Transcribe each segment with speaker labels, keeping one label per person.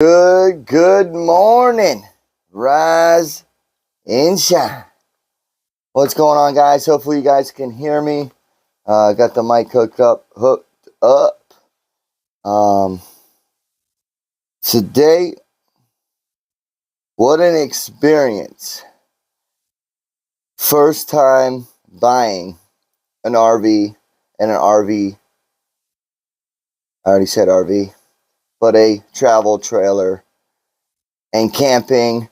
Speaker 1: Good morning. Rise and shine. What's going on, guys? Hopefully you guys can hear me. Got the mic hooked up. Today, what an experience. First time buying an RV and an RV. I already said RV, but a travel trailer and camping,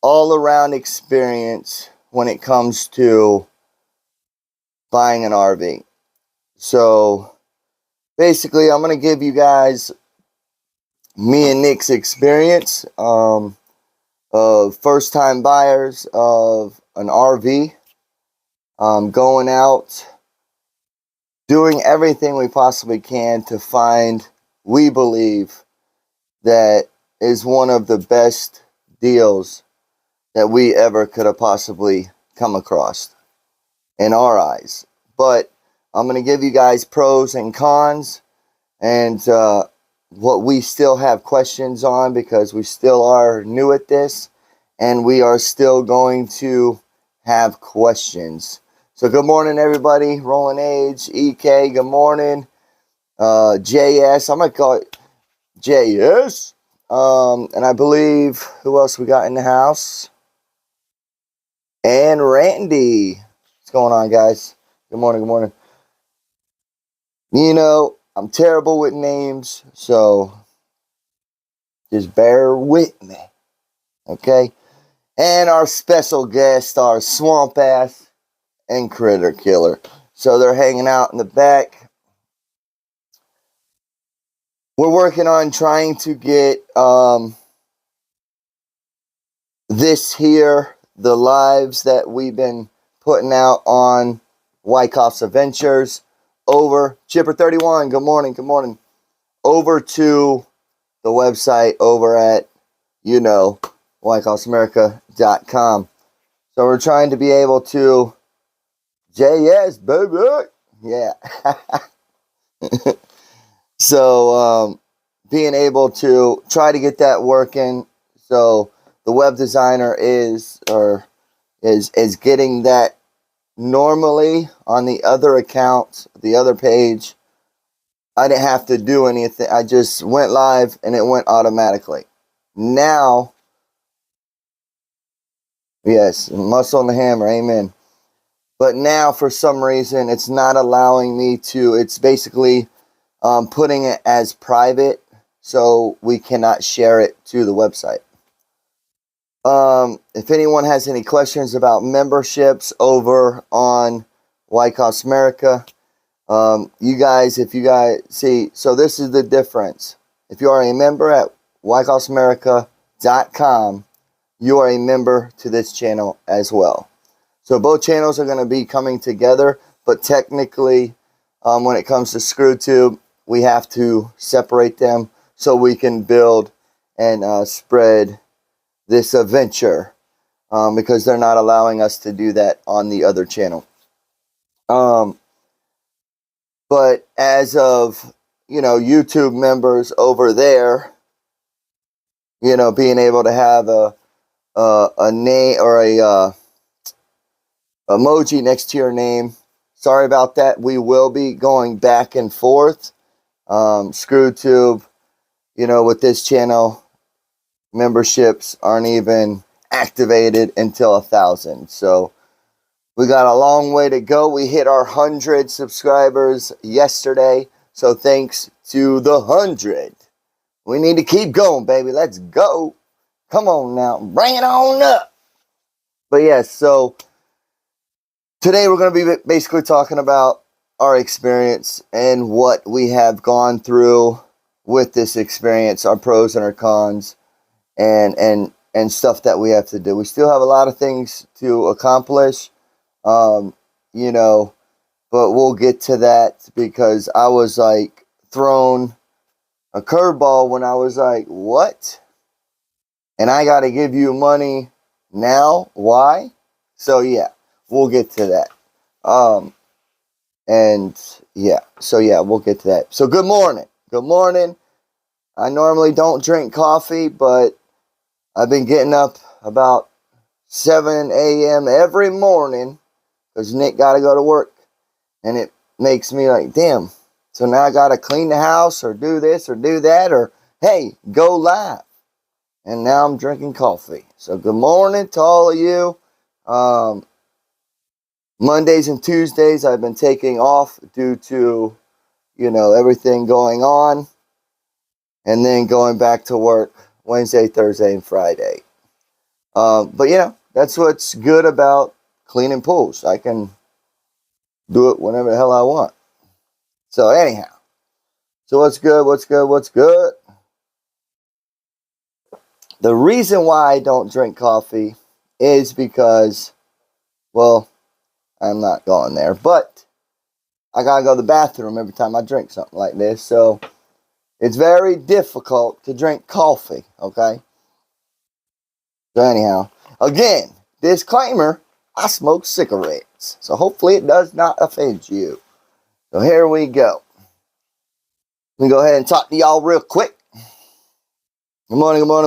Speaker 1: all around experience when it comes to buying an RV. So basically, I'm going to give you guys me and Nick's experience of first time buyers of an RV, going out, doing everything we possibly can to find, we believe, that is one of the best deals that we ever could have possibly come across in our eyes. But I'm going to give you guys pros and cons and what we still have questions on, because we still are new at this and we are still going to have questions. So good morning, everybody. Rolling Age, EK, good morning. JS, I'm going to call it JS. And I believe, who else we got in the house? And Randy. What's going on, guys? Good morning. You know, I'm terrible with names, so just bear with me, okay? And our special guest, our Swamp Ass and Critter Killer. So they're hanging out in the back. We're working on trying to get this here, the lives that we've been putting out on Wykoffs Adventures, over Chipper31. Good morning. Over to the website over at, wykoffsamerica.com. So we're trying to be able to, JS, baby, yeah. So being able to try to get that working. So the web designer is getting that. Normally on the other account, the other page, I didn't have to do anything. I just went live and it went automatically. Now, yes, muscle and the hammer, amen. But now for some reason it's not allowing me to. It's basically putting it as private, so we cannot share it to the website. If anyone has any questions about memberships over on Wykoffs America, you guys, if you guys see, so this is the difference. If you are a member at wykoffsamerica.com, you are a member to this channel as well. So both channels are going to be coming together, but technically, when it comes to ScrewTube, we have to separate them so we can build and spread this adventure, because they're not allowing us to do that on the other channel. But as of, YouTube members over there, being able to have a name or a emoji next to your name. Sorry about that. We will be going back and forth. ScrewTube, with this channel, memberships aren't even activated until 1,000. So we got a long way to go. We hit our 100 subscribers yesterday. So thanks to the 100. We need to keep going, baby. Let's go. Come on now. Bring it on up. But yes, so today we're going to be basically talking about our experience and what we have gone through with this experience, our pros and our cons, and stuff that we have to do. We still have a lot of things to accomplish, but we'll get to that, because I was like thrown a curveball when I was like, what? And I got to give you money now? Why? So yeah, we'll get to that. We'll get to that. So good morning. I normally don't drink coffee, but I've been getting up about 7 a.m. every morning because Nick got to go to work. And it makes me like, damn. So now I got to clean the house or do this or do that or, hey, go live. And now I'm drinking coffee. So good morning to all of you. Mondays and Tuesdays I've been taking off due to, everything going on. And then going back to work Wednesday, Thursday, and Friday. But that's what's good about cleaning pools. I can do it whenever the hell I want. So anyhow. So what's good? The reason why I don't drink coffee is because, well, I'm not going there. But I gotta go to the bathroom every time I drink something like this. So it's very difficult to drink coffee, okay? So anyhow, again, disclaimer, I smoke cigarettes. So hopefully it does not offend you. So here we go. Let me go ahead and talk to y'all real quick. Good morning. Brought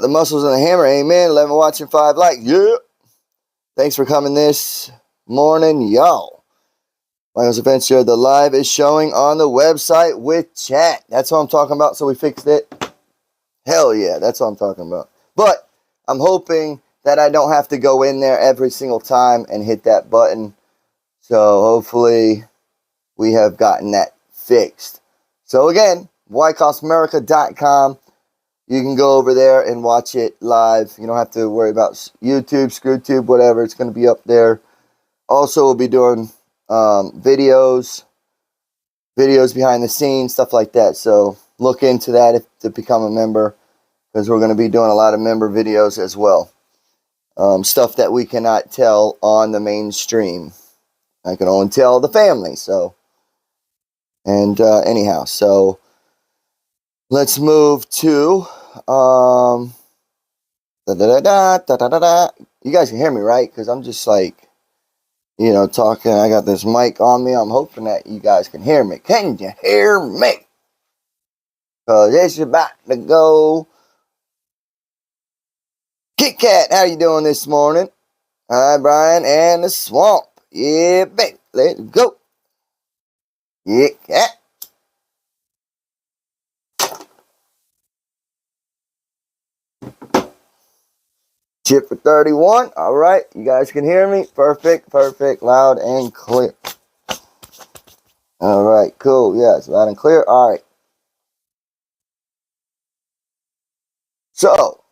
Speaker 1: the muscles and the hammer, amen. 11 watching, 5 like, yeah. Thanks for coming this morning, y'all. Michael's Events Show, the live is showing on the website with chat. That's what I'm talking about, so we fixed it. Hell yeah, that's what I'm talking about. But I'm hoping that I don't have to go in there every single time and hit that button. So hopefully we have gotten that fixed. So again, wykoffsamerica.com. You can go over there and watch it live. You don't have to worry about YouTube, ScrewTube, whatever. It's going to be up there. Also, we'll be doing videos behind the scenes, stuff like that. So look into that to become a member, because we're going to be doing a lot of member videos as well. Stuff that we cannot tell on the mainstream. I can only tell the family. So, and anyhow, so let's move to You guys can hear me, right? Because I'm just like, talking. I got this mic on me. I'm hoping that you guys can hear me. Can you hear me? Because it's about to go. Kit Kat, how you doing this morning? Hi, Brian and the Swamp. Yeah, baby. Let's go. Kit Kat. Chip for 31. All right. You guys can hear me? Perfect. Loud and clear. All right. Cool. Yes, loud and clear. All right. So,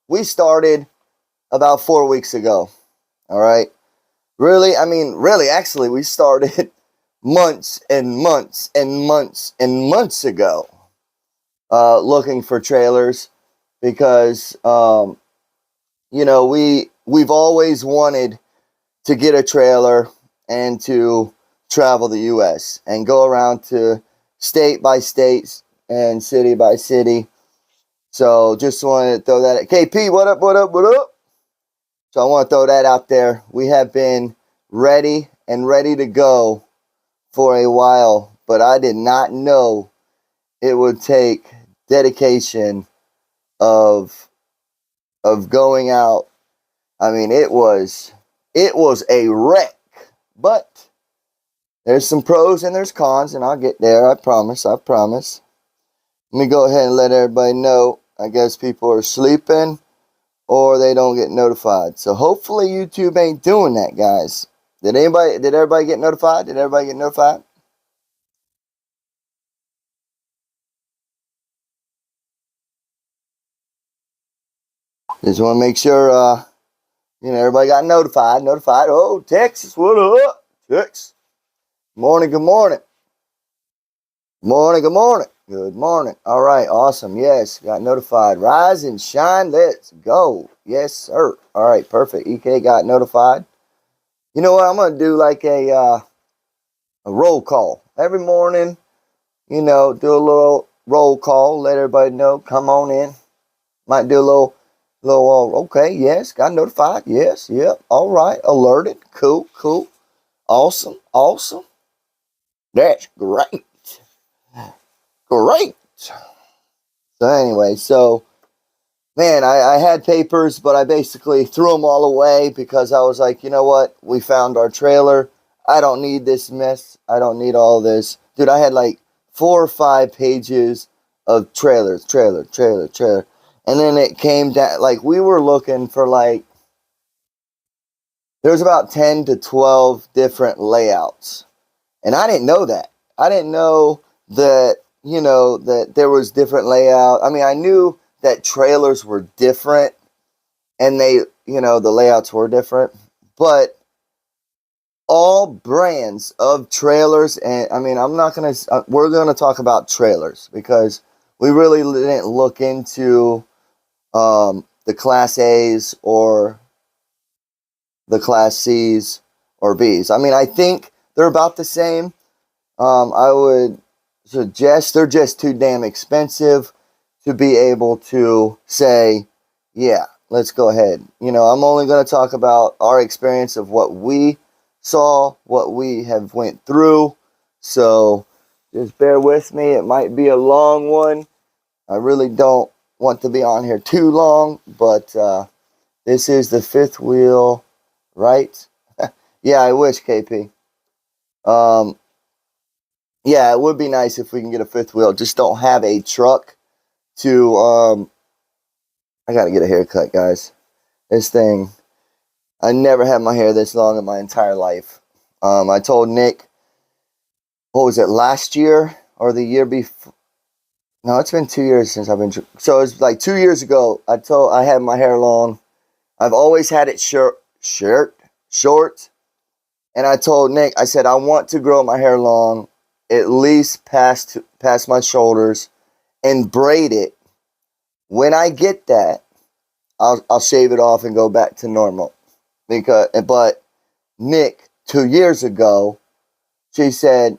Speaker 1: we started about 4 weeks ago. All right. Really, actually, we started months ago looking for trailers because, we've always wanted to get a trailer and to travel the U.S. and go around to state by state and city by city. So just wanted to throw that at KP. What up? So I want to throw that out there. We have been ready to go for a while, but I did not know it would take dedication of going out. I mean, it was a wreck, but there's some pros and there's cons, and I'll get there. I promise. Let me go ahead and let everybody know. I guess people are sleeping or they don't get notified. So hopefully YouTube ain't doing that, guys. Did everybody get notified? Just want to make sure, everybody got notified. Oh, Texas, what up? Texas. Good morning. Good morning. All right, awesome. Yes, got notified. Rise and shine. Let's go. Yes, sir. All right, perfect. EK got notified. You know what? I'm going to do like a roll call. Every morning, do a little roll call. Let everybody know. Come on in. Might do a little, okay, yes, got notified. Yes, yep. All right, alerted. Cool. Awesome. That's great. Great. So anyway, man, I had papers, but I basically threw them all away because I was like, you know what? We found our trailer. I don't need this mess. I don't need all this. Dude, I had like 4 or 5 pages of trailer. And then it came down, like, we were looking for like, there was about 10 to 12 different layouts. And I didn't know that. I didn't know that, that there was different layout. I mean, I knew that trailers were different and they, the layouts were different, but all brands of trailers, and I mean, we're going to talk about trailers because we really didn't look into the Class A's or the Class C's or B's. I mean, I think they're about the same. I would suggest they're just too damn expensive to be able to say, yeah, let's go ahead. I'm only going to talk about our experience of what we saw, what we have went through. So just bear with me. It might be a long one. I really don't want to be on here too long, but this is the fifth wheel, right? Yeah, I wish, KP. Yeah, it would be nice if we can get a fifth wheel. Just don't have a truck to, I gotta get a haircut, guys. This thing, I never had my hair this long in my entire life. I told Nick, what was it, last year or the year before? No, it's been 2 years since I've been, so it's like 2 years ago, I had my hair long. I've always had it short. And I told Nick, I said, I want to grow my hair long, at least past my shoulders, and braid it. When I get that, I'll shave it off and go back to normal. But Nick, 2 years ago, she said,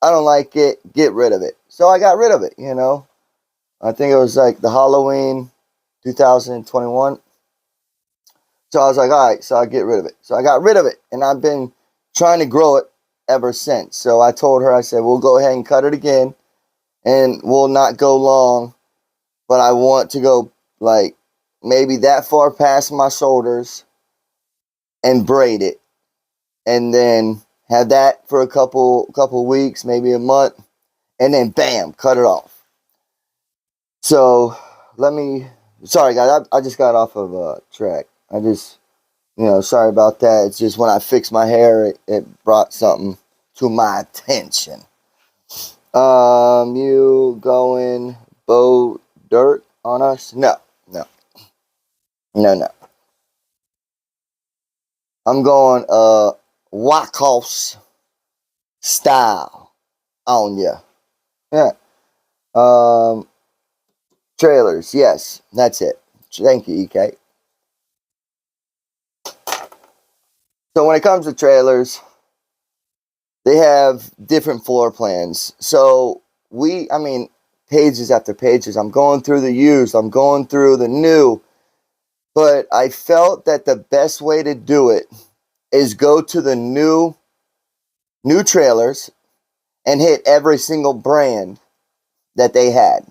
Speaker 1: I don't like it, get rid of it. So I got rid of it, I think it was like the Halloween 2021. So I was like, all right, so I get rid of it. So I got rid of it, and I've been trying to grow it ever since. So I told her, I said, we'll go ahead and cut it again, and we'll not go long, but I want to go like maybe that far past my shoulders and braid it, and then have that for a couple weeks, maybe a month, and then bam, cut it off. So sorry guys, I just got off of a track. I just, sorry about that. It's just when I fixed my hair, it brought something to my attention. You going bow dirt on us? No. I'm going Wykoffs style on ya. Yeah. Trailers, yes, that's it. Thank you, EK. So when it comes to trailers, they have different floor plans. So pages after pages. I'm going through the used, I'm going through the new, but I felt that the best way to do it is go to the new trailers and hit every single brand that they had.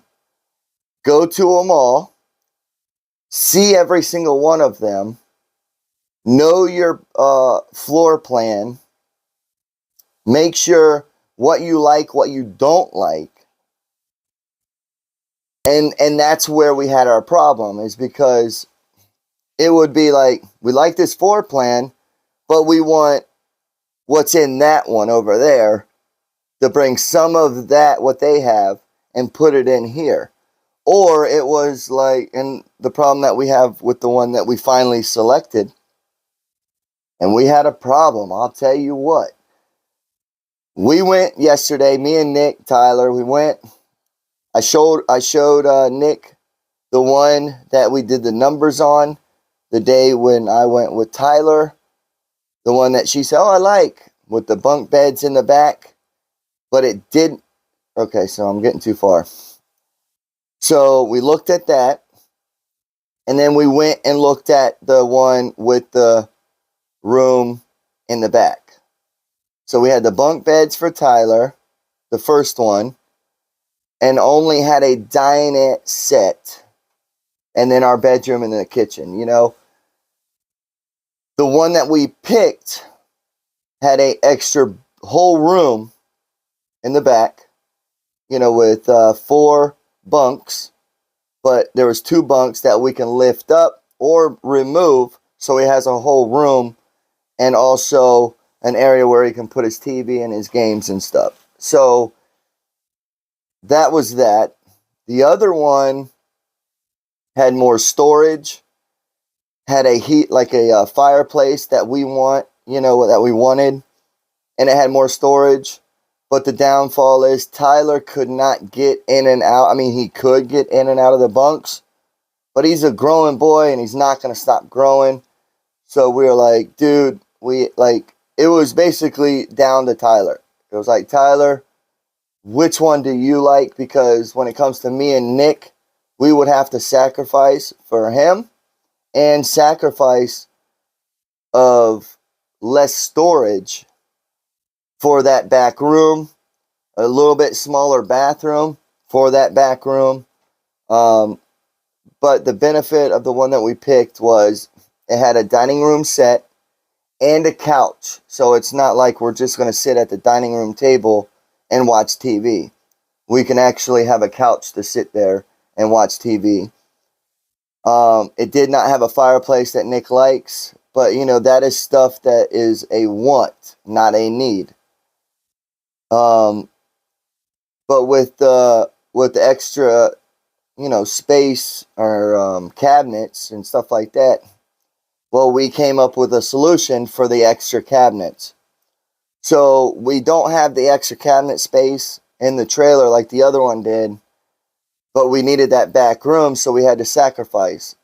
Speaker 1: Go to them all, see every single one of them, know your floor plan, make sure what you like, what you don't like. And that's where we had our problem, is because it would be like, we like this floor plan, but we want what's in that one over there to bring some of that, what they have, and put it in here. Or it was like, and the problem that we have with the one that we finally selected, and we had a problem, I'll tell you what. We went yesterday, me and Nick, Tyler, we went. I showed Nick the one that we did the numbers on the day when I went with Tyler. The one that she said, oh, I like, with the bunk beds in the back. But it didn't. Okay, so I'm getting too far. So we looked at that. And then we went and looked at the one with the room in the back. So we had the bunk beds for Tyler, the first one. and only had a dinette set, and then our bedroom and the kitchen. The one that we picked had a extra whole room in the back, with 4 bunks, but there was 2 bunks that we can lift up or remove, so he has a whole room and also an area where he can put his TV and his games and stuff. So that was that. The other one had more storage, had a heat, like a fireplace that we wanted, and it had more storage. But the downfall is Tyler could not get in and out. I mean, he could get in and out of the bunks, but he's a growing boy and he's not going to stop growing. So we were like, dude, it was basically down to Tyler. It was like, Tyler, which one do you like? Because when it comes to me and Nick, we would have to sacrifice for him and sacrifice of less storage for that back room, a little bit smaller bathroom for that back room. But the benefit of the one that we picked was it had a dining room set and a couch. So it's not like we're just going to sit at the dining room table and watch TV. We can actually have a couch to sit there and watch TV. It did not have a fireplace that Nick likes, but that is stuff that is a want, not a need. But with the extra, space or cabinets and stuff like that, well, we came up with a solution for the extra cabinets. So we don't have the extra cabinet space in the trailer like the other one did, but we needed that back room, so we had to sacrifice.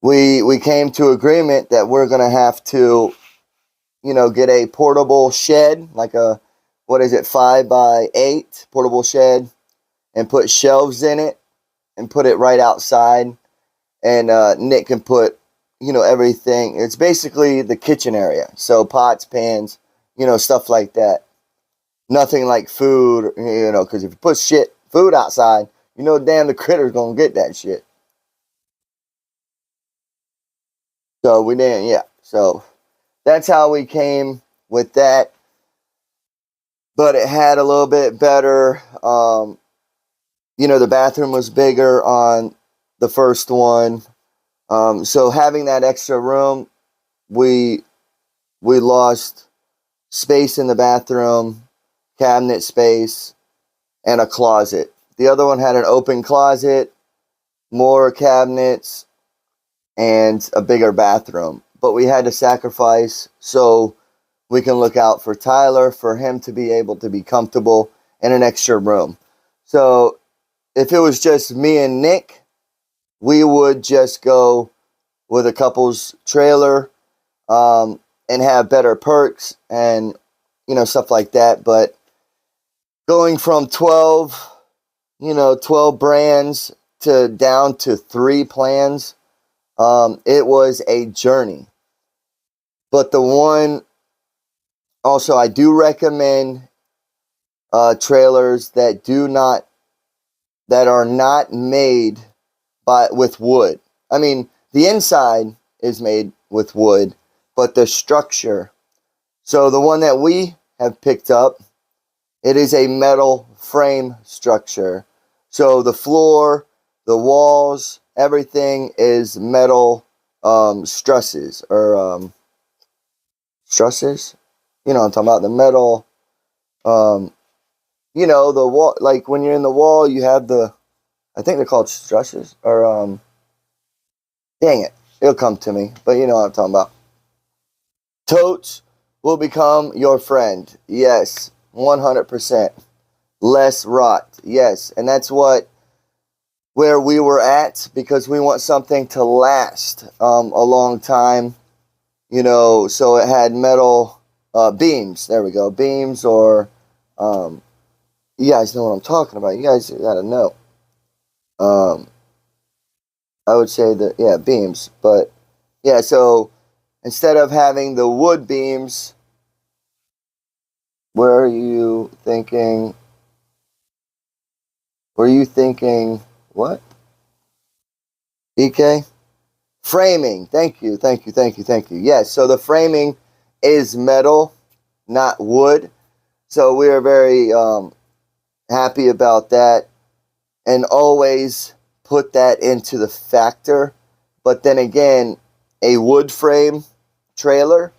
Speaker 1: We came to agreement that we're going to have to, get a portable shed, like a, 5x8 portable shed, and put shelves in it and put it right outside. And Nick can put, everything. It's basically the kitchen area. So pots, pans, stuff like that. Nothing like food, because if you put food outside, damn, the critter's going to get that shit. So we didn't, yeah. So that's how we came with that. But it had a little bit better, the bathroom was bigger on the first one. So having that extra room, we lost space in the bathroom, cabinet space, and a closet. The other one had an open closet, more cabinets, and a bigger bathroom. But we had to sacrifice so we can look out for Tyler, for him to be able to be comfortable in an extra room. So if it was just me and Nick, we would just go with a couple's trailer and have better perks and, stuff like that. But going from 12 brands to down to 3 plans, it was a journey. But the one, also, I do recommend trailers that are not made with wood. I mean, the inside is made with wood, but the structure. So the one that we have picked up, it is a metal frame structure. So the floor, the walls, everything is metal trusses or trusses. You know what I'm talking about, the metal. The wall, like when you're in the wall, you have I think they're called trusses or dang it, it'll come to me. But you know what I'm talking about. Totes will become your friend. Yes, 100%. Less rot. Yes, and that's where we were at, because we want something to last a long time. So it had metal beams. There we go, beams, or you guys know what I'm talking about. You guys gotta know. I would say that, yeah, beams. But yeah, so instead of having the wood beams, where are you thinking? Were you thinking what? EK? Framing. Thank you. Yes, so the framing is metal, not wood. So we are very happy about that, and always put that into the factor. But then again, a wood frame trailer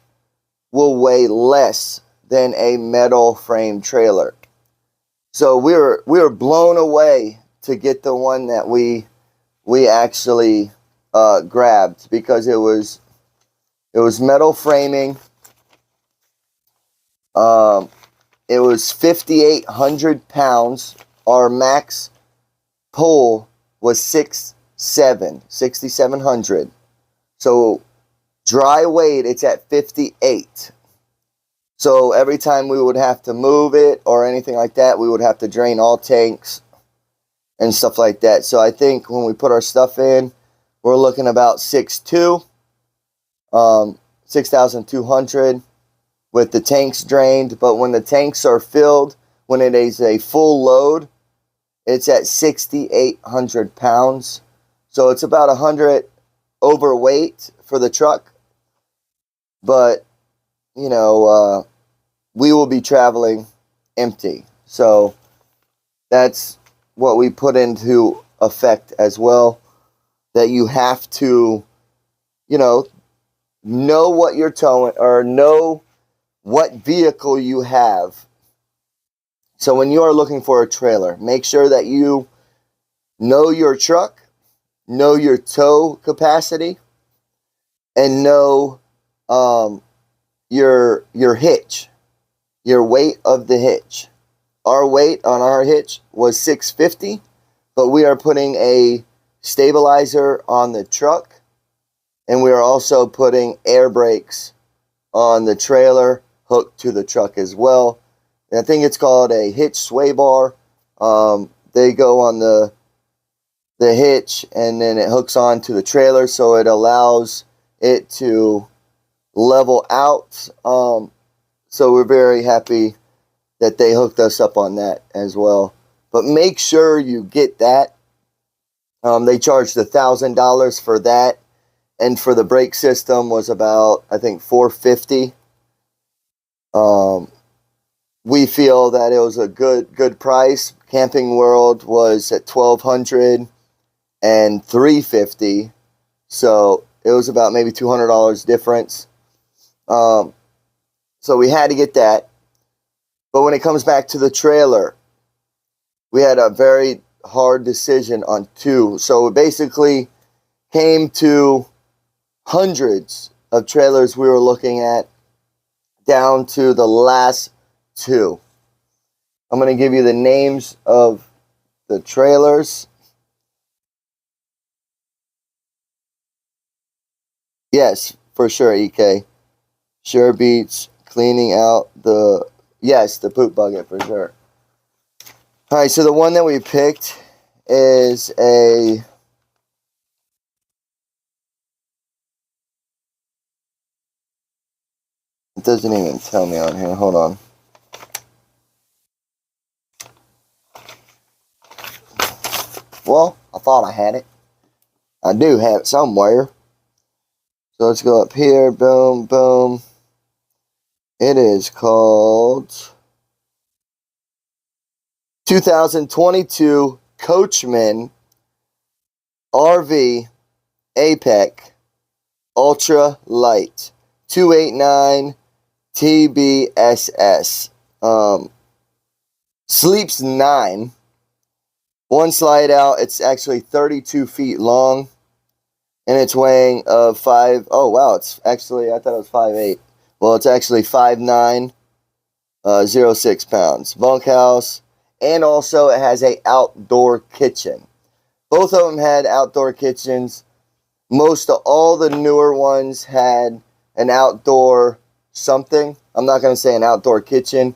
Speaker 1: will weigh less than a metal frame trailer. So we were blown away to get the one that we actually grabbed, because it was metal framing. It was 5,800 pounds. Our max pull was 6,700. So dry weight, it's at 58. So every time we would have to move it or anything like that, we would have to drain all tanks and stuff like that. So I think when we put our stuff in, we're looking about 6,200, 6,200 with the tanks drained. But when the tanks are filled, when it is a full load, it's at 6,800 pounds. So it's about 100 overweight for the truck. But, you know, we will be traveling empty. So that's what we put into effect as well. That you have to, you know what you're towing, or know what vehicle you have. So when you are looking for a trailer, make sure that you know your truck, know your tow capacity, and know your hitch, your weight of the hitch. Our weight on our hitch was 650, but we are putting a stabilizer on the truck, and we are also putting air brakes on the trailer hooked to the truck as well. And I think it's called a hitch sway bar. They go on the hitch, and then it hooks on to the trailer, so it allows it to level out. So we're very happy that they hooked us up on that as well. But make sure you get that. They charged $1,000 for that, and for the brake system was about, I think, $450. We feel that it was a good price. Camping World was at $1,200 and $350, so it was about maybe $200 difference. So we had to get that. But when it comes back to the trailer, we had a very hard decision on two. So it basically came to hundreds of trailers we were looking at, down to the last two. I'm going to give you the names of the trailers. Yes, for sure, EK. Sure beats cleaning out the poop bucket for sure. Alright, so the one that we picked is a it doesn't even tell me on here. Hold on. Well, I thought I had it. I do have it somewhere. So let's go up here. Boom, boom. It is called 2022 Coachman RV APEC Ultra Light 289 TBSS. Sleeps 9. One slide out. It's actually 32 feet long, and it's weighing 5. Oh wow! It's actually, I thought it was 5'8". Well, it's actually 5'9", 06 pounds. Bunkhouse, and also it has a outdoor kitchen. Both of them had outdoor kitchens. Most of all the newer ones had an outdoor something. I'm not going to say an outdoor kitchen.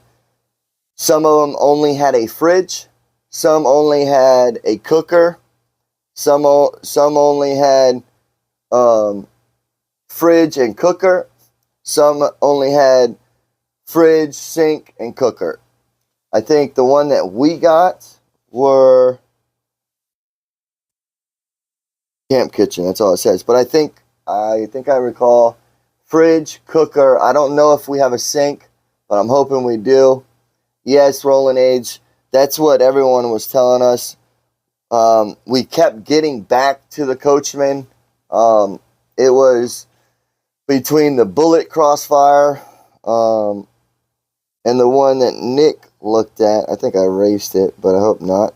Speaker 1: Some of them only had a fridge. Some only had a cooker. Some only had fridge and cooker. Some only had fridge, sink, and cooker. I think the one that we got were Camp kitchen. That's all it says. But I think I recall fridge, cooker. I don't know if we have a sink, but I'm hoping we do. Yes, rolling age. That's what everyone was telling us. We kept getting back to the coachman. It was between the bullet crossfire and the one that Nick looked at. I think I erased it, but I hope not.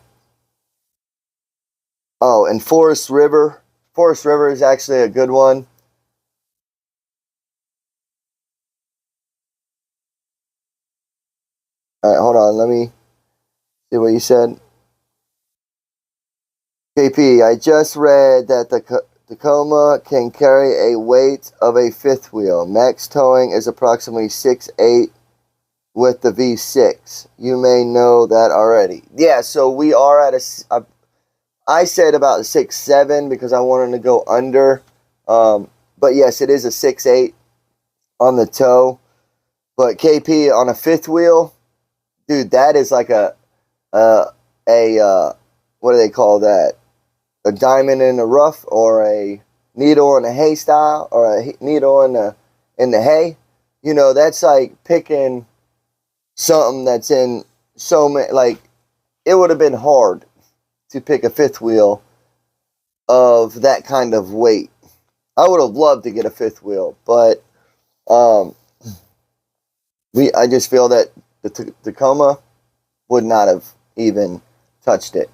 Speaker 1: Oh, and Forest River. Forest River is actually a good one. All right, hold on. Let me see what you said. KP, I just read that the Tacoma can carry a weight of a fifth wheel. Max towing is approximately 6'8" with the V6. You may know that already. Yeah, so we are at I said about a 6'7" because I wanted to go under. But yes, it is a 6'8" on the toe. But KP on a fifth wheel, dude, that is like a what do they call that? A diamond in the rough, or a needle in the hay style, or a needle in the hay. You know, that's like picking something that's in so many. Like, it would have been hard to pick a fifth wheel of that kind of weight. I would have loved to get a fifth wheel, but I just feel that the Tacoma would not have even touched it.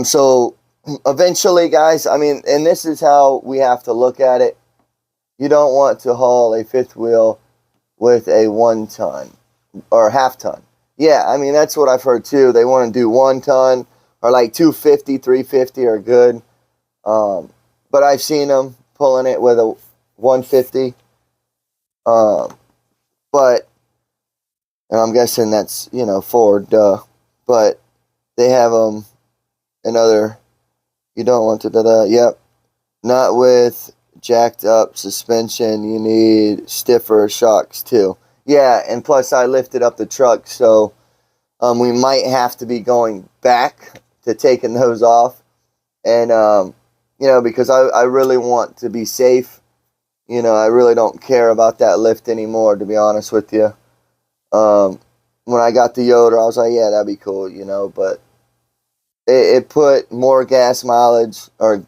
Speaker 1: So eventually, guys, I mean, and this is how we have to look at it. You don't want to haul a fifth wheel with a 1 ton or half ton. Yeah, I mean, that's what I've heard too. They want to do 1 ton or like 250, 350 are good. But I've seen them pulling it with a 150. But, and I'm guessing that's, Ford, but they have them another, you don't want to, yep, not with jacked up suspension. You need stiffer shocks too. Yeah, and plus I lifted up the truck, so we might have to be going back to taking those off. And, because I really want to be safe. I really don't care about that lift anymore, to be honest with you. When I got the Yoder, I was like, yeah, that'd be cool, but it put more gas mileage or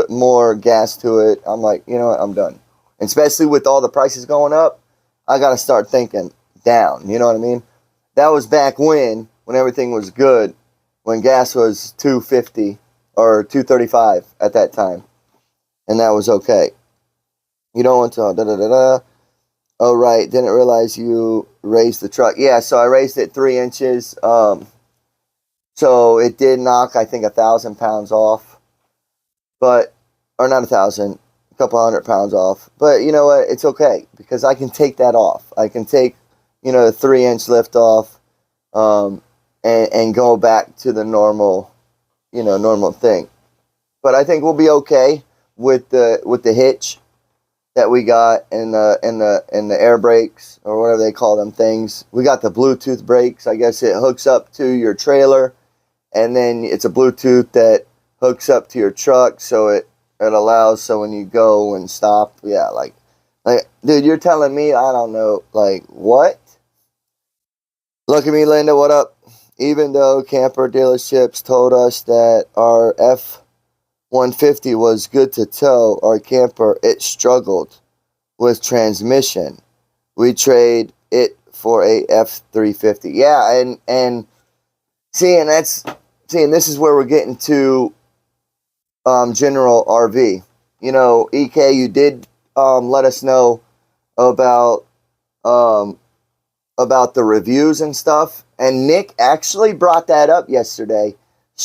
Speaker 1: more gas to it. I'm like, you know what, I'm done. And especially with all the prices going up, I got to start thinking down, you know what I mean? That was back when everything was good, when gas was $2.50 or $2.35 at that time. And that was okay. You don't want to, Oh, right. Didn't realize you raised the truck. Yeah, so I raised it 3 inches. So it did knock, I think, 1,000 pounds off. But, or not 1,000, a couple 100 pounds off. But you know what? It's okay because I can take that off. I can take, the 3-inch lift off, and go back to the normal, normal thing. But I think we'll be okay with the hitch that we got in the air brakes, or whatever they call them things. We got the Bluetooth brakes. I guess it hooks up to your trailer, and then it's a Bluetooth that hooks up to your truck, so it allows, so when you go and stop, yeah, like dude, you're telling me, I don't know, like, what? Look at me, Linda, what up? Even though camper dealerships told us that our F-150 was good to tow, our camper, it struggled with transmission. We trade it for a F-350. Yeah, and this is where we're getting to general RV. EK, you did let us know about the reviews and stuff, and Nick actually brought that up yesterday.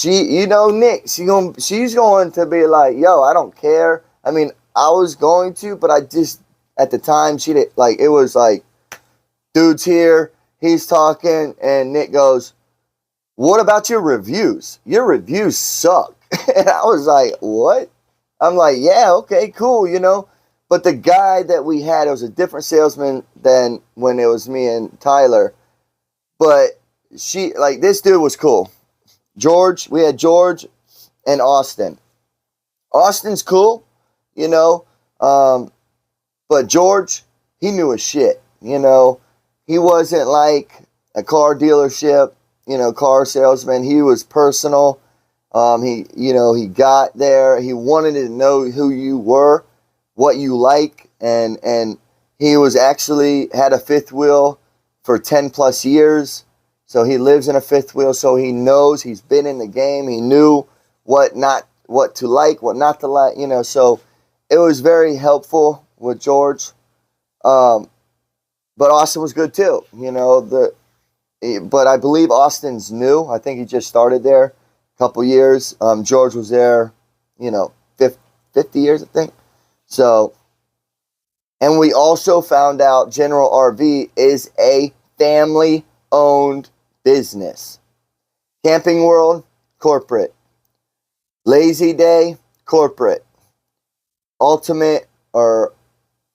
Speaker 1: Nick, she's going to be like, yo, I don't care. I mean, I was going to, but I just, at the time, she did, like, it was like, dude's here, he's talking, and Nick goes, what about your reviews? Your reviews suck. And I was like, what? I'm like, yeah, okay, cool, But the guy that we had, it was a different salesman than when it was me and Tyler. But this dude was cool. George, we had George and Austin. Austin's cool, you know, but George, he knew his shit, you know. He wasn't like a car dealership, you know, car salesman. He was personal. He got there. He wanted to know who you were, what you like, and he was actually had a fifth wheel for 10 plus years. So he lives in a fifth wheel, so he knows, he's been in the game. He knew what to like, what not to like, you know. So it was very helpful with George. But Austin was good too, you know. But I believe Austin's new. I think he just started there a couple years. George was there, you know, 50 years, I think. So, and we also found out General RV is a family-owned business. Camping World, corporate. Lazy Day, corporate. Ultimate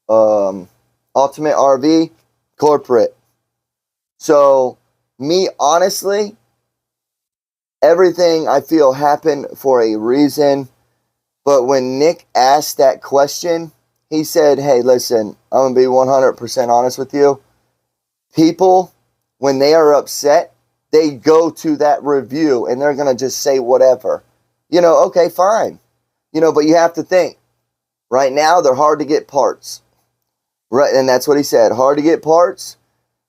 Speaker 1: RV, corporate. So, me, honestly, everything I feel happened for a reason. But when Nick asked that question, he said, hey, listen, I'm going to be 100% honest with you. People, when they are upset, they go to that review and they're going to just say whatever. You know, okay, fine. You know, but you have to think. Right now, they're hard to get parts. Right, and that's what he said. Hard to get parts.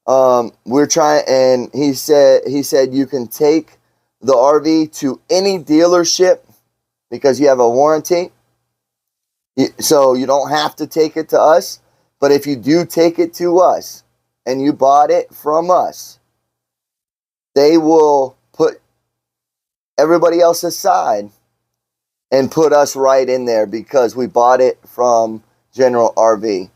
Speaker 1: We're trying, and he said you can take the RV to any dealership because you have a warranty. So you don't have to take it to us. But if you do take it to us and you bought it from us, they will put everybody else aside and put us right in there because we bought it from General RV.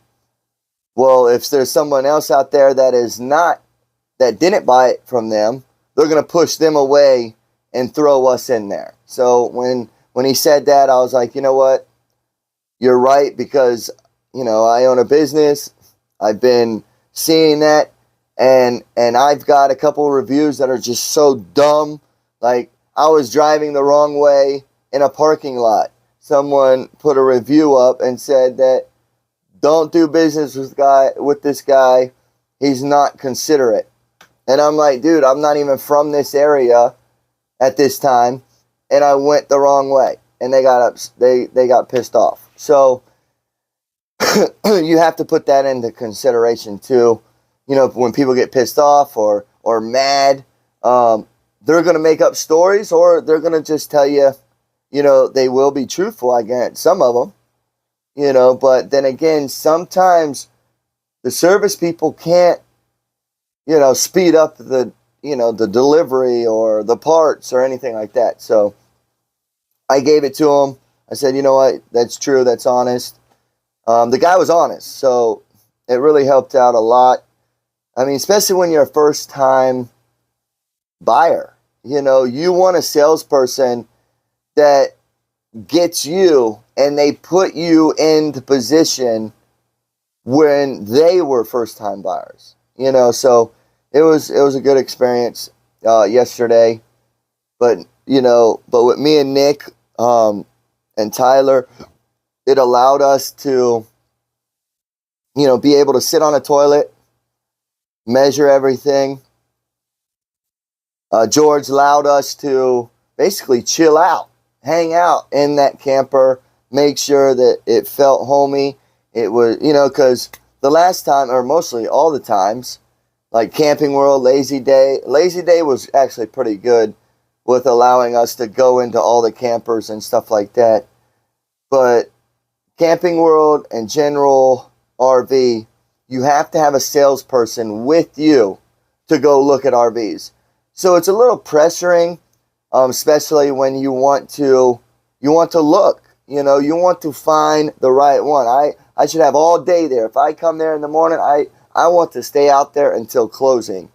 Speaker 1: Well, if there's someone else out there that didn't buy it from them, they're going to push them away and throw us in there. So when he said that, I was like, you know what? You're right, because, you know, I own a business. I've been seeing that, and I've got a couple of reviews that are just so dumb. Like, I was driving the wrong way in a parking lot. Someone put a review up and said that don't do business with this guy. He's not considerate. And I'm like, dude, I'm not even from this area at this time, and I went the wrong way. And they got pissed off. So you have to put that into consideration too. You know, when people get pissed off or mad, they're going to make up stories, or they're going to just tell you, you know, they will be truthful, I guess, some of them. You know, but then again, sometimes the service people can't, you know, speed up the delivery or the parts or anything like that. So I gave it to him. I said, you know what, that's true, that's honest. The guy was honest, so it really helped out a lot. I mean, especially when you're a first-time buyer. You know, you want a salesperson that gets you and they put you into position when they were first-time buyers. You know, so it was a good experience yesterday. But, you know, with me and Nick and Tyler, it allowed us to, you know, be able to sit on a toilet, measure everything. George allowed us to basically chill out, hang out in that camper, make sure that it felt homey. It was, you know, because the last time, or mostly all the times, like Camping World, Lazy Day was actually pretty good with allowing us to go into all the campers and stuff like that. But Camping World and General RV, you have to have a salesperson with you to go look at RVs. So it's a little pressuring, especially when you want to look. You know, you want to find the right one. I should have all day there. If I come there in the morning, I want to stay out there until closing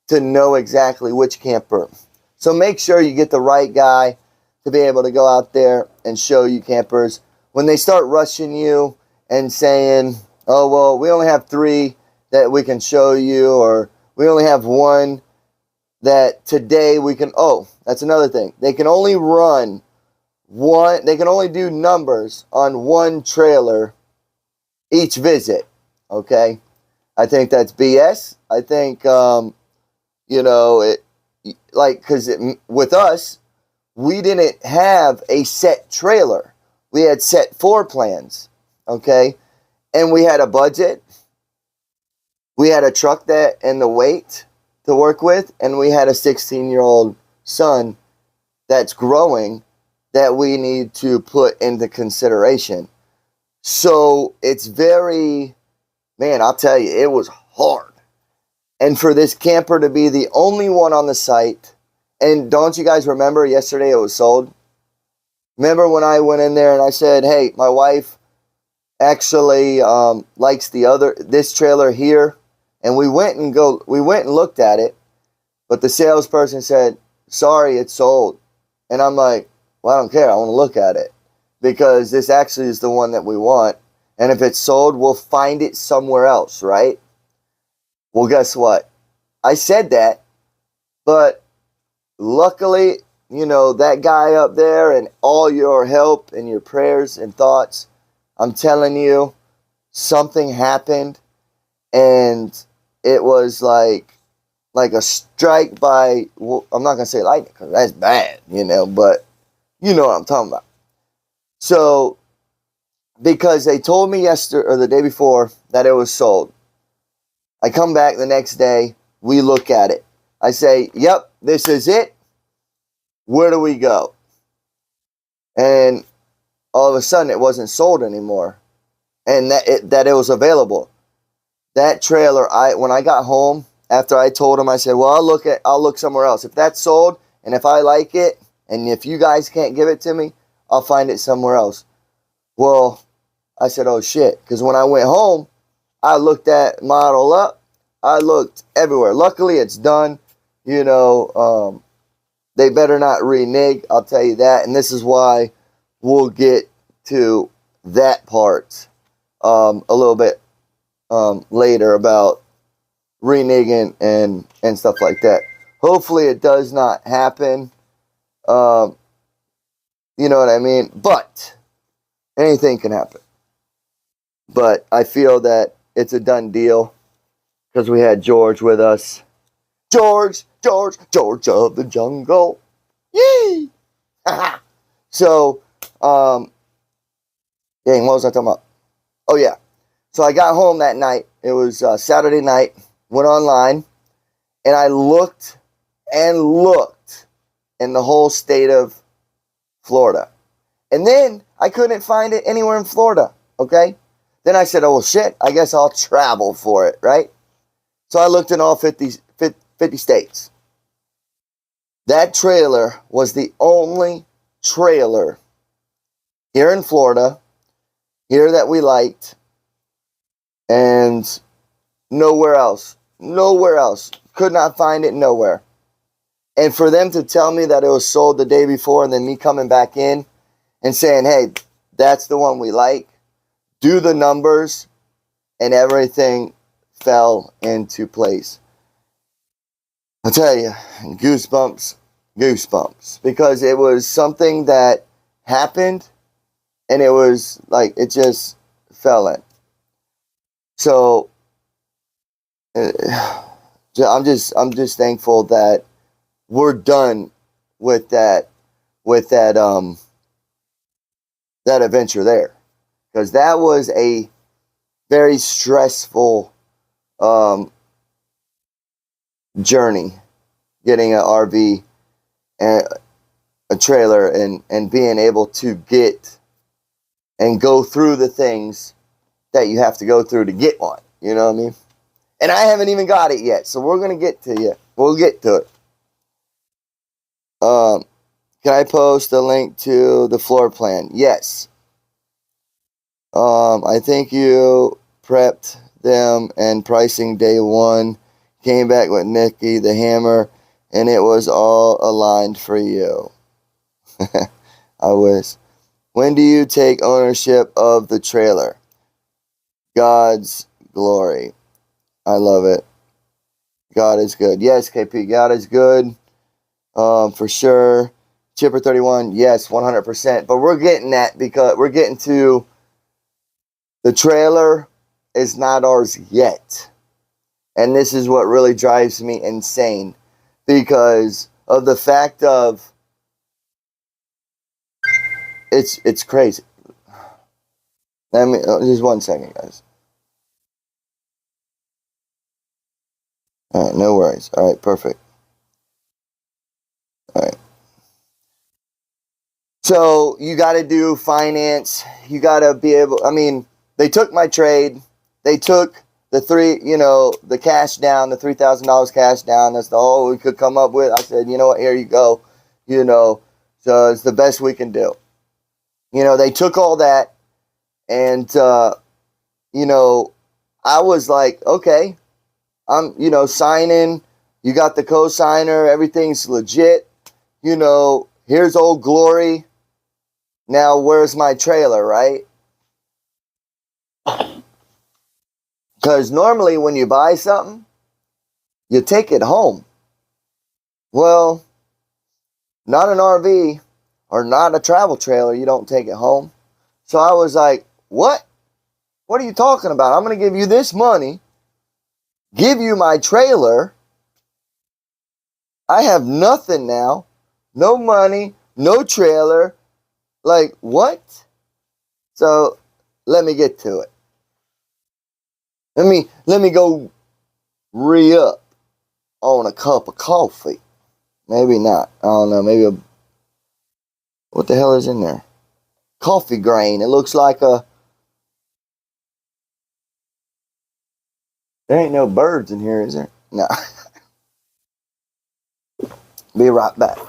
Speaker 1: to know exactly which camper. So make sure you get the right guy to be able to go out there and show you campers. When they start rushing you and saying, oh, well, we only have 3 that we can show you, or we only have 1 that today we can, oh, that's another thing. They can only run they can only do numbers on one trailer each visit. Okay, I think that's BS. I think because with us, we didn't have a set trailer. We had set floor plans. Okay, and we had a budget. We had a truck and the weight to work with, and we had a 16-year-old son that's growing that we need to put into consideration. So it's I'll tell you, it was hard. And for this camper to be the only one on the site, and don't you guys remember yesterday it was sold? Remember when I went in there and I said, hey, my wife actually likes this trailer here, and we went and looked at it, but the salesperson said, sorry, it's sold. And I'm like, well, I don't care, I want to look at it, because this actually is the one that we want, and if it's sold, we'll find it somewhere else, right? Well, guess what? I said that, but luckily, that guy up there and all your help and your prayers and thoughts, I'm telling you, something happened, and it was like a strike by, I'm not going to say lightning, because that's bad, but you know what I'm talking about. So, because they told me yesterday or the day before that it was sold, I come back the next day, we look at it. I say, yep, this is it. Where do we go? And all of a sudden it wasn't sold anymore, and that it was available. That trailer, when I got home, after I told him, I said, well, I'll look somewhere else. If that's sold, and if I like it, and if you guys can't give it to me, I'll find it somewhere else. Well, I said, oh shit, because when I went home, I looked that model up. I looked everywhere. Luckily, it's done. They better not renege, I'll tell you that. And this is why we'll get to that part a little bit later about reneging and stuff like that. Hopefully, it does not happen. You know what I mean? But anything can happen. But I feel that it's a done deal, because we had George with us. George of the jungle. Yee! So, dang, what was I talking about? Oh, yeah. So I got home that night. It was Saturday night. Went online, and I looked and looked in the whole state of Florida. And then I couldn't find it anywhere in Florida, okay? Then I said, oh, well, shit, I guess I'll travel for it, right? So I looked in all 50 states. That trailer was the only trailer here in Florida, here that we liked, and nowhere else. Nowhere else. Could not find it nowhere. And for them to tell me that it was sold the day before, and then me coming back in and saying, hey, that's the one we like, do the numbers, and everything fell into place. I'll tell you, goosebumps, because it was something that happened, and it was like, it just fell in. So, I'm just thankful that we're done with that adventure there, because that was a very stressful journey, getting an RV and a trailer and being able to get and go through the things that you have to go through to get one. You know what I mean? And I haven't even got it yet, so we're gonna get to you. We'll get to it. Can I post a link to the floor plan? Yes. I think you prepped them and pricing day one. Came back with Nikki the Hammer, and it was all aligned for you. I wish. When do you take ownership of the trailer? God's glory. I love it. God is good. Yes, KP, God is good. For sure. Chipper 31, yes, 100%. But we're getting that because we're getting to the trailer is not ours yet. And this is what really drives me insane because of the fact of it's crazy. Let me just 1 second, guys. All right, no worries. All right, perfect. All right. So you got to do finance. You got to be able. I mean, they took my trade. They took the the cash down, the $3,000 cash down. That's the all we could come up with. I said, you know what? Here you go. So it's the best we can do. They took all that, and I was like, okay, I'm signing. You got the co-signer. Everything's legit. Here's Old Glory. Now, where's my trailer, right? Because normally when you buy something, you take it home. Well, not an RV or not a travel trailer, you don't take it home. So I was like, what? What are you talking about? I'm going to give you this money, give you my trailer. I have nothing now. No money, no trailer. Like, what? So let me get to it. Let me go re-up on a cup of coffee. Maybe not. I don't know. Maybe what the hell is in there? Coffee grain. It looks like a... There ain't no birds in here, is there? No. Be right back.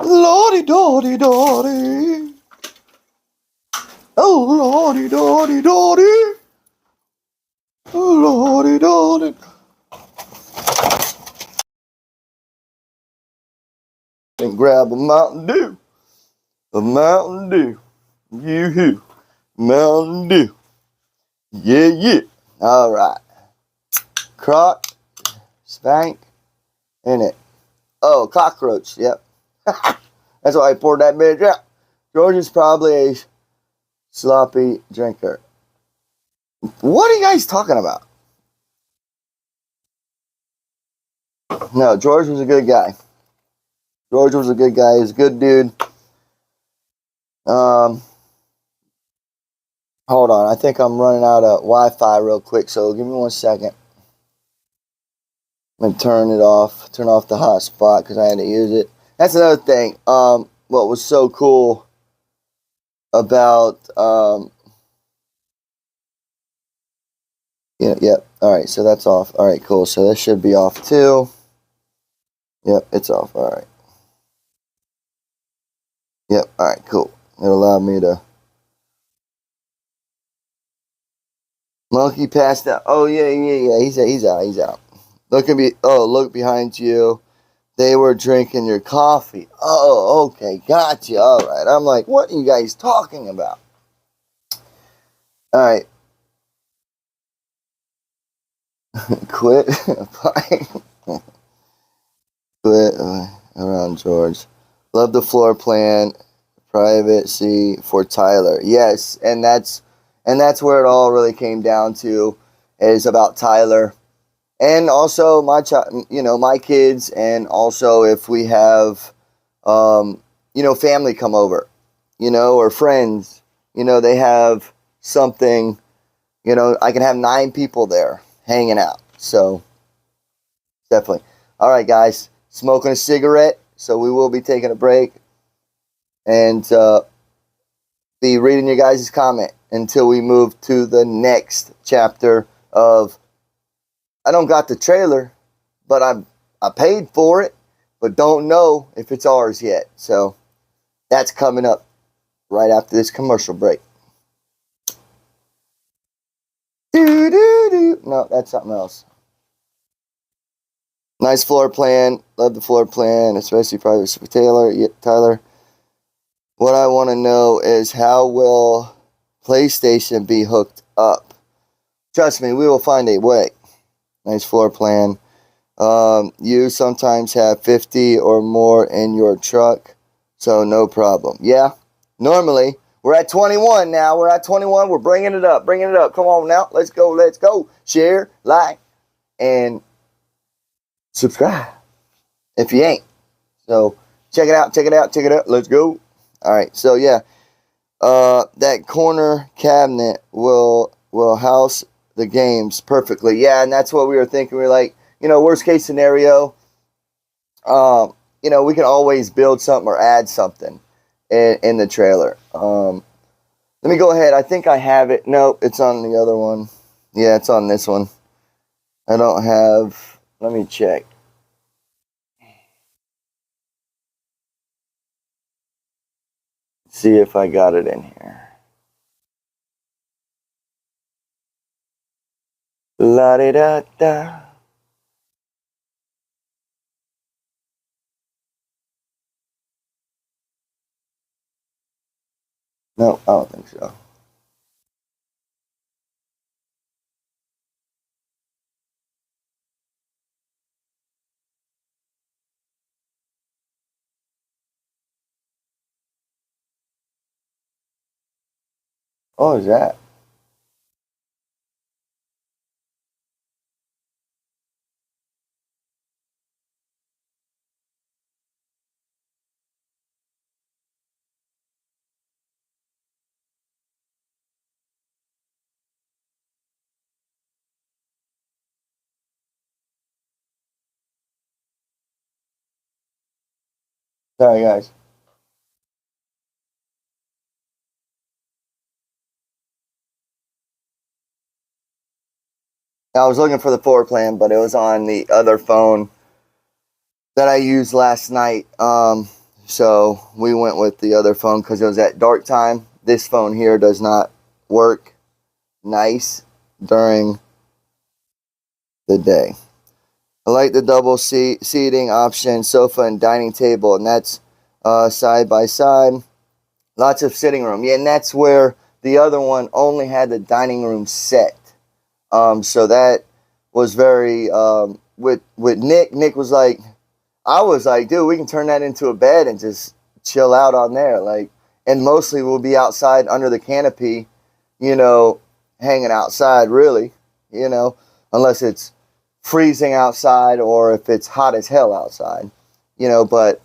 Speaker 1: Lordy, dotty, dotty. Oh, lordy, dotty, dotty. Oh, lordy, dotty. And grab a Mountain Dew. A Mountain Dew. Yoo-hoo. Mountain Dew. Yeah, yeah. All right. Croc. Spank. In it. Oh, cockroach. Yep. That's why I poured that bitch out. George is probably a sloppy drinker. What are you guys talking about? No, George was a good guy. George was a good guy. He's a good dude. Hold on. I think I'm running out of Wi-Fi real quick, so give me 1 second. I'm going to turn it off. Turn off the hotspot because I had to use it. That's another thing. What was so cool about... Yep. All right, so that's off. All right, cool. So that should be off too. Yep, it's off. All right. Yep. All right, cool. It allowed me to... Monkey passed out. Oh, yeah. He's out. Look behind you. They were drinking your coffee. Oh, okay. Gotcha. All right. I'm like, what are you guys talking about? All right. Quit. Quit around George. Love the floor plan. Privacy for Tyler. Yes, and that's where it all really came down to, is about Tyler, and also my kids, and also if we have, family come over, or friends, they have something, I can have 9 people there hanging out. So definitely. All right, guys, smoking a cigarette. So we will be taking a break and be reading your guys' comment until we move to the next chapter of, I don't got the trailer, but I paid for it, but don't know if it's ours yet. So that's coming up right after this commercial break. No, that's something else. Nice floor plan. Love the floor plan, especially privacy for Tyler. What I want to know is, how will PlayStation be hooked up? Trust me, we will find a way. Nice floor plan. You sometimes have 50 or more in your truck, so no problem. Yeah, normally we're at 21 now. We're at 21. We're bringing it up, bringing it up. Come on now, let's go, let's go. Share, like, and subscribe if you ain't. So check it out, check it out, check it out. Let's go. All right, so yeah, that corner cabinet will house the games perfectly. Yeah, and that's what we were thinking. We were like, worst case scenario, we can always build something or add something in the trailer. Let me go ahead. I think I have it. Nope, it's on the other one. Yeah, it's on this one. I don't have. Let me check. See if I got it in here. La di da da. No, I don't think so. Oh, is that? Sorry, guys. I was looking for the floor plan, but it was on the other phone that I used last night. So we went with the other phone because it was at dark time. This phone here does not work nice during the day. I like the double seating option, sofa and dining table, and that's side by side. Lots of sitting room. Yeah, and that's where the other one only had the dining room set. So that was very with Nick. Nick was like, I was like, dude, we can turn that into a bed and just chill out on there. Like, and mostly we'll be outside under the canopy, hanging outside, really, unless it's freezing outside or if it's hot as hell outside, but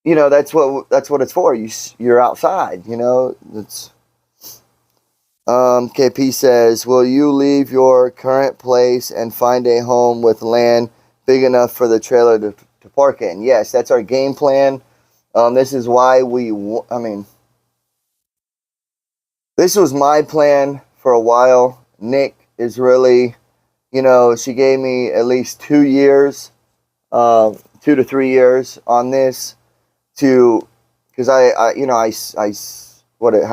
Speaker 1: that's what it's for. You're outside, it's KP says, will you leave your current place and find a home with land big enough for the trailer to park in? Yes, that's our game plan. This is why this was my plan for a while. Nick is really, she gave me at least 2 years, 2 to 3 years on this because how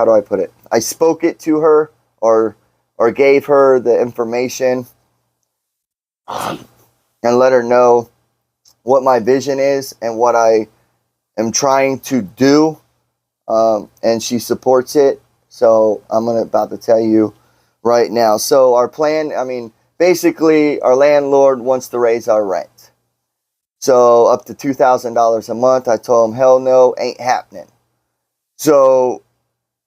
Speaker 1: do I put it? I spoke it to her or gave her the information and let her know what my vision is and what I am trying to do, and she supports it. So I'm about to tell you right now. So our plan, basically our landlord wants to raise our rent. So up to $2,000 a month. I told him, hell no, ain't happening. So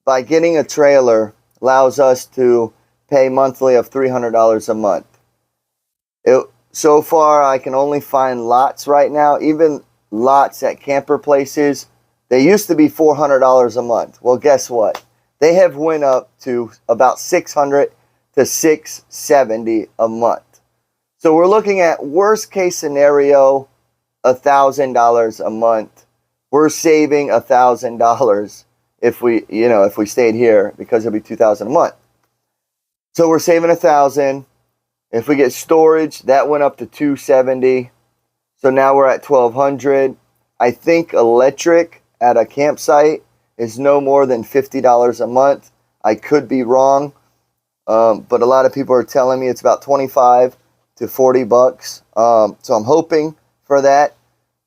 Speaker 1: by getting a trailer allows us to pay monthly of $300 a month. So far, I can only find lots right now, even lots at camper places. They used to be $400 a month. Well, guess what? They have went up to about $600 to $670 a month. So we're looking at worst case scenario, $1,000 a month. We're saving $1,000 if we stayed here because it'll be $2,000 a month. So we're saving $1,000. If we get storage, that went up to $270. So now we're at $1,200. I think electric at a campsite is no more than $50 a month. I could be wrong, but a lot of people are telling me it's about 25 to 40 bucks. So I'm hoping for that.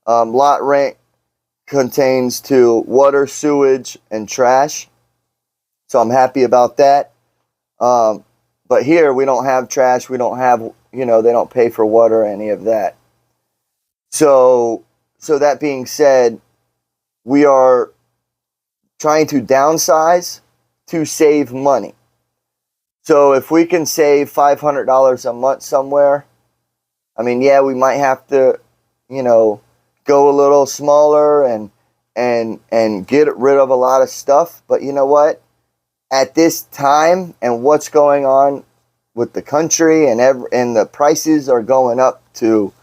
Speaker 1: Lot rent contains to water, sewage, and trash. So I'm happy about that. But here we don't have trash. We don't have, they don't pay for water or any of that. So that being said, we are trying to downsize to save money. So if we can save $500 a month somewhere, I mean, yeah, we might have to, go a little smaller and get rid of a lot of stuff. But you know what? At this time and what's going on with the country and the prices are going up to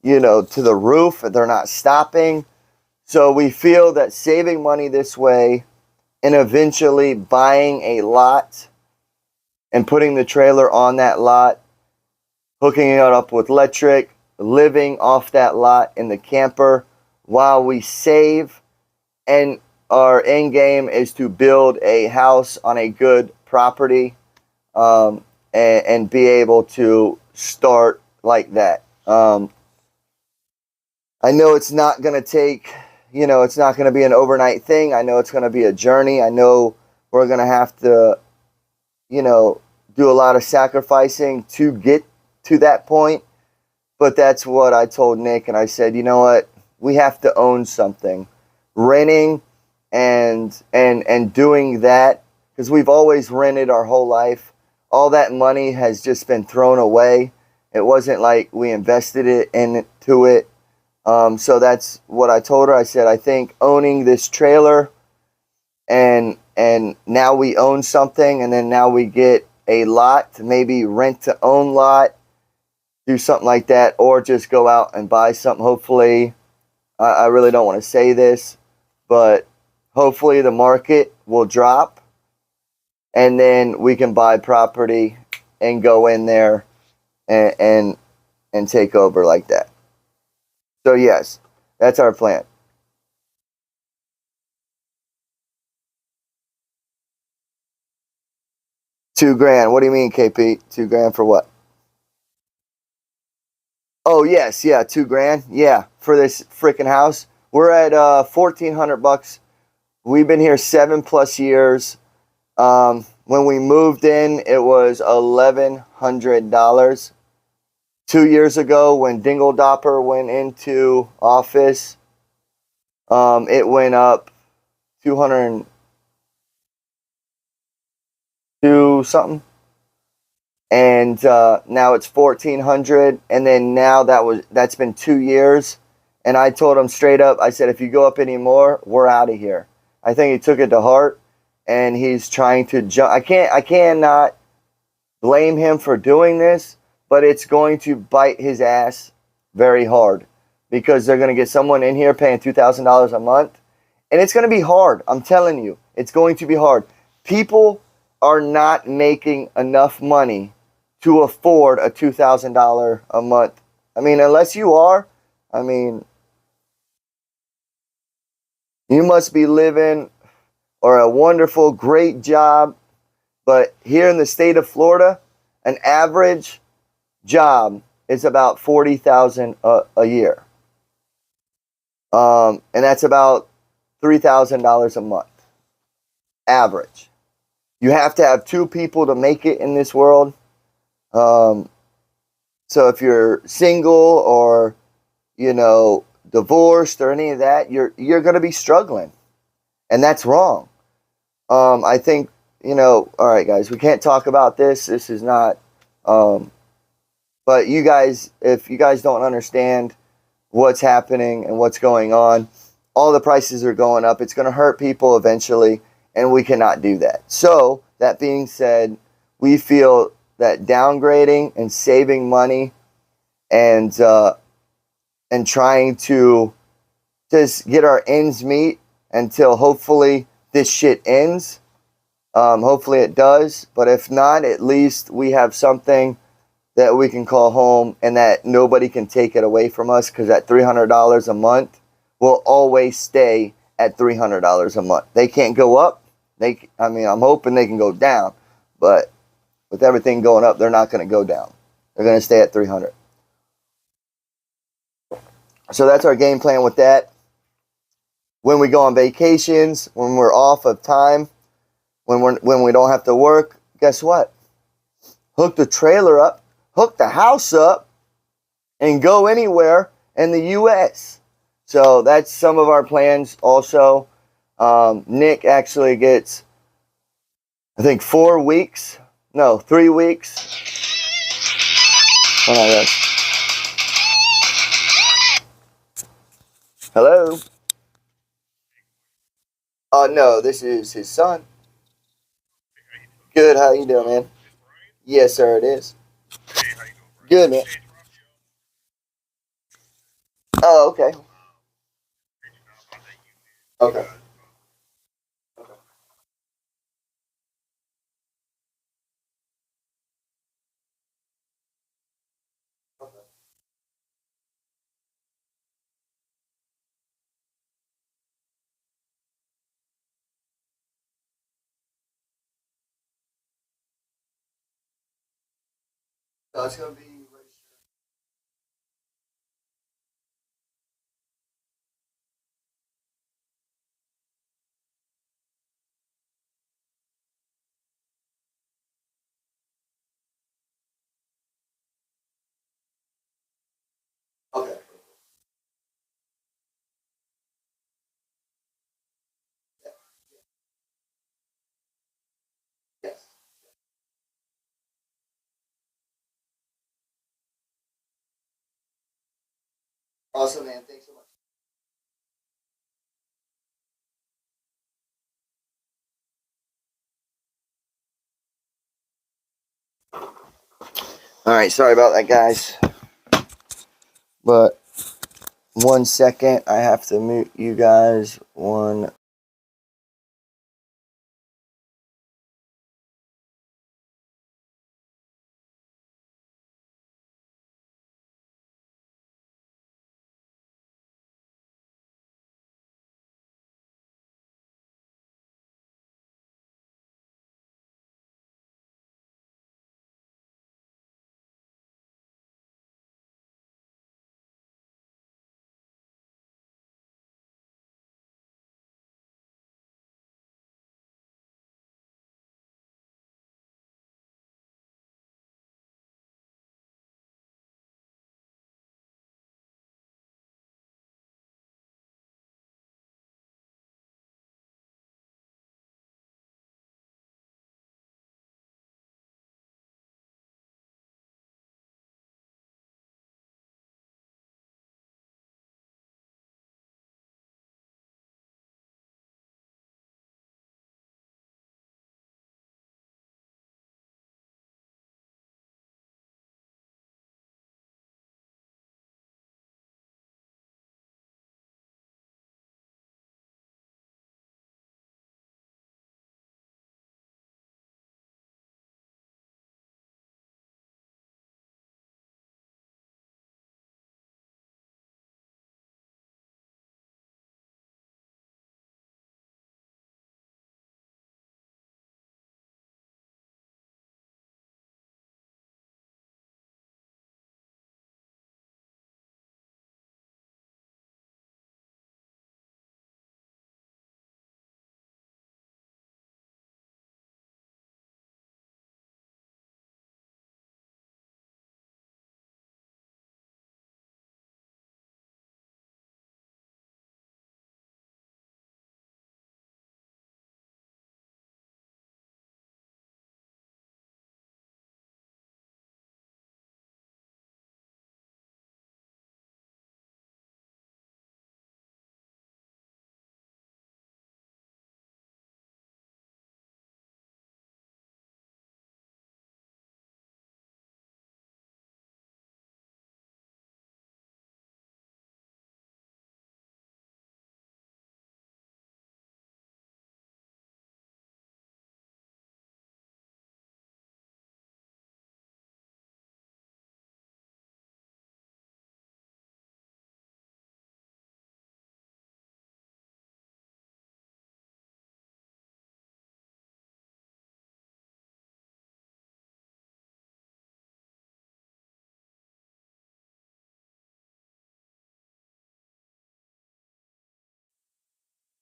Speaker 1: the roof. They're not stopping. So we feel that saving money this way and eventually buying a lot and putting the trailer on that lot, hooking it up with electric, living off that lot in the camper while we save, and our end game is to build a house on a good property, and be able to start like that. I know it's not going to take, it's not going to be an overnight thing. I know it's going to be a journey. I know we're going to have to, do a lot of sacrificing to get to that point. But that's what I told Nick, and I said, you know what? We have to own something. Renting and doing that, because we've always rented our whole life. All that money has just been thrown away. It wasn't like we invested it into it. So that's what I told her. I said, I think owning this trailer and now we own something, and then now we get a lot, maybe rent to own lot, do something like that, or just go out and buy something. Hopefully, I really don't want to say this, but hopefully the market will drop and then we can buy property and go in there and take over like that. So yes, that's our plan. $2,000. What do you mean, KP? $2,000 for what? Oh yes, yeah, $2,000. Yeah, for this freaking house. We're at $1,400. We've been here 7+ years. When we moved in, it was $1,100. 2 years ago, when Dingle Dopper went into office, it went up 202 something, and now it's 1,400. And then now that's been 2 years, and I told him straight up. I said, if you go up anymore, we're out of here. I think he took it to heart, and he's trying to jump. I cannot blame him for doing this, but it's going to bite his ass very hard, because they're going to get someone in here paying $2,000 a month, and it's going to be hard. I'm telling you, it's going to be hard. People are not making enough money to afford a $2,000 a month. I mean, unless you are, I mean, you must be living or a wonderful, great job. But here in the state of Florida, an average job is about $40,000 a year. And that's about $3,000 a month. Average. You have to have two people to make it in this world. So if you're single or, divorced or any of that, you're going to be struggling. And that's wrong. I think, all right, guys, we can't talk about this. This is not, but you guys, if you guys don't understand what's happening and what's going on, all the prices are going up. It's going to hurt people eventually, and we cannot do that. So that being said, we feel that downgrading and saving money and trying to just get our ends meet until hopefully this shit ends. Hopefully it does, but if not, at least we have something that we can call home, and that nobody can take it away from us, because that $300 a month will always stay at $300 a month. They can't go up. I'm hoping they can go down, but with everything going up, they're not going to go down. They're going to stay at 300. So that's our game plan with that. When we go on vacations, when we're off of time, when we don't have to work, guess what? hook the trailer up, hook the house up, and go anywhere in the U.S. So that's some of our plans also. Nick actually gets, I think, 3 weeks. Hold on, guys. Hello? No, this is his son. Good, how you doing, man? Yes, sir, it is. Good, man. Oh, okay. Okay. So it's gonna be registered. Okay. Yeah. Yes. Awesome, man. Thanks so much. All right, sorry about that, guys. But 1 second, I have to mute you guys. One.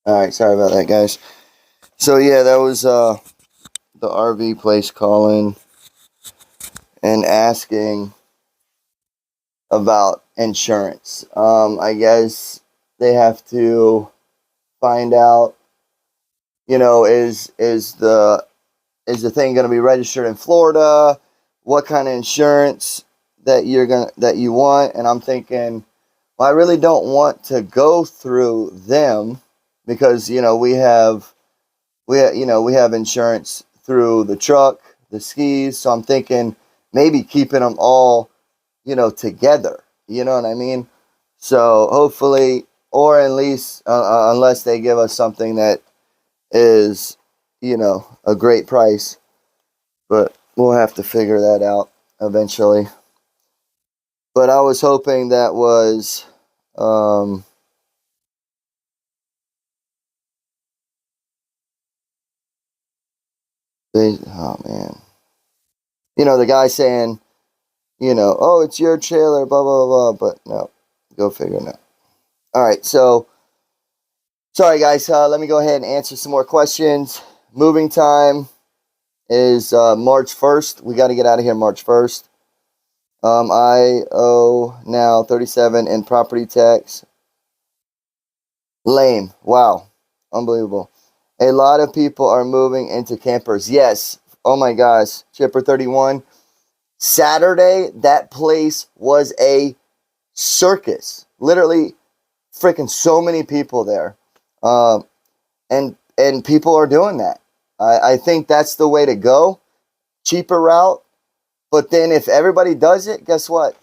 Speaker 1: All right, sorry about that, guys. So yeah, that was the RV place calling. and asking about insurance. I guess they have to find out, is the thing going to be registered in Florida? What kind of insurance that you want? And I'm thinking, well, I really don't want to go through them because we have insurance through the truck, the skis. So I'm thinking maybe keeping them all together. You know what I mean? So hopefully, or at least unless they give us something that is a great price, but we'll have to figure that out eventually. But I was hoping that was oh man, the guy saying, oh, it's your trailer, blah blah blah, but no, go figure. No. All right, so sorry guys, let me go ahead and answer some more questions. Moving time is March 1st. We got to get out of here March 1st. I owe now $37 in property tax. Lame. Wow. Unbelievable. A lot of people are moving into campers. Yes. Oh my gosh. Chipper 31. Saturday, that place was a circus. Literally freaking so many people there. And people are doing that. I think that's the way to go. Cheaper route. But then if everybody does it, guess what?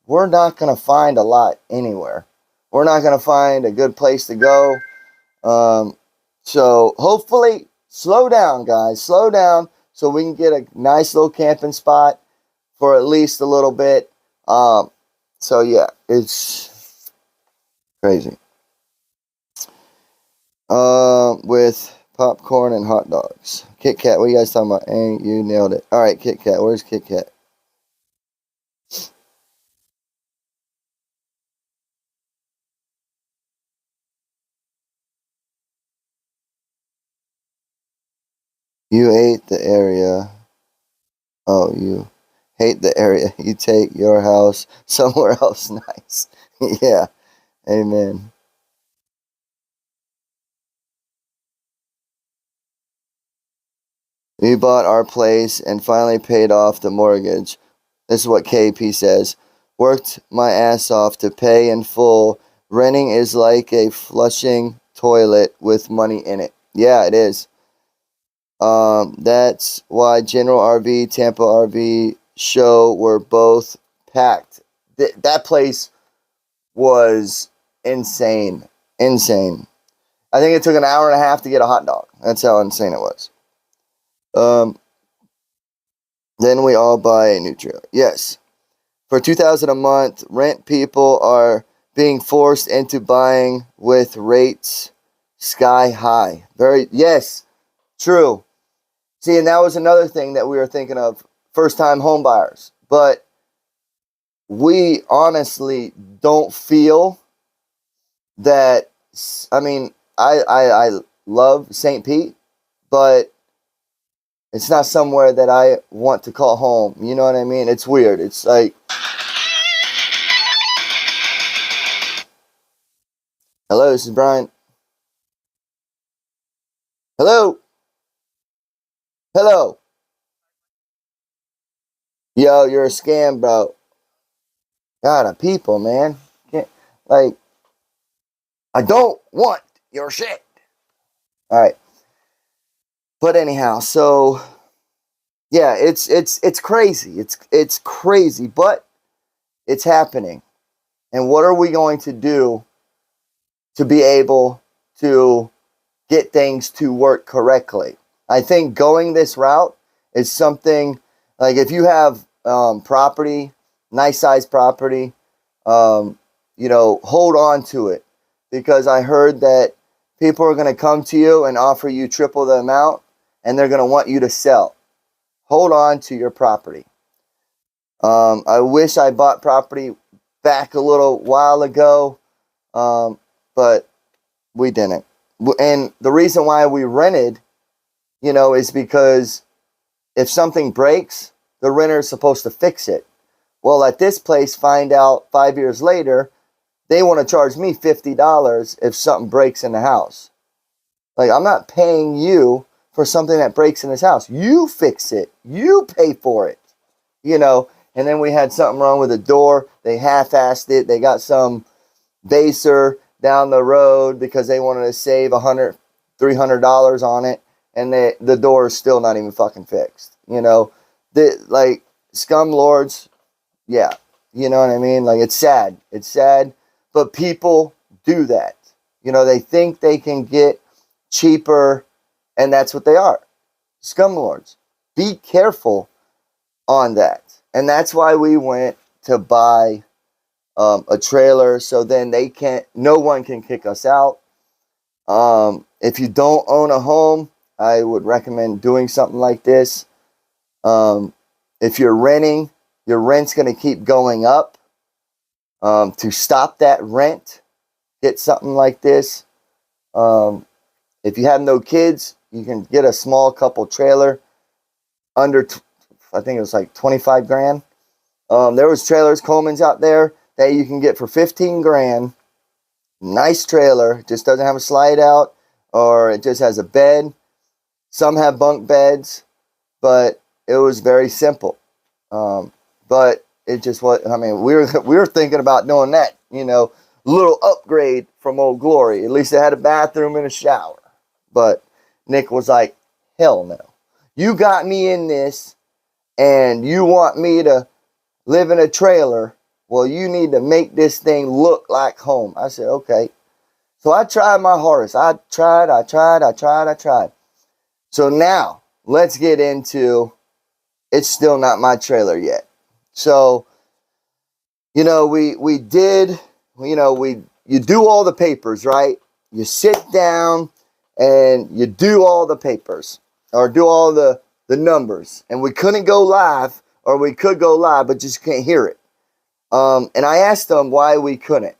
Speaker 1: We're not going to find a lot anywhere. We're not going to find a good place to go. So hopefully, slow down, guys. Slow down so we can get a nice little camping spot for at least a little bit. So yeah, it's crazy. With popcorn and hot dogs. Kit Kat, what are you guys talking about? And you nailed it. All right, Kit Kat. Where's Kit Kat? You hate the area. Oh, you hate the area. You take your house somewhere else nice. Yeah. Amen. We bought our place and finally paid off the mortgage. This is what KP says. Worked my ass off to pay in full. Renting is like a flushing toilet with money in it. Yeah, it is. That's why General RV, Tampa RV show were both packed. That place was insane. Insane. I think it took an hour and a half to get a hot dog. That's how insane it was. Then we all buy a new trailer. Yes. For $2,000 a month, rent people are being forced into buying with rates sky high. Yes, true. See, and that was another thing that we were thinking of, first-time home buyers. But we honestly don't feel that, I mean, I love St. Pete, but it's not somewhere that I want to call home. You know what I mean? It's weird. It's like, hello, this is Brian. Hello. Hello. Yo, you're a scam, bro. God, of people, man. Can't, like, I don't want your shit. All right. But anyhow, so yeah, it's crazy. It's crazy, but it's happening. And what are we going to do to be able to get things to work correctly? I think going this route is something like, if you have property, nice size property, hold on to it, because I heard that people are going to come to you and offer you triple the amount, and they're going to want you to sell. Hold on to your property. I wish I bought property back a little while ago, but we didn't. And the reason why we rented, is because if something breaks, the renter is supposed to fix it. Well, at this place, find out 5 years later, they want to charge me $50 if something breaks in the house. Like, I'm not paying you for something that breaks in this house. You fix it. You pay for it. You know, and then we had something wrong with the door. They half-assed it. They got some baser down the road because they wanted to save $100, $300 on it. And the door is still not even fucking fixed. You know, like, scum lords, yeah. You know what I mean? Like, it's sad. It's sad. But people do that. You know, they think they can get cheaper, and that's what they are. Scumlords. Be careful on that. And that's why we went to buy a trailer, so then no one can kick us out. If you don't own a home, I would recommend doing something like this. If you're renting, your rent's going to keep going up. To stop that rent, get something like this. If you have no kids, you can get a small couple trailer under, I think it was like 25 grand. There was trailers, Coleman's out there that you can get for 15 grand. Nice trailer, just doesn't have a slide out, or it just has a bed. Some have bunk beds, but it was very simple. But it just was, I mean, we were thinking about doing that, you know, little upgrade from Old Glory. At least it had a bathroom and a shower. But Nick was like, hell no. You got me in this, and you want me to live in a trailer. Well, you need to make this thing look like home. I said, okay. So I tried my hardest. I tried. So now, let's get into, it's still not my trailer yet. So, you know, we did, you know, you do all the papers, right? You sit down and you do all the papers, or do all the numbers. And we couldn't go live, or we could go live, but just can't hear it. And I asked him why we couldn't.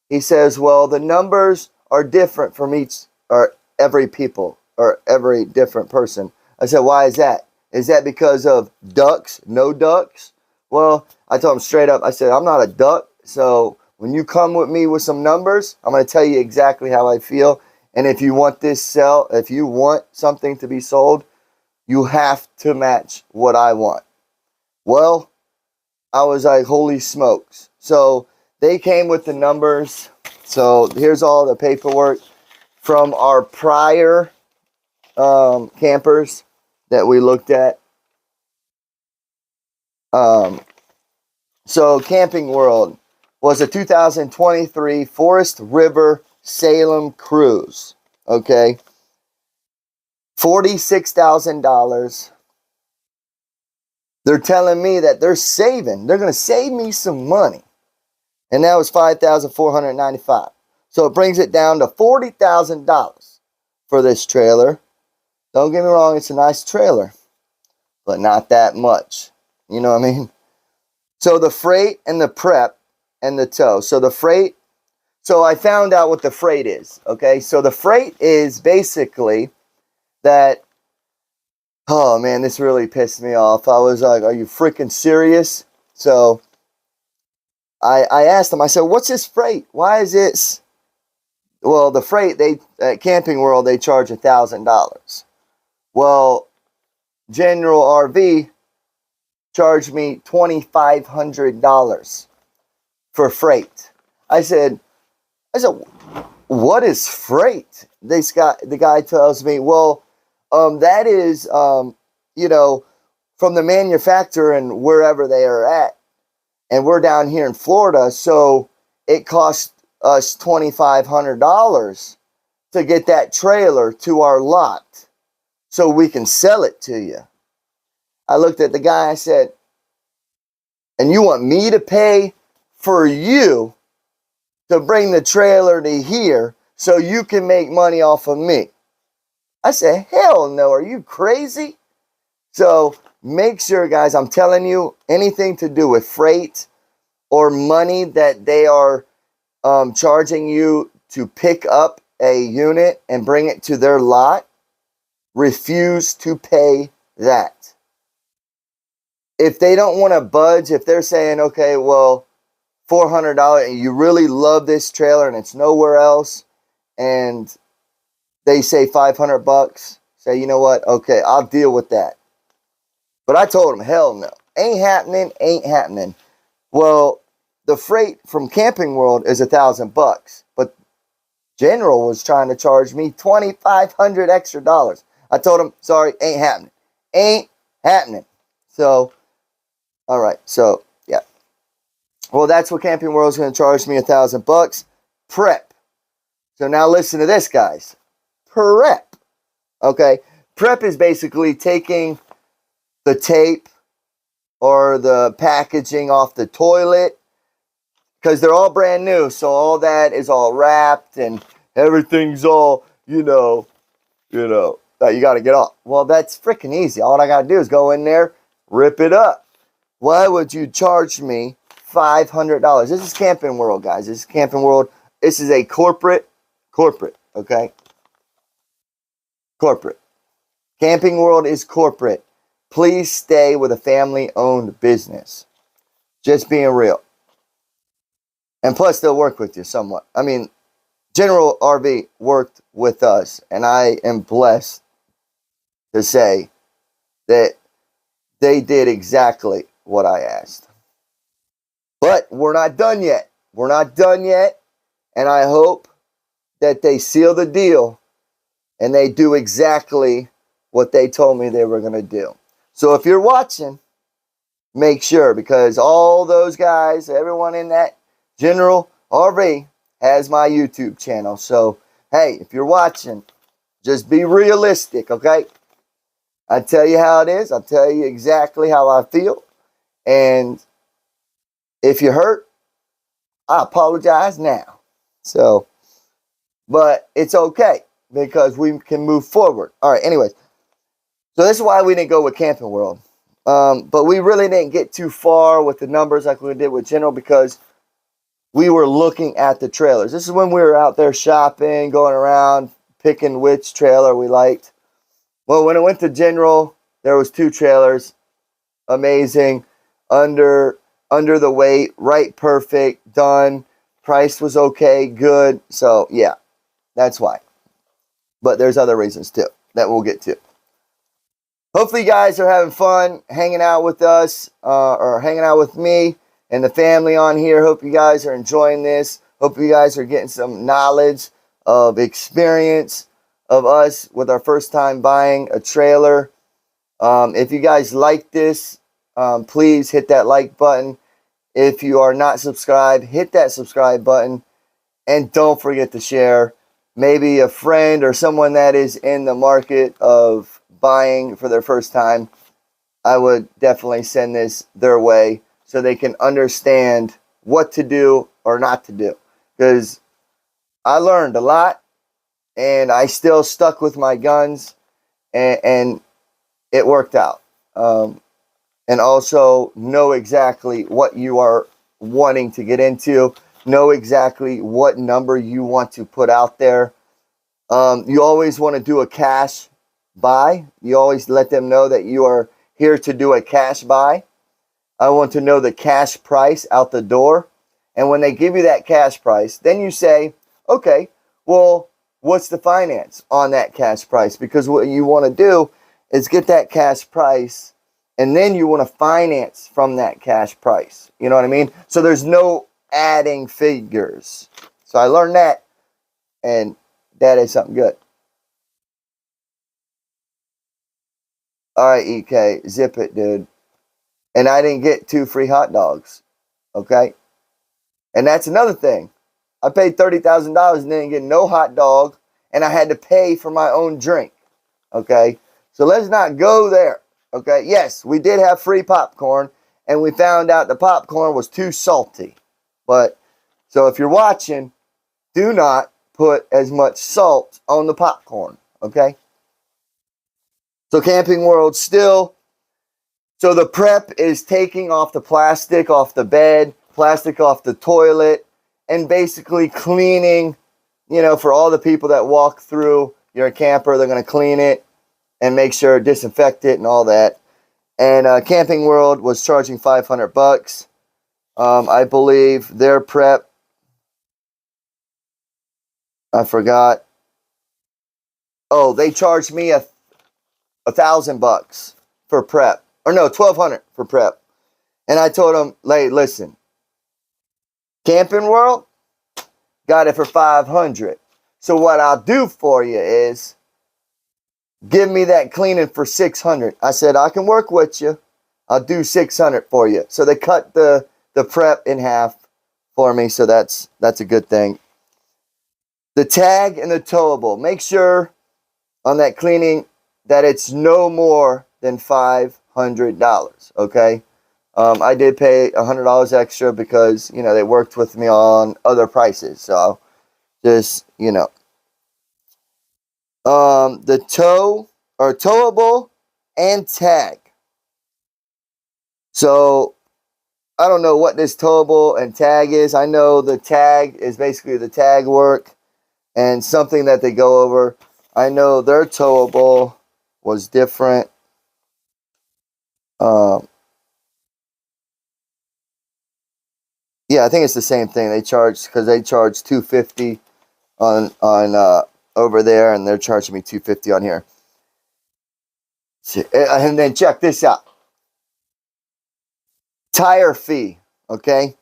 Speaker 1: He says, well, the numbers are different from every people, or every different person. I said, why is that? Is that because of ducks, no ducks? Well, I told him straight up, I said, I'm not a duck. So when you come with me with some numbers, I'm going to tell you exactly how I feel. And if you want if you want something to be sold, you have to match what I want. Well, I was like, holy smokes. So they came with the numbers. So here's all the paperwork from our prior campers that we looked at. So Camping World was a 2023 Forest River Salem cruise. Okay. $46,000. They're telling me that they're going to save me some money. And that was $5,495. So it brings it down to $40,000 for this trailer. Don't get me wrong, it's a nice trailer, but not that much. You know what I mean? So the freight and the prep and the tow. So the freight, so I found out what the freight is. Okay, so the freight is basically that, oh man, this really pissed me off. I was like, are you freaking serious? So I asked them, I said, what's this freight? Why is this? Well, the freight, at Camping World, they charge $1,000. Well, General RV charged me $2,500 for freight. I said, what is freight? The guy tells me, well, that is, you know, from the manufacturer and wherever they are at. And we're down here in Florida, so it costs us $2,500 to get that trailer to our lot so we can sell it to you. I looked at the guy, I said, and you want me to pay for you to bring the trailer to here so you can make money off of me? I said, hell no, are you crazy? So make sure, guys, I'm telling you, anything to do with freight or money that they are charging you to pick up a unit and bring it to their lot, refuse to pay that. if they don't want to budge, if they're saying, okay, well, $400 and you really love this trailer and it's nowhere else, and they say $500, say, you know what? Okay, I'll deal with that. But I told them, hell no. Ain't happening, ain't happening. Well, the freight from Camping World is $1,000, but General was trying to charge me $2,500 extra dollars. I told him, sorry, ain't happening. Ain't happening. So, all right, so, yeah. Well, that's what Camping World is going to charge me, $1,000. Prep. So now listen to this, guys. Prep. Okay? Prep is basically taking the tape or the packaging off the toilet, because they're all brand new, so all that is all wrapped and everything's all, that you got to get off. Well, that's freaking easy. All I got to do is go in there, rip it up. Why would you charge me $500? This is Camping World, guys. This is Camping World. This is a corporate, okay? Corporate. Camping World is corporate. Please stay with a family-owned business. Just being real. And plus, they'll work with you somewhat. I mean, General RV worked with us, and I am blessed to say that they did exactly what I asked. But we're not done yet. We're not done yet, and I hope that they seal the deal and they do exactly what they told me they were going to do. So if you're watching, make sure, because all those guys, everyone in that General RV has my YouTube channel. So, hey, if you're watching, just be realistic, okay? I tell you how it is. I'll tell you exactly how I feel. And if you hurt, I apologize now. So, but it's okay because we can move forward. All right, anyways. So this is why we didn't go with Camping World. But we really didn't get too far with the numbers like we did with General, because we were looking at the trailers. This is when we were out there shopping, going around, picking which trailer we liked. Well, when it went to General, there was 2 trailers. Amazing. Under the weight, right, perfect, done. Price was okay, good. So, yeah, that's why. But there's other reasons, too, that we'll get to. Hopefully you guys are having fun hanging out with us, or hanging out with me and the family on here. Hope you guys are enjoying this. Hope you guys are getting some knowledge of experience of us with our first time buying a trailer. If you guys like this, please hit that like button. If you are not subscribed, hit that subscribe button. And don't forget to share. Maybe a friend or someone that is in the market of buying for their first time, I would definitely send this their way so they can understand what to do or not to do. Because I learned a lot, and I still stuck with my guns, and it worked out. And also know exactly what you are wanting to get into. Know exactly what number you want to put out there. You always want to do a cash buy. You always let them know that you are here to do a cash buy. I want to know the cash price out the door. And when they give you that cash price, then you say, okay, well, what's the finance on that cash price? Because what you want to do is get that cash price, and then you want to finance from that cash price. You know what I mean? So there's no adding figures. So I learned that, and that is something good. All right, EK, zip it, dude. And I didn't get 2 free hot dogs, okay? And that's another thing. I paid $30,000 and didn't get no hot dog, and I had to pay for my own drink, okay? So let's not go there, okay? Yes, we did have free popcorn, and we found out the popcorn was too salty. But, so if you're watching, do not put as much salt on the popcorn, okay? So Camping World still. So the prep is taking off the plastic off the bed, plastic off the toilet, and basically cleaning, for all the people that walk through your camper, they're going to clean it and make sure, disinfect it and all that. And Camping World was charging $500. I believe their prep, I forgot. Oh, they charged me $1,000 for prep, or no, $1,200 for prep. And I told them, hey, listen, Camping World got it for $500. So what I'll do for you is give me that cleaning for $600. I said I can work with you. I'll do $600 for you. So they cut the prep in half for me. So that's a good thing. The tag and the towable. Make sure on that cleaning that it's no more than $500. Okay. I did pay $100 extra because, you know, they worked with me on other prices. So just, you know, the tow or towable and tag. So I don't know what this towable and tag is. I know the tag is basically the tag work and something that they go over. I know their towable was different. Yeah, I think it's the same thing. They charge because they charge $250 on over there, and they're charging me $250 on here. And then check this out. Tire fee, okay?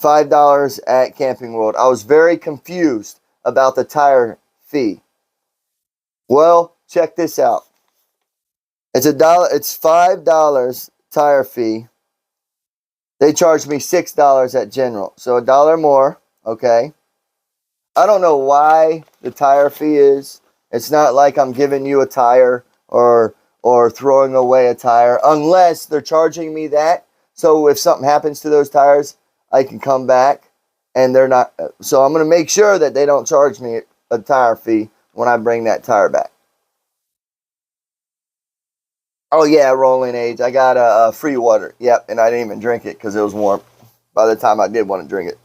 Speaker 1: $5 at Camping World. I was very confused about the tire fee. Well, check this out. It's $5 tire fee. They charged me $6 at General. So $1 more, okay? I don't know why the tire fee is. It's not like I'm giving you a tire or throwing away a tire unless they're charging me that. So if something happens to those tires, I can come back and they're not. So I'm going to make sure that they don't charge me a tire fee when I bring that tire back. Oh yeah, rolling age. I got a free water. Yep, and I didn't even drink it because it was warm by the time I did want to drink it.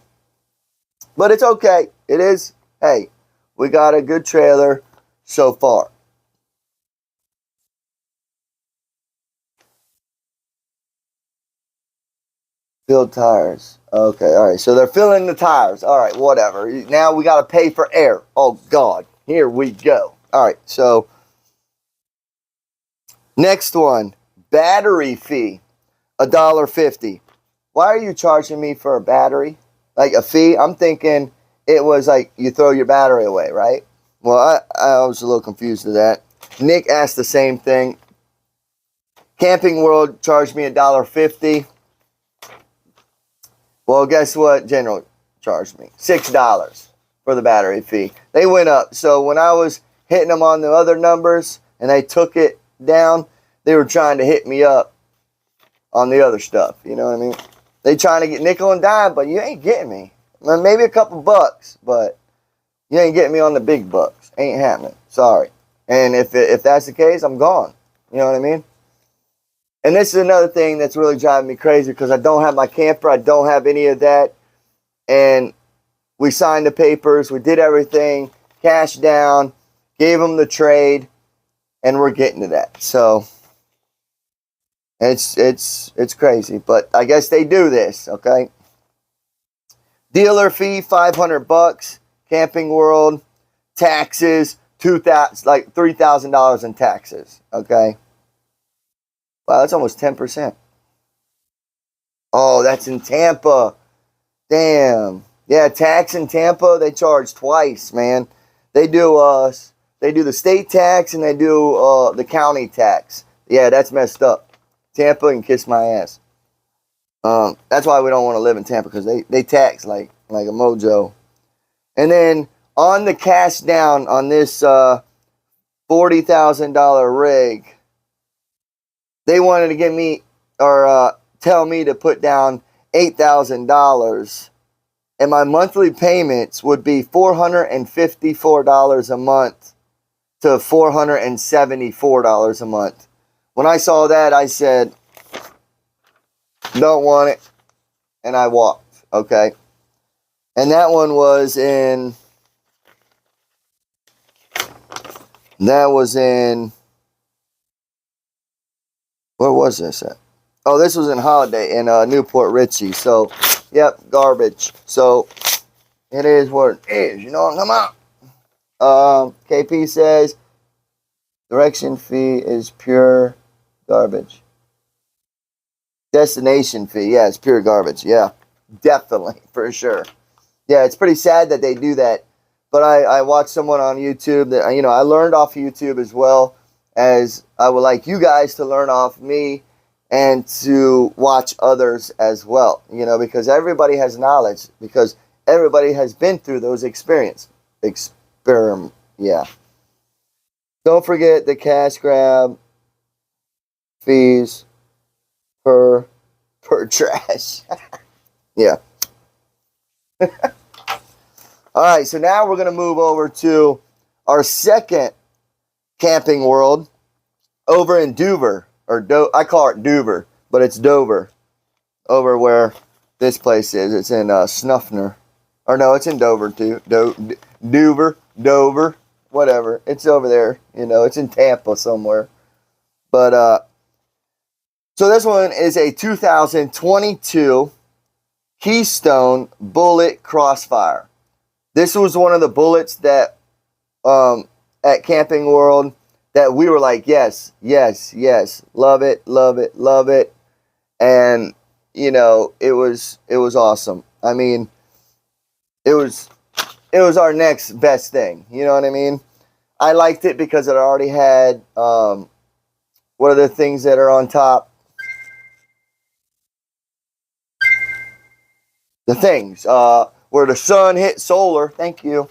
Speaker 1: But it's okay. It is. Hey, we got a good trailer so far. Filled tires. Okay, all right. So they're filling the tires. All right, whatever. Now we got to pay for air. Oh, God. Here we go. All right, so next one. Battery fee. $1.50. Why are you charging me for a battery? Like a fee? I'm thinking it was like you throw your battery away, right? Well, I was a little confused with that. Nick asked the same thing. Camping World charged me $1.50. Well, guess what General charged me? $6 for the battery fee. They went up. So when I was hitting them on the other numbers and they took it down, they were trying to hit me up on the other stuff. You know what I mean? They trying to get nickel and dime, but you ain't getting me. Maybe a couple bucks, but you ain't getting me on the big bucks. Ain't happening. Sorry. And if that's the case, I'm gone. You know what I mean? And this is another thing that's really driving me crazy because I don't have my camper. I don't have any of that. And we signed the papers. We did everything. Cash down. Gave them the trade. And we're getting to that. So it's crazy. But I guess they do this, okay? Dealer fee, $500. Camping World. Taxes, $3,000 in taxes, okay? Wow, that's almost 10%. Oh, that's in Tampa. Damn. Yeah, tax in Tampa, they charge twice, man. They do the state tax and they do the county tax. Yeah, that's messed up. Tampa can kiss my ass. That's why we don't want to live in Tampa because they tax like a mojo. And then on the cash down on this $40,000 rig, they wanted to give me or tell me to put down $8,000, and my monthly payments would be $454 a month to $474 a month. When I saw that, I said, "Don't want it," and I walked. Okay, and that one was in. Where was this at? Oh, this was in Holiday in Newport Richie. So, yep, garbage. So, it is what it is. You know, come on. KP says, direction fee is pure garbage. Destination fee, yeah, it's pure garbage. Yeah, definitely, for sure. Yeah, it's pretty sad that they do that. But I watched someone on YouTube that, you know, I learned off YouTube as well, as I would like you guys to learn off me and to watch others as well, you know, because everybody has knowledge, because everybody has been through those experiences. Yeah. Don't forget the cash grab fees per trash. Yeah. All right, so now we're going to move over to our second camping world over in Dover, or I call it Dover, but it's Dover, over where this place is. It's in Snuffner, or no, it's in Dover too. Dover, whatever. It's over there. You know, it's in Tampa somewhere. But so this one is a 2022 Keystone Bullet Crossfire. This was one of the bullets that at Camping World that we were like, yes, yes, yes, love it, love it, love it. And you know, it was awesome. I mean, it was our next best thing. You know what I mean? I liked it because it already had what are the things that are on top? The things where the sun hit solar. Thank you.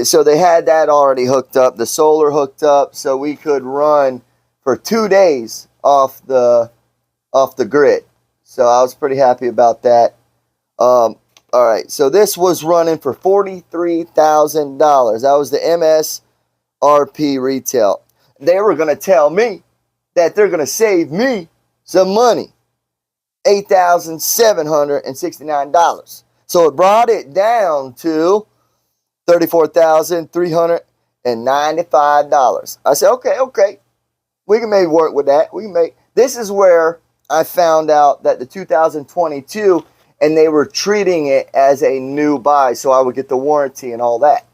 Speaker 1: So they had that already hooked up, the solar hooked up, so we could run for 2 days off the grid. So I was pretty happy about that. All right, so this was running for $43,000. That was the MSRP retail. They were going to tell me that they're going to save me some money. $8,769. So it brought it down to $34,395. I said, okay. We can maybe work with that. This is where I found out that the 2022, and they were treating it as a new buy, so I would get the warranty and all that.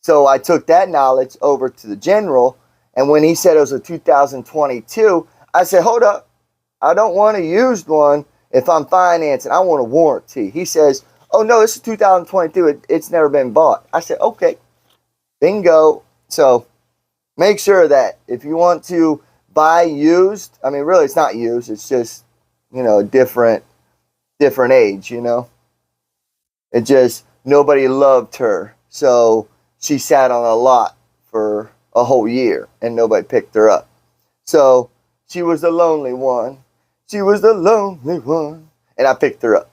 Speaker 1: So I took that knowledge over to the general, and when he said it was a 2022, I said, hold up. I don't want a used one if I'm financing. I want a warranty. He says, oh, no, this is 2022. It's never been bought. I said, okay, bingo. So make sure that if you want to buy used, I mean, really, it's not used. It's just, you know, different age, you know. It just, nobody loved her. So she sat on a lot for a whole year and nobody picked her up. So she was the lonely one. She was the lonely one. And I picked her up.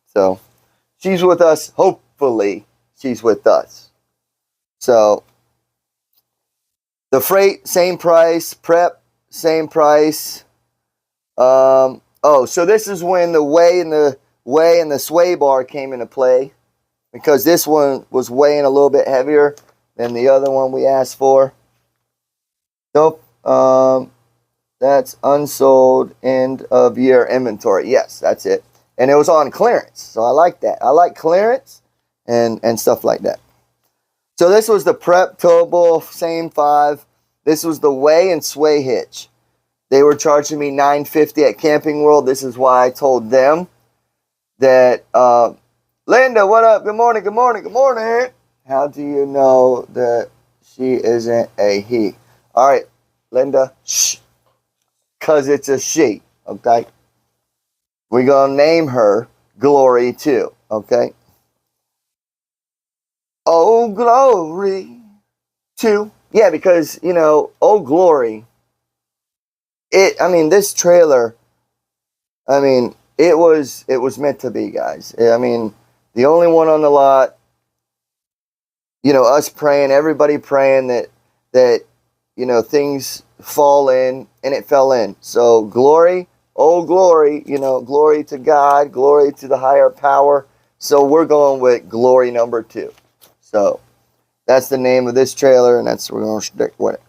Speaker 1: So she's with us. Hopefully she's with us. So the freight, same price. Prep, same price. So this is when the weigh and the sway bar came into play, because this one was weighing a little bit heavier than the other one we asked for. Nope. That's unsold end of year inventory. Yes, that's it. And it was on clearance. So I like that. I like clearance and stuff like that. So this was the prep towable, same 5. This was the weigh and sway hitch. They were charging me $950 at Camping World. This is why I told them that, Linda, what up? Good morning, good morning, good morning. How do you know that she isn't a he? All right, Linda, shh. Because it's a she, okay? We're going to name her Glory too, okay? Oh, Glory too. Yeah, because, you know, Oh, Glory. This trailer, it was meant to be, guys. I mean, the only one on the lot, you know, us praying, everybody praying that, you know, things fall in, and it fell in. So glory, oh glory, you know, glory to God, glory to the higher power. So we're going with Glory number 2. So that's the name of this trailer, and that's we're going to stick with it.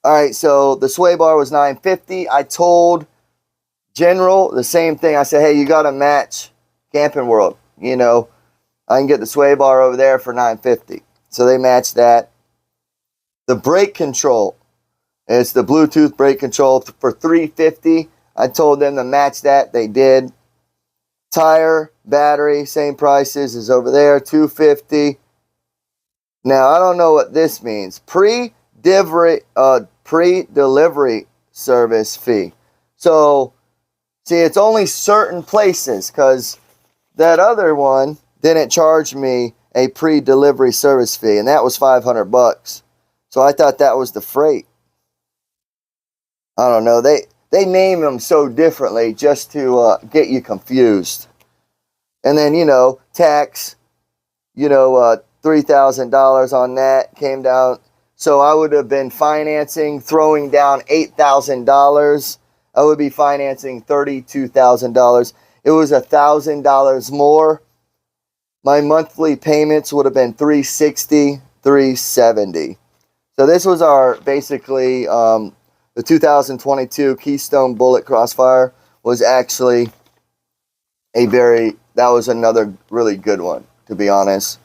Speaker 1: All right, so the sway bar was $9.50. I told General the same thing. I said, hey, you got to match Camping World. You know, I can get the sway bar over there for $9.50. So they matched that. The brake control, it's the Bluetooth brake control for $3.50. I told them to match that. They did. Tire, battery, same prices is over there, $2.50. Now, I don't know what this means. Pre-delivery service fee. So, see, it's only certain places, because that other one didn't charge me a pre-delivery service fee, and that was $500. So I thought that was the freight. I don't know. They name them so differently just to get you confused. And then, you know, tax, you know, $3,000 on that came down. So I would have been financing, throwing down $8,000. I would be financing $32,000. It was $1,000 more. My monthly payments would have been $360, $370. So this was our, basically, the 2022 Keystone Bullet Crossfire was actually that was another really good one, to be honest.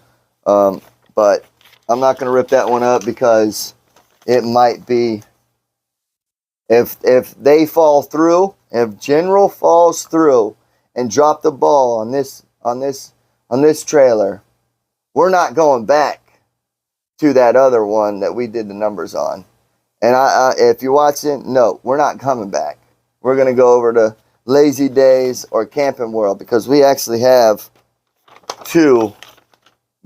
Speaker 1: But I'm not going to rip that one up because it might be, if they fall through, if General falls through and drop the ball on this trailer, we're not going back to that other one that we did the numbers on. And if you're watching, no, we're not coming back. We're going to go over to Lazy Days or Camping World because we actually have 2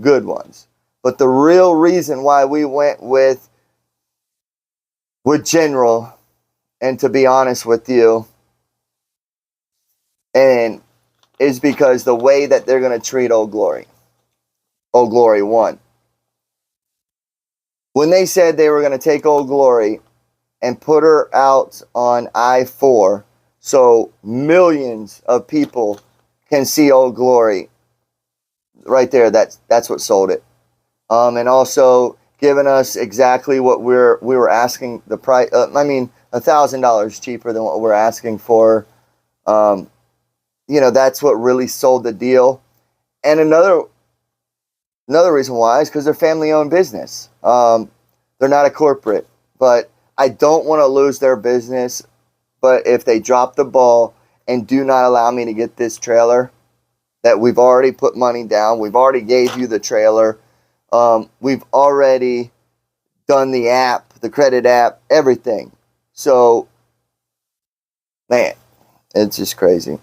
Speaker 1: good ones. But the real reason why we went with General, and to be honest with you, and is because the way that they're going to treat Old Glory. Old Glory 1. When they said they were going to take Old Glory and put her out on I-4 so millions of people can see Old Glory, right there, that's what sold it. And also giving us exactly what we were asking, the price. I mean, $1,000 cheaper than what we're asking for. You know, that's what really sold the deal. And another reason why is because they're family-owned business. They're not a corporate, but I don't want to lose their business. But if they drop the ball and do not allow me to get this trailer, that we've already put money down, we've already gave you the trailer, we've already done the app, the credit app, everything. So, man, it's just crazy.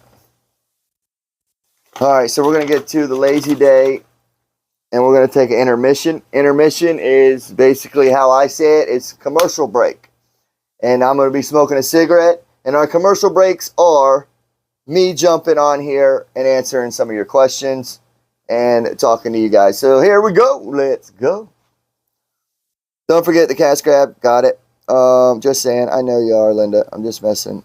Speaker 1: All right, so we're going to get to the lazy day, and we're going to take an intermission. Intermission is basically how I say it. It's commercial break. And I'm going to be smoking a cigarette, and our commercial breaks are me jumping on here and answering some of your questions and talking to you guys. So here we go. Let's go. Don't forget the cash grab. Got it. Just saying. I know you are, Linda. I'm just messing.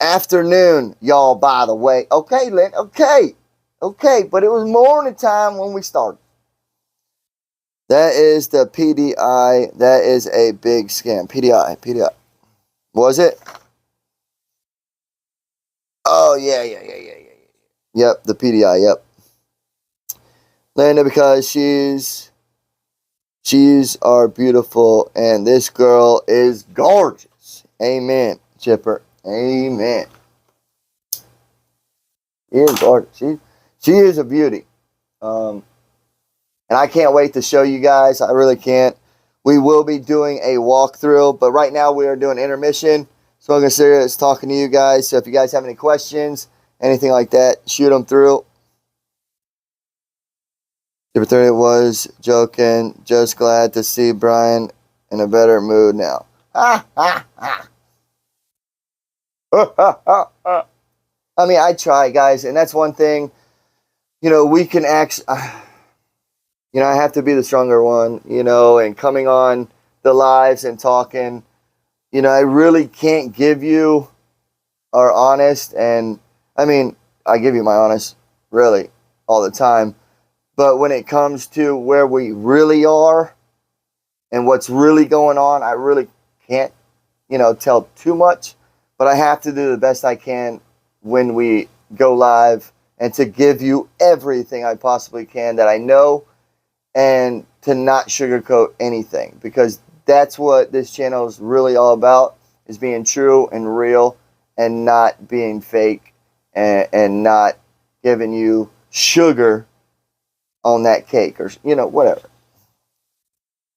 Speaker 1: Afternoon, y'all, by the way. Okay, Linda. Okay. Okay, but it was morning time when we started. That is the PDI. That is a big scam. PDI. Was it? Oh, yeah. Yep, the PDI, yep. Linda, because she's our beautiful, and this girl is gorgeous. Amen, Chipper. Amen. She is gorgeous. She is a beauty. And I can't wait to show you guys. I really can't. We will be doing a walkthrough, but right now we are doing intermission. So I'm going to start talking to you guys. So if you guys have any questions, anything like that, shoot them through. Super 30 was joking. Just glad to see Brian in a better mood now. I mean, I try, guys, and that's one thing. You know, we can actually, you know, I have to be the stronger one, you know, and coming on the lives and talking, you know, I really can't give you our honest, and I mean, I give you my honest, really, all the time. But when it comes to where we really are and what's really going on, I really can't tell too much, but I have to do the best I can when we go live and to give you everything I possibly can that I know and to not sugarcoat anything, because that's what this channel is really all about, is being true and real and not being fake and not giving you sugar on that cake or, whatever.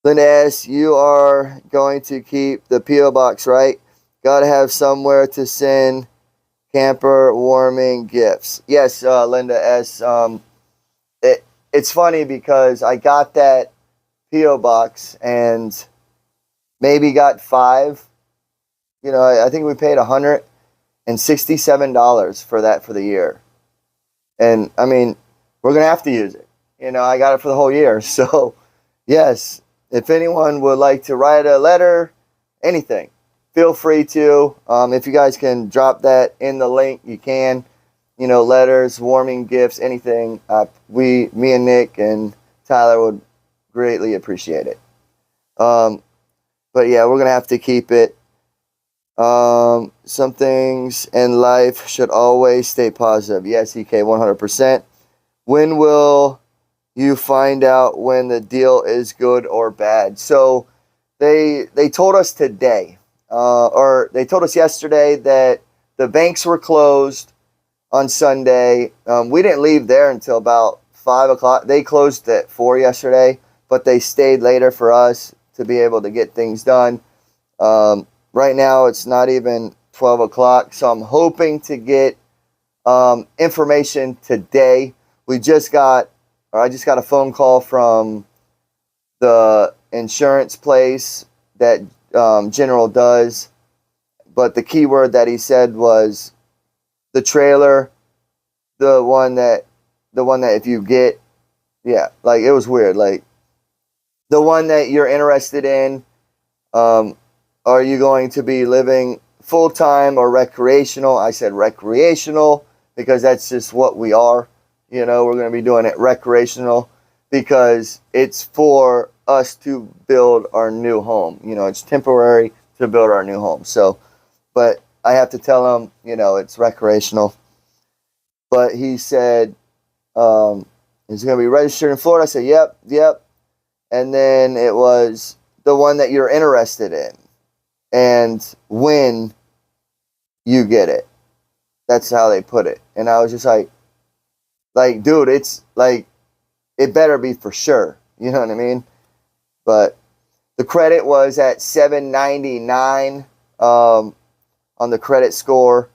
Speaker 1: Linda S., you are going to keep the P.O. box, right? Gotta have somewhere to send camper warming gifts. Yes, Linda S., it's funny because I got that P.O. box and maybe got 5. I think we paid $167 for that for the year. And, I mean, we're going to have to use it. I got it for the whole year. So, yes, if anyone would like to write a letter, anything, feel free to. If you guys can drop that in the link, you can. Letters, warming gifts, anything. Me and Nick and Tyler would greatly appreciate it. But yeah, we're going to have to keep it. Some things in life should always stay positive. Yes, EK, 100%. When will you find out when the deal is good or bad? So they told us today, or they told us yesterday that the banks were closed on Sunday. We didn't leave there until about 5 o'clock. They closed at 4 yesterday, but they stayed later for us to be able to get things done. Right now, it's not even 12 o'clock, so I'm hoping to get information today. I just got a phone call from the insurance place that General does, but the key word that he said was the trailer, the one that if you get, yeah, like it was weird, like the one that you're interested in. Are you going to be living full-time or recreational? I said recreational because that's just what we are. We're going to be doing it recreational because it's for us to build our new home. It's temporary to build our new home. So, but I have to tell him, it's recreational. But he said, is it going to be registered in Florida? I said, yep. And then it was the one that you're interested in and when you get it. That's how they put it. And I was just like, dude, it's like, it better be for sure. You know what I mean? But the credit was at 799 on the credit score.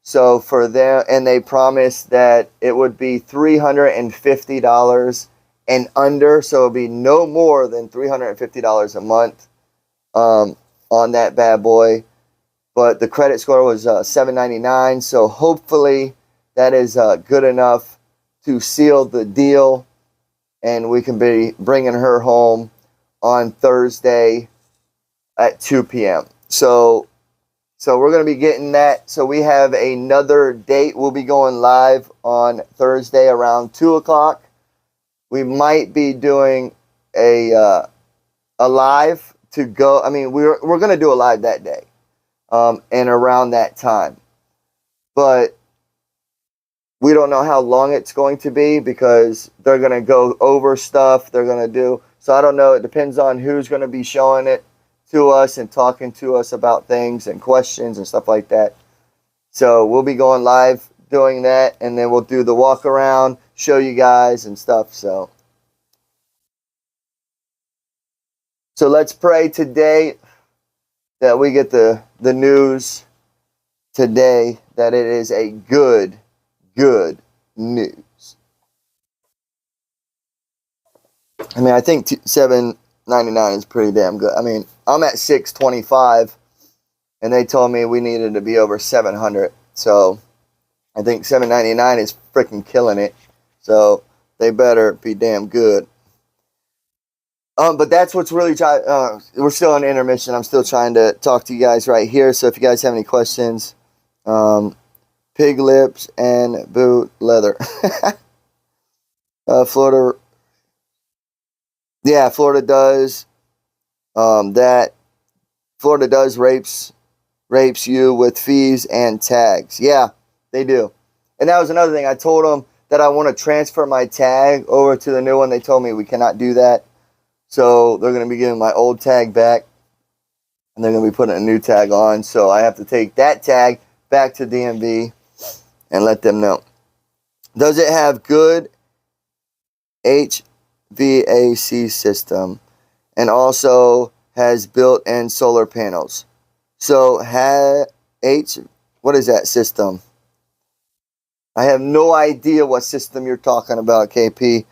Speaker 1: So for them, and they promised that it would be $350 and under. So it'll be no more than $350 a month on that bad boy. But the credit score was 799. So hopefully that is good enough to seal the deal. And we can be bringing her home on Thursday at 2 p.m. So we're going to be getting that. So we have another date. We'll be going live on Thursday around 2 o'clock. We might be doing a live to go. I mean, we're going to do a live that day and around that time. But we don't know how long it's going to be because they're going to go over stuff they're going to do. So I don't know. It depends on who's going to be showing it to us and talking to us about things and questions and stuff like that. So we'll be going live doing that, and then we'll do the walk around, show you guys and stuff. So let's pray today that we get the news today that it is a good news. I mean, I think $799 is pretty damn good. I mean, I'm at $625, and they told me we needed to be over $700. So I think $799 is freaking killing it. So they better be damn good. But that's what's really we're still on intermission. I'm still trying to talk to you guys right here. So if you guys have any questions, pig lips and boot leather. Florida. Yeah, Florida does that. Florida does rapes rapes you with fees and tags. Yeah, they do. And that was another thing. I told them that I want to transfer my tag over to the new one. They told me we cannot do that. So they're going to be giving my old tag back, and they're going to be putting a new tag on. So I have to take that tag back to DMV and let them know. Does it have good HVAC system and also has built-in solar panels? So what is that system? I have no idea what system you're talking about, KP,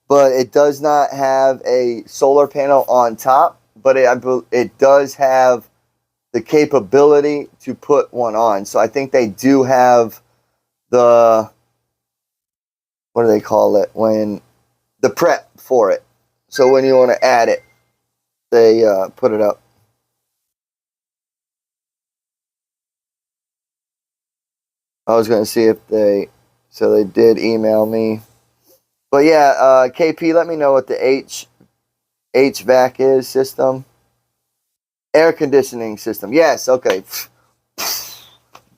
Speaker 1: but it does not have a solar panel on top, but it does have the capability to put one on. So I think they do have the, what do they call it? The prep for it. So when you want to add it, they put it up. I was going to see if so they did email me. But yeah, KP, let me know what the HVAC is system. Air conditioning system. Yes, okay.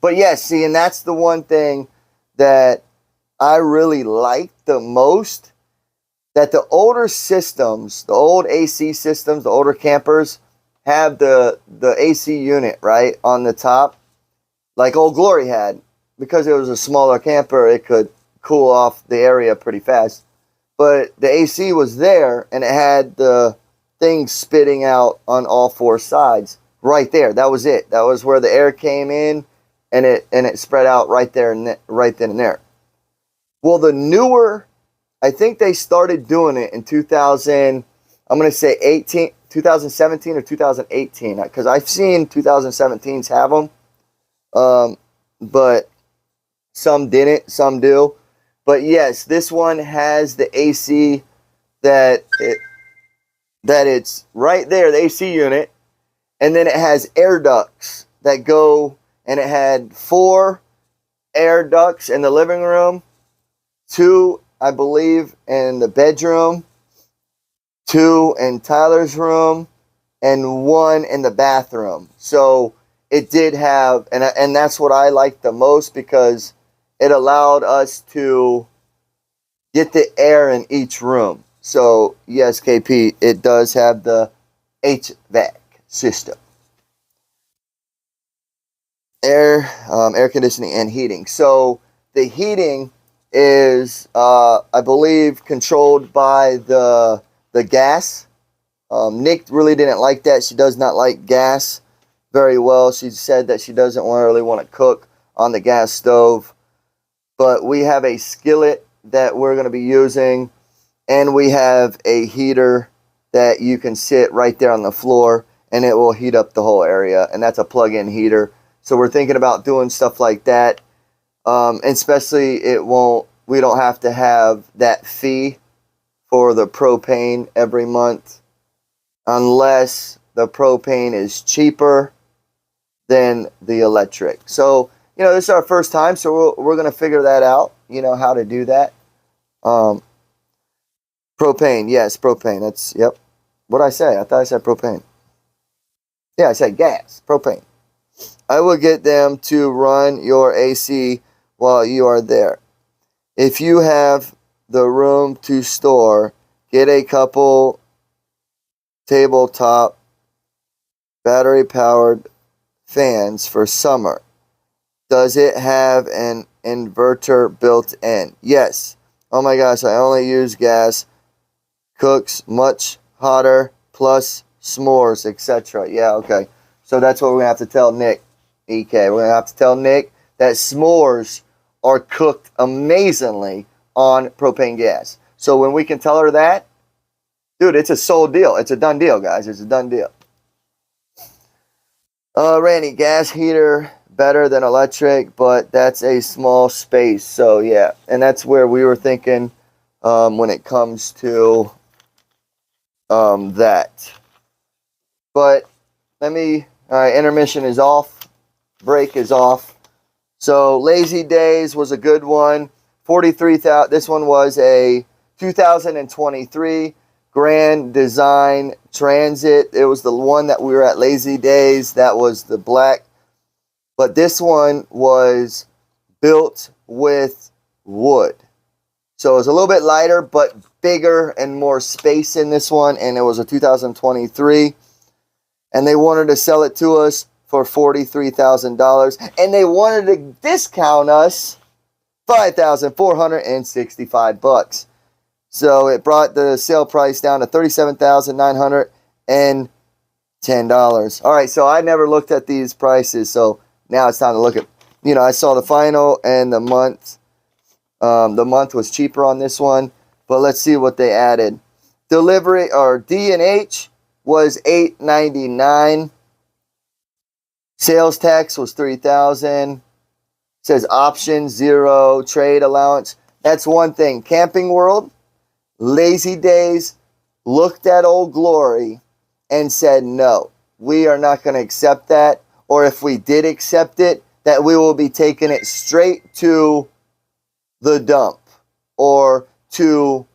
Speaker 1: But yes, see, and that's the one thing that I really like the most, that the older systems, the old AC systems, the older campers have the AC unit, right, on the top, like Old Glory had. Because it was a smaller camper, it could cool off the area pretty fast. But the AC was there, and it had the thing spitting out on all four sides right there. That was it. That was where the air came in, and it spread out right there and right then and there. Well, the newer, I think they started doing it in 2000. I'm going to say 2017 or 2018, because I've seen 2017s have them, but some didn't, some do. But yes, this one has the AC that it's right there, the AC unit. And then it has air ducts that go, and it had 4 air ducts in the living room, 2, I believe, in the bedroom, 2 in Tyler's room, and 1 in the bathroom. So it did have, and that's what I liked the most, because it allowed us to get the air in each room. So, yes, KP, it does have the HVAC system. Air conditioning and heating. So, the heating is, I believe, controlled by the gas. Nick really didn't like that. She does not like gas very well. She said that she doesn't really want to cook on the gas stove. But we have a skillet that we're going to be using, and we have a heater that you can sit right there on the floor, and it will heat up the whole area, and that's a plug-in heater. So we're thinking about doing stuff like that, especially we don't have to have that fee for the propane every month, unless the propane is cheaper than the electric. So, this is our first time, so we're going to figure that out, how to do that. Propane, yes, propane. That's, yep. What did I say? I thought I said propane. Yeah, I said gas, propane. I will get them to run your AC while you are there. If you have the room to store, get a couple tabletop battery-powered fans for summer. Does it have an inverter built in? Yes. Oh my gosh, I only use gas. Cooks much hotter, plus s'mores, etc. Yeah, okay. So that's what we're going to have to tell Nick, EK. We're going to have to tell Nick that s'mores are cooked amazingly on propane gas. So when we can tell her that, dude, it's a sold deal. It's a done deal, guys. It's a done deal. Randy, gas heater better than electric, but that's a small space. So yeah, and that's where we were thinking when it comes to that. But all right, intermission is off, break is off. So Lazy Days was a good one. 43,000. This one was a 2023 Grand Design Transit. It was the one that we were at Lazy Days. That was the black but this one was built with wood. So it was a little bit lighter, but bigger and more space in this one. And it was a 2023. And they wanted to sell it to us for $43,000. And they wanted to discount us $5,465. So it brought the sale price down to $37,910. All right, so I never looked at these prices. So now it's time to look at, I saw the final and the month. The month was cheaper on this one, but let's see what they added. Delivery or D&H was $8.99. Sales tax was $3,000. Says option 0, trade allowance. That's one thing. Camping World, Lazy Days looked at Old Glory and said, no, we are not going to accept that. Or if we did accept it, that we will be taking it straight to the dump or to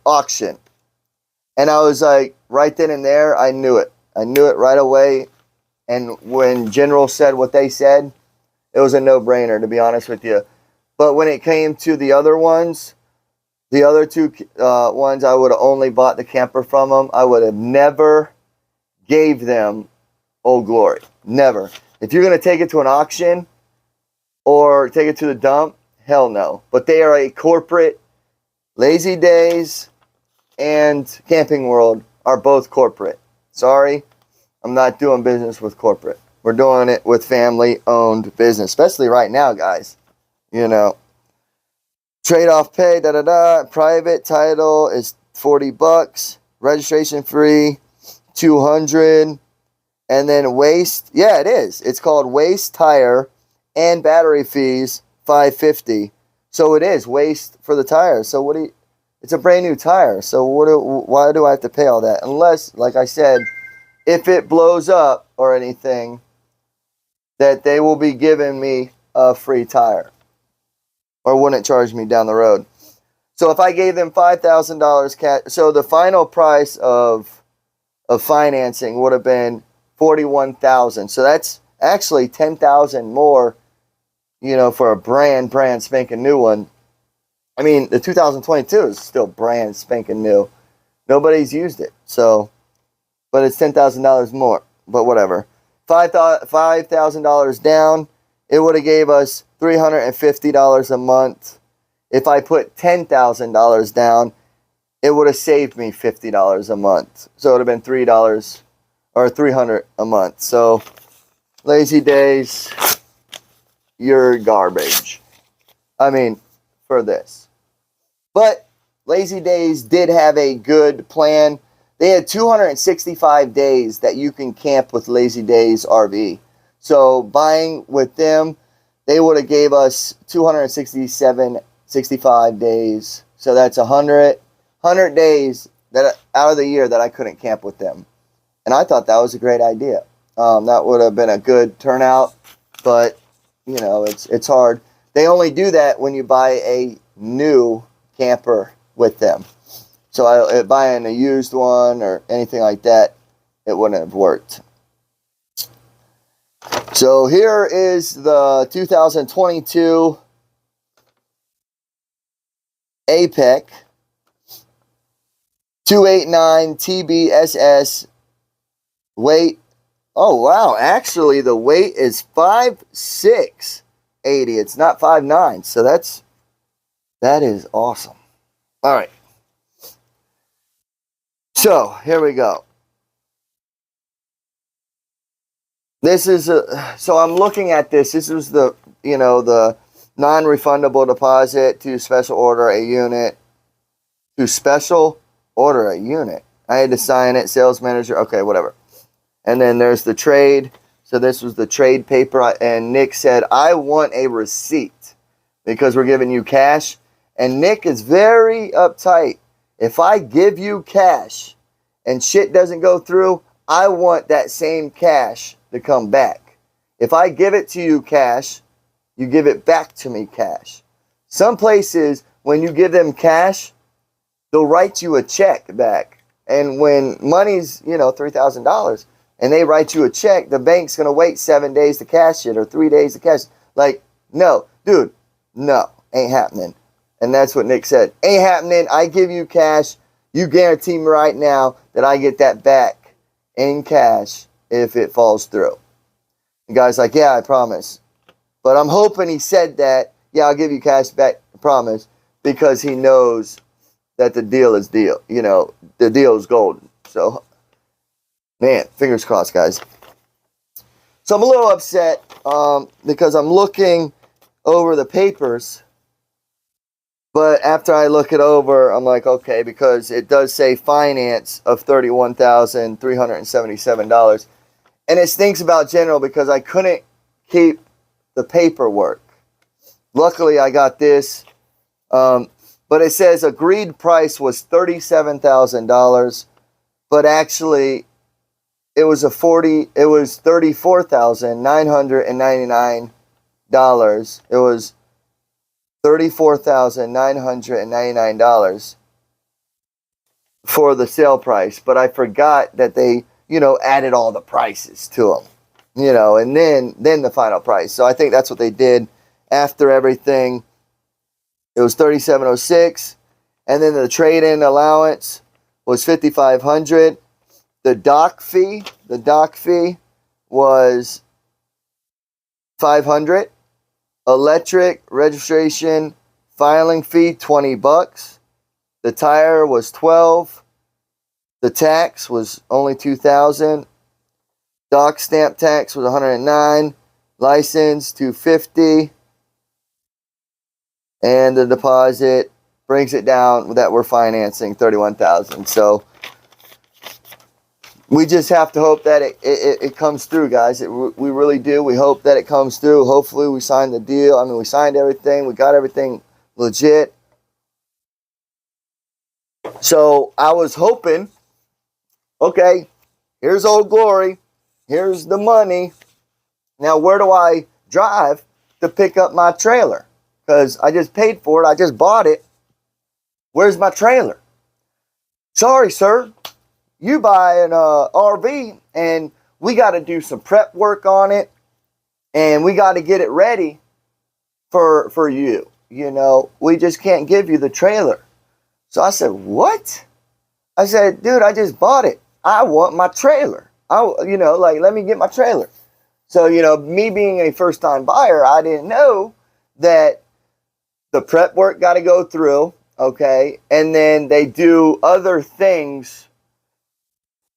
Speaker 1: auction. And I was like, right then and there, I knew it. I knew it right away. And when General said what they said, it was a no-brainer, to be honest with you. But when it came to the other ones, the other two ones, I would have only bought the camper from them. I would have never gave them Old Glory. Never. If you're going to take it to an auction or take it to the dump, hell no. But they are a corporate. Lazy Days and Camping World are both corporate. Sorry, I'm not doing business with corporate. We're doing it with family-owned business, especially right now, guys. Trade-off pay, Private title is $40. Registration free, $200. And then waste, yeah, it is. It's called waste tire and battery fees, $550. So it is waste for the tire. So it's a brand new tire. So why do I have to pay all that? Unless, like I said, if it blows up or anything, that they will be giving me a free tire or wouldn't charge me down the road. So if I gave them $5,000 cash, so the final price of financing would have been $41,000. So that's actually $10,000 more, for a brand spanking new one. I mean, the 2022 is still brand spanking new. Nobody's used it. So, but it's $10,000 more, but whatever. $5,000 down, it would have gave us $350 a month. If I put $10,000 down, it would have saved me $50 a month. So it would have been $3 or $300 a month. So Lazy Days, you're garbage. I mean, for this. But Lazy Days did have a good plan. They had 265 days that you can camp with Lazy Days RV. So buying with them, they would have gave us 65 days. So that's 100 days that out of the year that I couldn't camp with them. And I thought that was a great idea. That would have been a good turnout, but it's hard. They only do that when you buy a new camper with them. So buying a used one or anything like that, it wouldn't have worked. So here is the 2022 APEC 289 TBSS weight. Oh, wow. Actually, the weight is 5'6", 80. It's not 5'9". So that is awesome. All right. So here we go. This is so I'm looking at this. This is the non-refundable deposit to special order a unit. To special order a unit. I had to sign it. Sales manager. Okay, whatever. And then there's the trade. So this was the trade paper. And Nick said, I want a receipt because we're giving you cash. And Nick is very uptight. If I give you cash and shit doesn't go through, I want that same cash to come back. If I give it to you cash, you give it back to me cash. Some places, when you give them cash, they'll write you a check back. And when money's, $3,000, and they write you a check, the bank's going to wait 7 days to cash it or 3 days to cash it. Like, no, dude, no, ain't happening. And that's what Nick said. Ain't happening. I give you cash. You guarantee me right now that I get that back in cash if it falls through. The guy's like, yeah, I promise. But I'm hoping he said that, yeah, I'll give you cash back, I promise, because he knows that the deal is deal. You know, the deal is golden. So, man, fingers crossed, guys. So I'm a little upset because I'm looking over the papers. But after I look it over, I'm like, okay, because it does say finance of $31,377. And it stinks about General because I couldn't keep the paperwork. Luckily, I got this. But it says agreed price was $37,000. But actually, it was $34,999. It was $34,999 for the sale price, but I forgot that they, you know, added all the prices to them, you know, and then the final price. So I think that's what they did after everything. It was $3,706, and then the trade-in allowance was $5,500. The dock fee was $500. Electric, registration, filing fee, $20. The tire was $12. The tax was only $2,000. Dock stamp tax was $109. License, $250. And the deposit brings it down that we're financing $31,000. So we just have to hope that it comes through, guys. We really do. We hope that it comes through. Hopefully we sign the deal. I mean, we signed everything. We got everything legit. So I was hoping, okay, here's Old Glory. Here's the money. Now where do I drive to pick up my trailer? Because I just paid for it. I just bought it. Where's my trailer? Sorry, sir. You buy an RV, and we got to do some prep work on it, and we got to get it ready for you. You know, we just can't give you the trailer. So I said, what? I said, dude, I just bought it. I want my trailer. Let me get my trailer. So, you know, me being a first-time buyer, I didn't know that the prep work got to go through, okay, and then they do other things.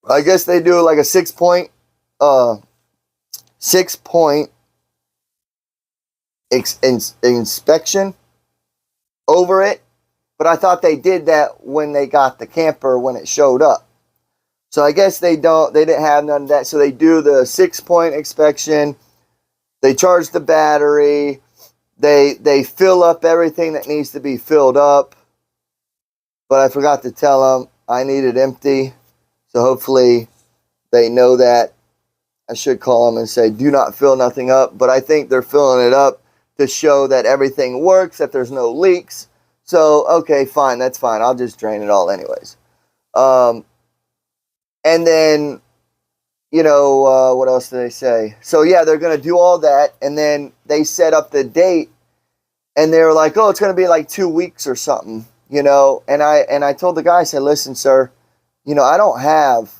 Speaker 1: I guess they do like a six-point inspection over it. But I thought they did that when they got the camper when it showed up. So I guess they didn't have none of that. So they do the 6-point inspection. They charge the battery. They fill up everything that needs to be filled up. But I forgot to tell them I need it empty. So hopefully they know that. I should call them and say, do not fill nothing up. But I think they're filling it up to show that everything works, that there's no leaks. So, okay, fine, that's fine. I'll just drain it all anyways. And then, you know, what else did they say? So, yeah, they're going to do all that. And then they set up the date. And they were like, oh, it's going to be like 2 weeks or something, you know. And I told the guy, I said, listen, sir, you know, I don't have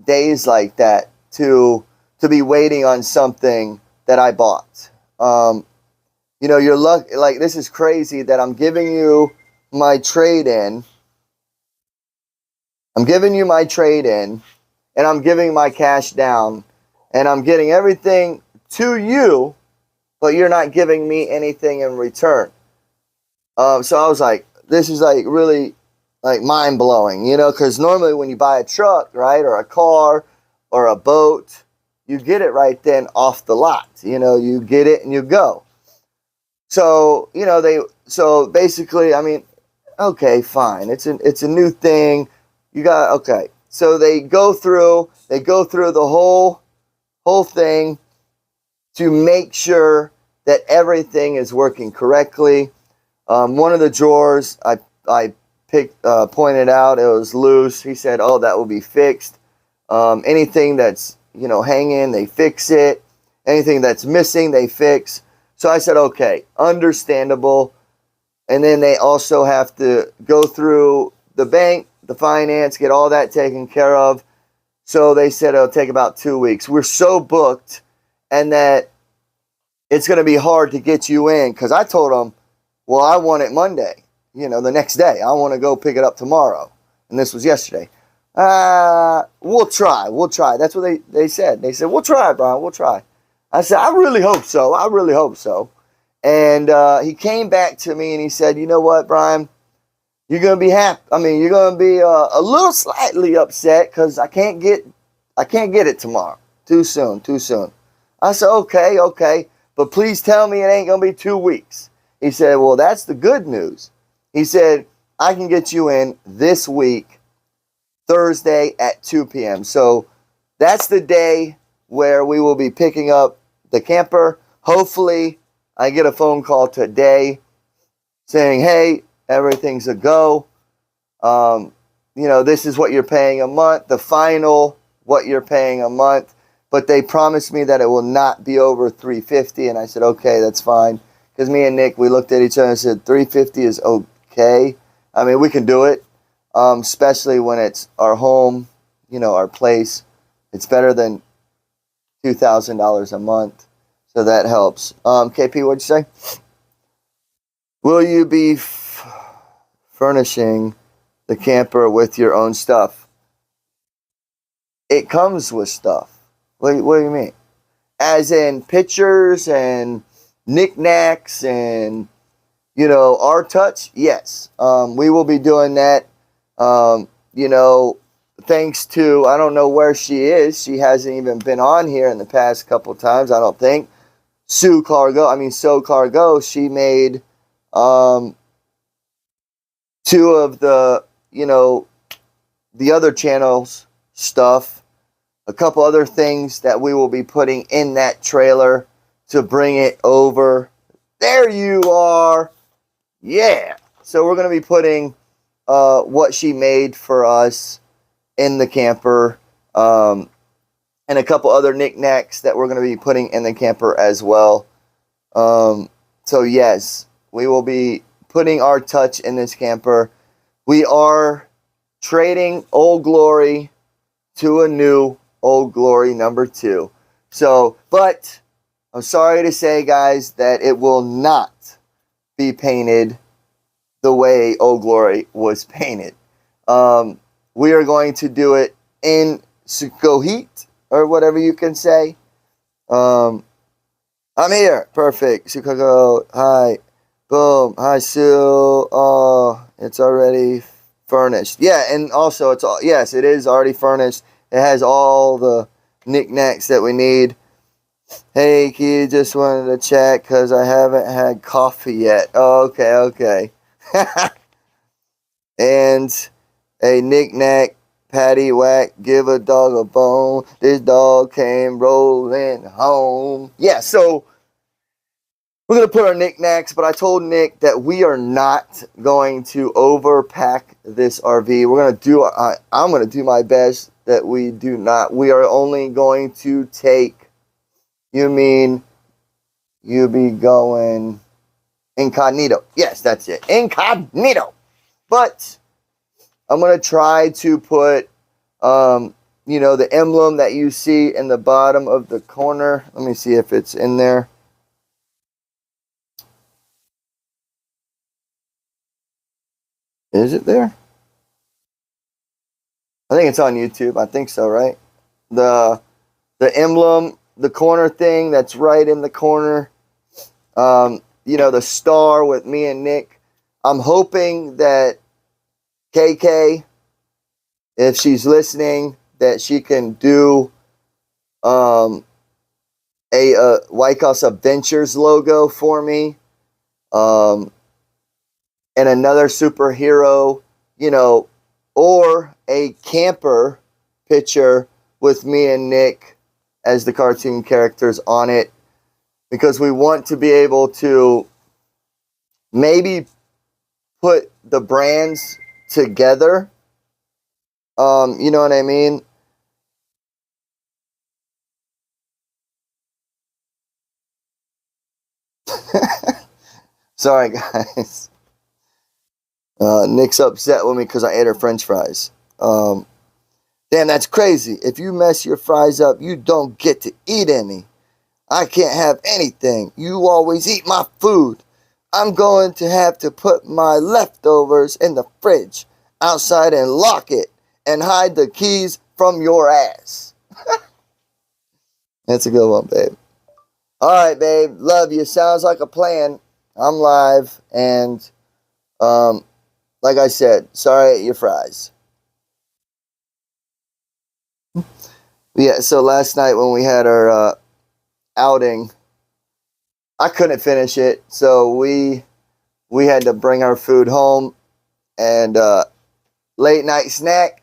Speaker 1: days like that to be waiting on something that I bought. You know, you're lucky. Like, this is crazy that I'm giving you my trade-in. I'm giving you my trade-in, and I'm giving my cash down, and I'm getting everything to you, but you're not giving me anything in return. So I was like, this is like really like mind-blowing, you know, because normally when you buy a truck, right, or a car or a boat, you get it right then off the lot. You know, you get it and you go. So, you know, so basically, I mean, okay, fine. It's a new thing. You got, okay. So they go through the whole thing to make sure that everything is working correctly. One of the drawers I pointed out, it was loose. He said, oh, that will be fixed. Anything that's hanging, they fix it. Anything that's missing, they fix. So I said, okay, understandable. And then they also have to go through the bank, the finance, get all that taken care of. So they said it'll take about 2 weeks. We're so booked, and that it's going to be hard to get you in, because I told them, well, I want it Monday, the next day. I want to go pick it up tomorrow. And this was yesterday. We'll try. That's what they said. They said, we'll try, Brian, we'll try. I said, I really hope so. And he came back to me and he said, you know what, Brian? You're going to be happy. I mean, you're going to be a little slightly upset because I can't get it tomorrow. Too soon. I said, okay. But please tell me it ain't going to be 2 weeks. He said, well, that's the good news. He said, I can get you in this week, Thursday at 2 p.m. So that's the day where we will be picking up the camper. Hopefully, I get a phone call today saying, hey, everything's a go. This is what you're paying a month, the final what you're paying a month. But they promised me that it will not be over $350, and I said, okay, that's fine. Because me and Nick, we looked at each other and said, $350 is okay. I mean, we can do it, especially when it's our home, our place. It's better than $2,000 a month, so that helps. KP, what'd you say? Will you be furnishing the camper with your own stuff? It comes with stuff. What do you mean? As in pictures and knickknacks and, our touch? Yes. We will be doing that. Thanks to, I don't know where she is. She hasn't even been on here in the past couple times, I don't think. So Cargo, she made 2 of the, the other channels stuff. A couple other things that we will be putting in that trailer to bring it over. There you are. Yeah. So we're going to be putting what she made for us in the camper, and a couple other knickknacks that we're going to be putting in the camper as well. So yes, we will be putting our touch in this camper. We are trading Old Glory to a new Old Glory number 2. So, but I'm sorry to say, guys, that it will not be painted the way Old Glory was painted. We are going to do it in Sukoheat, or whatever you can say. I'm here. Perfect. Chicago. Hi. Boom. Hi, Sue. Oh, it's already furnished. Yeah, and also yes, it is already furnished. It has all the knickknacks that we need. Hey, kid, just wanted to check because I haven't had coffee yet. Oh, okay. And a knickknack, patty whack, give a dog a bone. This dog came rolling home. Yeah, so we're going to put our knickknacks, but I told Nick that we are not going to overpack this RV. I'm going to do my best that we do not. We are only going to take, you mean you be going incognito. Yes, that's it. Incognito. But I'm going to try to put, the emblem that you see in the bottom of the corner. Let me see if it's in there. Is it there? I think it's on YouTube. I think so, right? The emblem, the corner thing that's right in the corner. The star with me and Nick. I'm hoping that KK, if she's listening, that she can do a Wykoffs Adventures logo for me. And another superhero, or a camper picture with me and Nick as the cartoon characters on it, because we want to be able to maybe put the brands together. You know what I mean? Sorry, guys. Nick's upset with me because I ate her French fries. Damn, that's crazy. If you mess your fries up, you don't get to eat any. I can't have anything. You always eat my food. I'm going to have to put my leftovers in the fridge outside and lock it and hide the keys from your ass. That's a good one, babe. All right, babe. Love you. Sounds like a plan. I'm live. And, like I said, sorry I ate your fries. Yeah, so last night when we had our outing, I couldn't finish it. So we had to bring our food home and late night snack,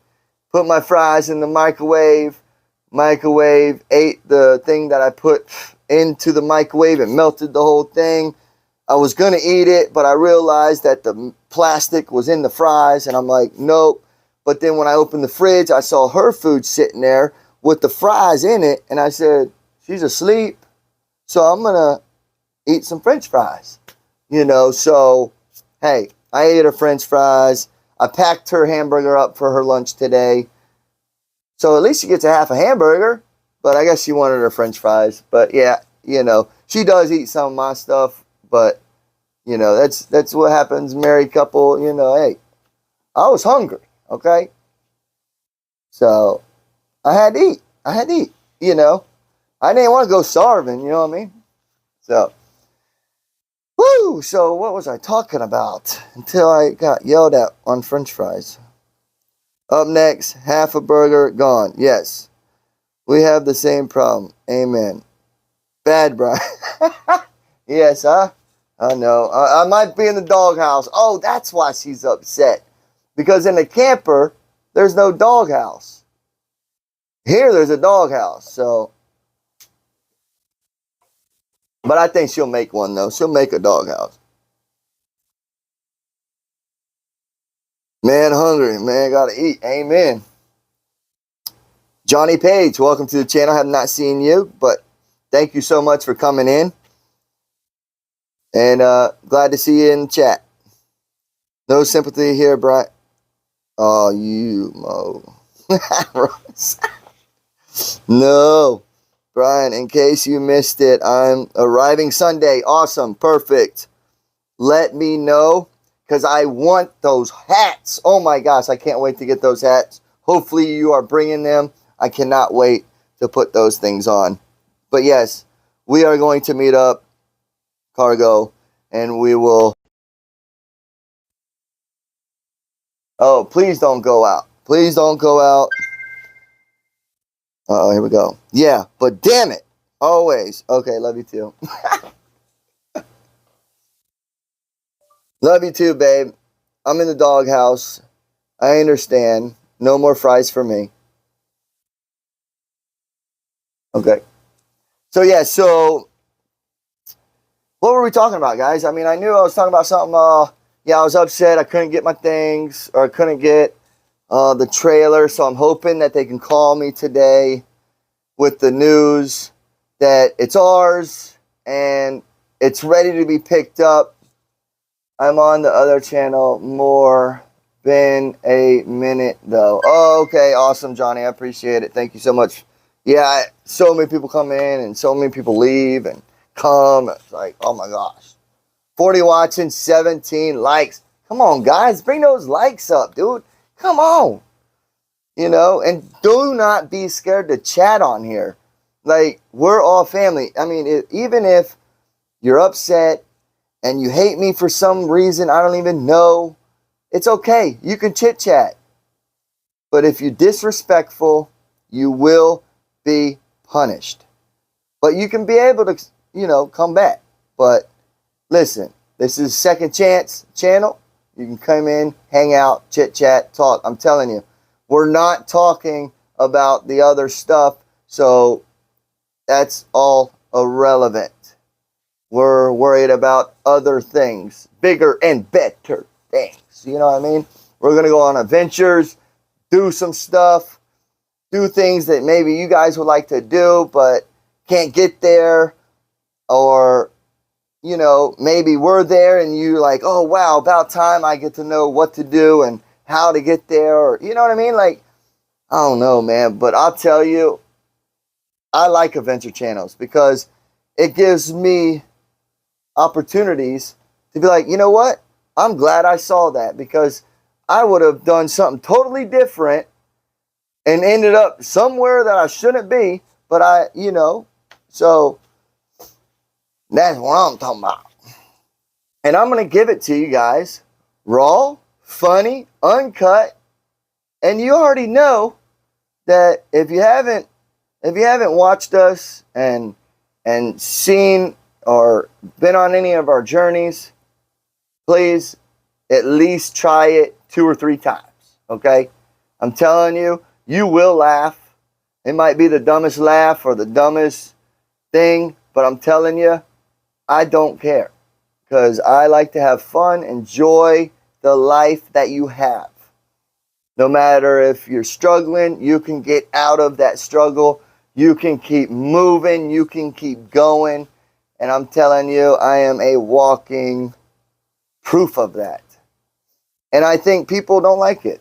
Speaker 1: put my fries in the microwave, ate the thing that I put into the microwave and melted the whole thing. I was going to eat it, but I realized that the plastic was in the fries, and I'm like, nope. But then when I opened the fridge, I saw her food sitting there with the fries in it, and I said, she's asleep, so I'm going to eat some French fries. You know, so, hey, I ate her French fries. I packed her hamburger up for her lunch today. So at least she gets a half a hamburger, but I guess she wanted her French fries. But yeah, you know, she does eat some of my stuff, but you know, that's what happens, married couple, you know, hey, I was hungry, okay? So I had to eat, you know. I didn't want to go starving, you know what I mean? So, woo, so what was I talking about until I got yelled at on French fries? Up next, half a burger gone. Yes, we have the same problem. Amen. Bad, Brian. Yes, huh? I know. I might be in the doghouse. Oh, that's why she's upset. Because in the camper, there's no doghouse. Here, there's a doghouse. So, but I think she'll make one, though. She'll make a doghouse. Man, hungry. Man, gotta eat. Amen. Johnny Page, welcome to the channel. I have not seen you, but thank you so much for coming in. And glad to see you in the chat. No sympathy here, Brian. Oh, you, Mo. No. Brian, in case you missed it, I'm arriving Sunday. Awesome. Perfect. Let me know, because I want those hats. Oh, my gosh. I can't wait to get those hats. Hopefully, you are bringing them. I cannot wait to put those things on. But, yes, we are going to meet up, Cargo, and we will... Oh, please don't go out. Please don't go out. Uh-oh, here we go. Yeah, but damn it. Always. Okay, love you too. Love you too, babe. I'm in the doghouse. I understand. No more fries for me. Okay. So, yeah, so what were we talking about, guys? I mean, I knew I was talking about something. Yeah, I was upset. I couldn't get my things, or I couldn't get the trailer. So I'm hoping that they can call me today with the news that it's ours and it's ready to be picked up. I'm on the other channel. More been a minute though. Oh, okay, awesome, Johnny. I appreciate it. Thank you so much. Yeah, so many people come in and so many people leave and come. It's like, oh my gosh. 40 watching, 17 likes. Come on, guys. Bring those likes up, dude. Come on. You know, and do not be scared to chat on here. Like, we're all family. I mean, even if you're upset and you hate me for some reason I don't even know, it's okay. You can chit-chat. But if you're disrespectful, you will be punished. But you can be able to, you know, come back. But listen, this is Second Chance channel. You can come in, hang out, chit-chat, talk. I'm telling you, we're not talking about the other stuff, so that's all irrelevant. We're worried about other things, bigger and better things. You know what I mean? We're going to go on adventures, do some stuff, do things that maybe you guys would like to do, but can't get there, or you know, maybe we're there and you're like, oh, wow, about time I get to know what to do and how to get there. Or, you know what I mean? Like, I don't know, man. But I'll tell you, I like adventure channels because it gives me opportunities to be like, you know what? I'm glad I saw that because I would have done something totally different and ended up somewhere that I shouldn't be. But so that's what I'm talking about. And I'm going to give it to you guys raw, funny, uncut. And you already know that if you haven't watched us and seen or been on any of our journeys, please at least try it 2 or 3 times. Okay? I'm telling you, you will laugh. It might be the dumbest laugh or the dumbest thing, but I'm telling you, I don't care. Because I like to have fun, enjoy the life that you have. No matter if you're struggling, you can get out of that struggle. You can keep moving. You can keep going. And I'm telling you, I am a walking proof of that. And I think people don't like it.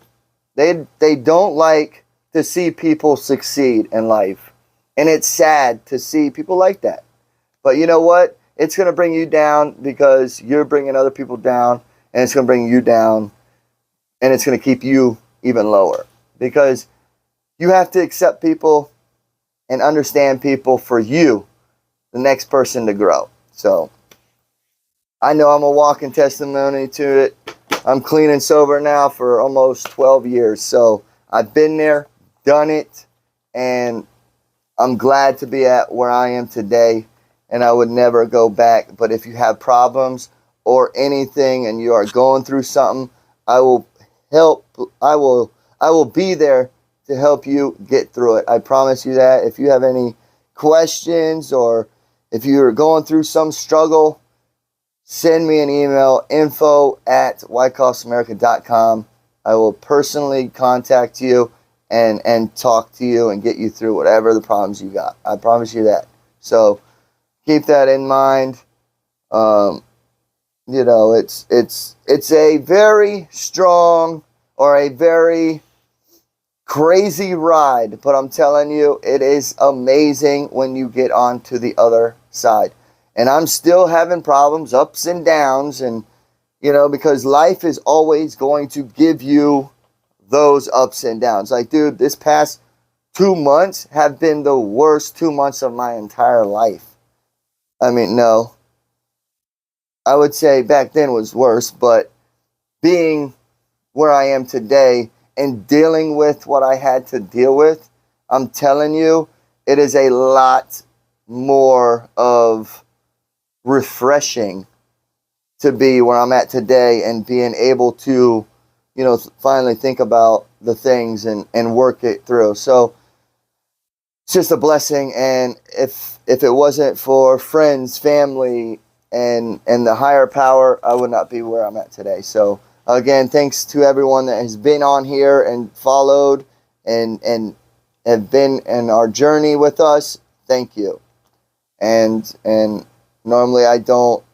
Speaker 1: They don't like to see people succeed in life. And it's sad to see people like that. But you know what? It's going to bring you down because you're bringing other people down. And it's going to bring you down. And it's going to keep you even lower. Because you have to accept people and understand people for you, the next person to grow. So I know I'm a walking testimony to it. I'm clean and sober now for almost 12 years. So I've been there, done it, and I'm glad to be at where I am today. And I would never go back. But if you have problems or anything and you are going through something, I will help. I will be there to help you get through it. I promise you that. If you have any questions or if you're going through some struggle, send me an email, info@wykoffsamerica.com. I will personally contact you and talk to you and get you through whatever the problems you got. I promise you that. So keep that in mind. It's a very strong or a very crazy ride, but I'm telling you, it is amazing when you get on to the other side. And I'm still having problems, ups and downs, and because life is always going to give you those ups and downs. Like, dude, this past 2 months have been the worst 2 months of my entire life. I mean, no, I would say back then was worse, but being where I am today and dealing with what I had to deal with, I'm telling you, it is a lot more of refreshing to be where I'm at today and being able to, finally think about the things and work it through. So it's just a blessing. And if it wasn't for friends, family, and the higher power, I would not be where I'm at today. So again, thanks to everyone that has been on here and followed and have been in our journey with us. Thank you. And normally I don't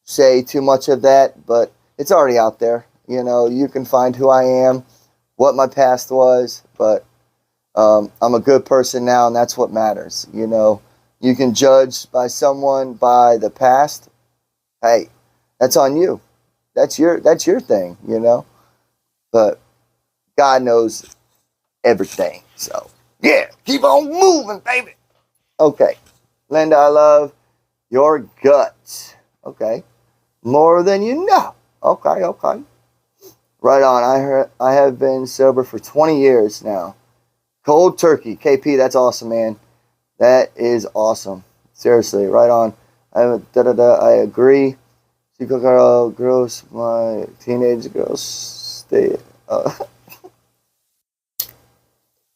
Speaker 1: say too much of that, but it's already out there. You can find who I am, what my past was, but I'm a good person now, and that's what matters. You can judge by someone by the past. Hey, that's on you. That's your thing, But God knows everything. So, yeah, keep on moving, baby. Okay. Linda, I love your guts. Okay. More than you know. Okay. Right on. I have been sober for 20 years now. Cold turkey. KP, that's awesome, man. That is awesome. Seriously, right on. I agree. Girls, my teenage girls stay.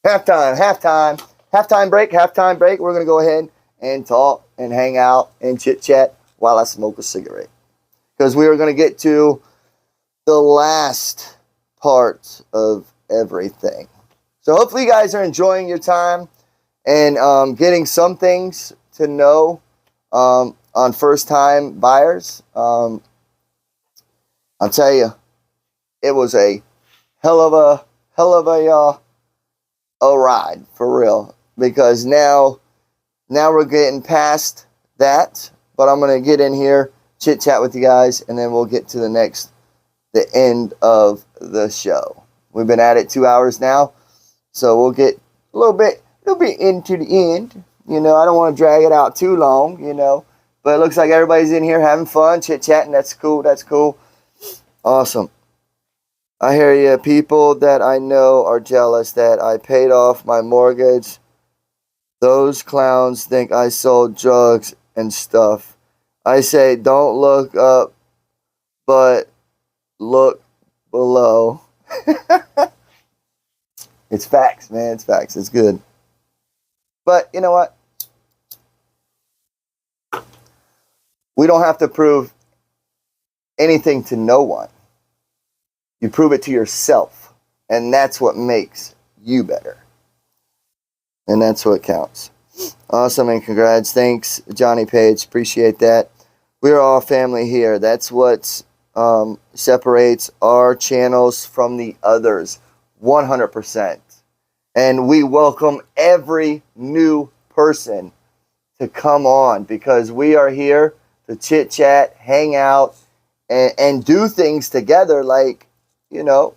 Speaker 1: Halftime break. We're gonna go ahead and talk and hang out and chit chat while I smoke a cigarette, because we are gonna get to the last part of everything. So hopefully you guys are enjoying your time and getting some things to know. on first-time buyers. I'll tell you, it was a hell of a ride for real, because now we're getting past that, but I'm gonna get in here, chit chat with you guys, and then we'll get to the end of the show. We've been at it 2 hours now, so we'll get a little bit into the end. You know, I don't want to drag it out too long, you know, but it looks like everybody's in here having fun, chit chatting. That's cool. Awesome. I hear you. People that I know are jealous that I paid off my mortgage. Those clowns think I sold drugs and stuff. I say, don't look up, but look below. It's facts, man. It's facts. It's good. But you know what? We don't have to prove anything to no one. You prove it to yourself. And that's what makes you better. And that's what counts. Awesome, and congrats. Thanks, Johnny Page. Appreciate that. We're all family here. That's what separates our channels from the others. 100%. And we welcome every new person to come on, because we are here to chit chat, hang out, and do things together. Like, you know,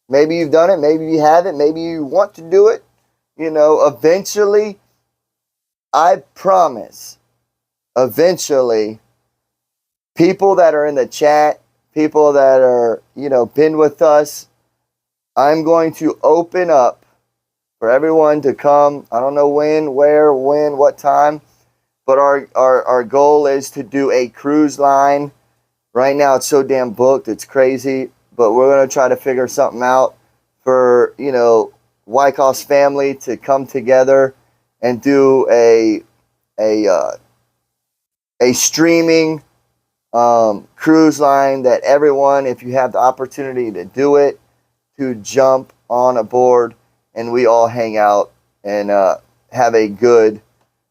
Speaker 1: maybe you've done it, maybe you haven't, maybe you want to do it. You know, eventually, I promise, eventually, people that are in the chat, people that are, you know, been with us, I'm going to open up for everyone to come. I don't know when, where, when, what time, but our goal is to do a cruise line. Right now, it's so damn booked, it's crazy, but we're going to try to figure something out for, you know, Wykoffs family to come together and do a streaming cruise line that everyone, if you have the opportunity to do it, to jump on a board and we all hang out and have a good,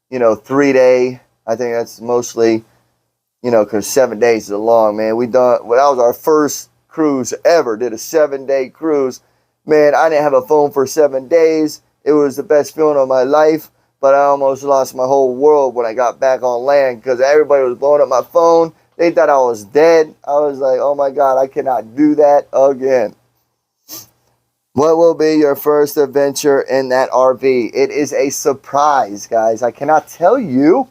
Speaker 1: you know, 3-day. I think that's mostly, you know, because 7 days is long, man. That was our first cruise ever. Did a 7-day cruise. Man, I didn't have a phone for 7 days. It was the best feeling of my life, but I almost lost my whole world when I got back on land because everybody was blowing up my phone. They thought I was dead. I was like, oh my God, I cannot do that again. What will be your first adventure in that RV? It is a surprise, guys. I cannot tell you.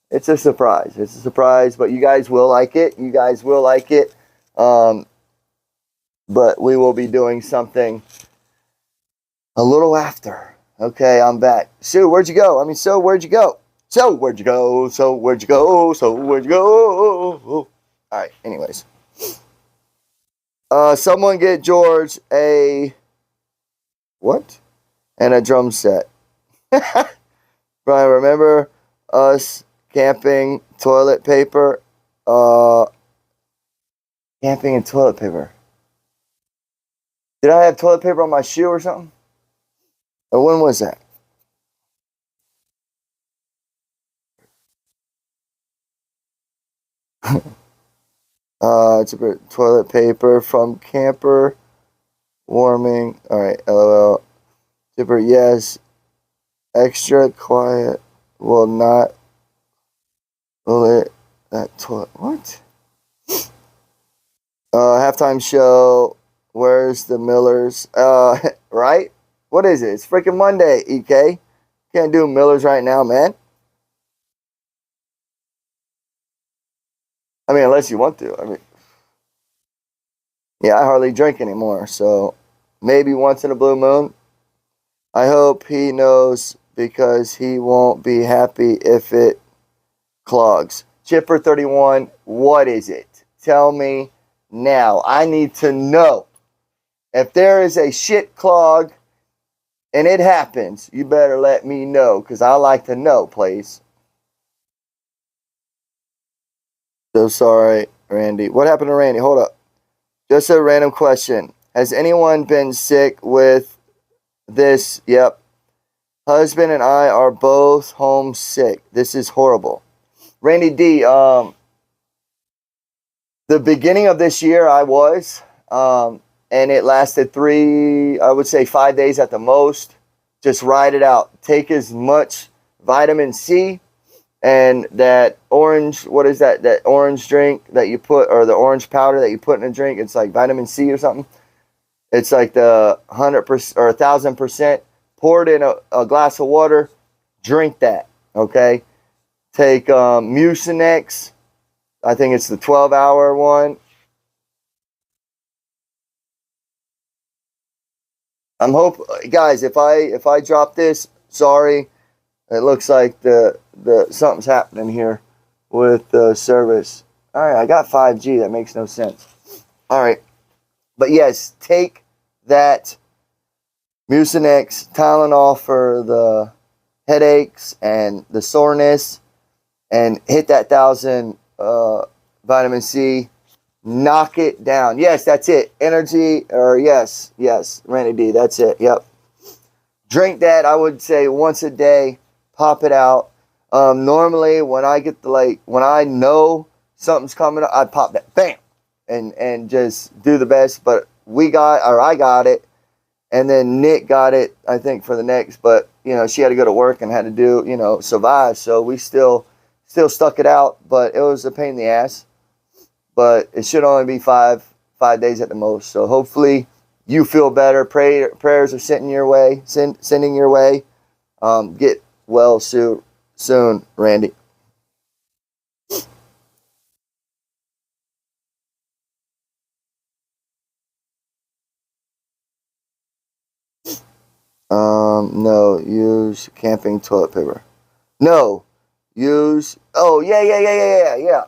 Speaker 1: It's a surprise. It's a surprise, but you guys will like it. You guys will like it. But we will be doing something a little after. Okay, I'm back. Sue, where'd you go? Where'd you go? Where'd you go? Where'd you go? Where'd you go? All right, anyways. Someone get George a... What? And a drum set. Brian, remember us camping toilet paper? Camping and toilet paper. Did I have toilet paper on my shoe or something? Or when was that? It's a toilet paper from camper warming. All right, LOL. Zipper, yes. Extra quiet will not. Will it? That toilet. What? Halftime show. Where's the Millers? Right? What is it? It's freaking Monday, EK. Can't do Millers right now, man. I mean, unless you want to. I mean, yeah, I hardly drink anymore, so maybe once in a blue moon. I hope he knows because he won't be happy if it clogs. Chipper31, what is it? Tell me now. I need to know. If there is a shit clog and it happens, you better let me know because I like to know, please. So sorry, Randy. What happened to Randy? Hold up. Just a random question. Has anyone been sick with this? Yep. Husband and I are both homesick. This is horrible. Randy D, the beginning of this year I was, and it lasted I would say 5 days at the most. Just ride it out. Take as much vitamin C and that orange, what is that? That orange drink that you put, or the orange powder that you put in a drink. It's like vitamin C or something. It's like the 100% or 1,000%. Pour it in a glass of water. Drink that. Okay. Take Mucinex. I think it's the 12-hour one. Guys, if I drop this, sorry. It looks like the something's happening here with the service. All right, I got 5G. That makes no sense. All right, but yes, take that Mucinex, Tylenol for the headaches and the soreness, and hit that 1,000 vitamin C. Knock it down. Yes, that's it. Energy, or yes, Randy D. That's it. Yep. Drink that. I would say once a day. Pop it out. Normally, when I get when I know something's coming up, I pop that, bam, and just do the best. But I got it, and then Nick got it, I think, for the next. But she had to go to work and had to do, survive. So we still stuck it out, but it was a pain in the ass. But it should only be five days at the most. So hopefully you feel better. Prayers are sending your way. Get well soon, Randy. No, use camping toilet paper. No, use. Oh yeah.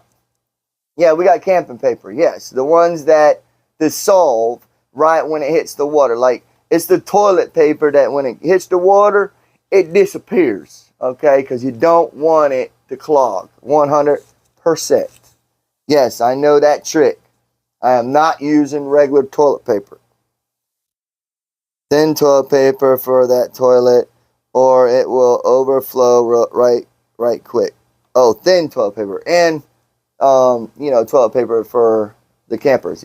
Speaker 1: Yeah, we got camping paper. Yes, the ones that dissolve right when it hits the water. Like, it's the toilet paper that when it hits the water, it disappears. Okay, because you don't want it to clog. 100%. Yes, I know that trick. I am not using regular toilet paper. Thin toilet paper for that toilet, or it will overflow right quick. Oh, thin toilet paper. And toilet paper for the campers,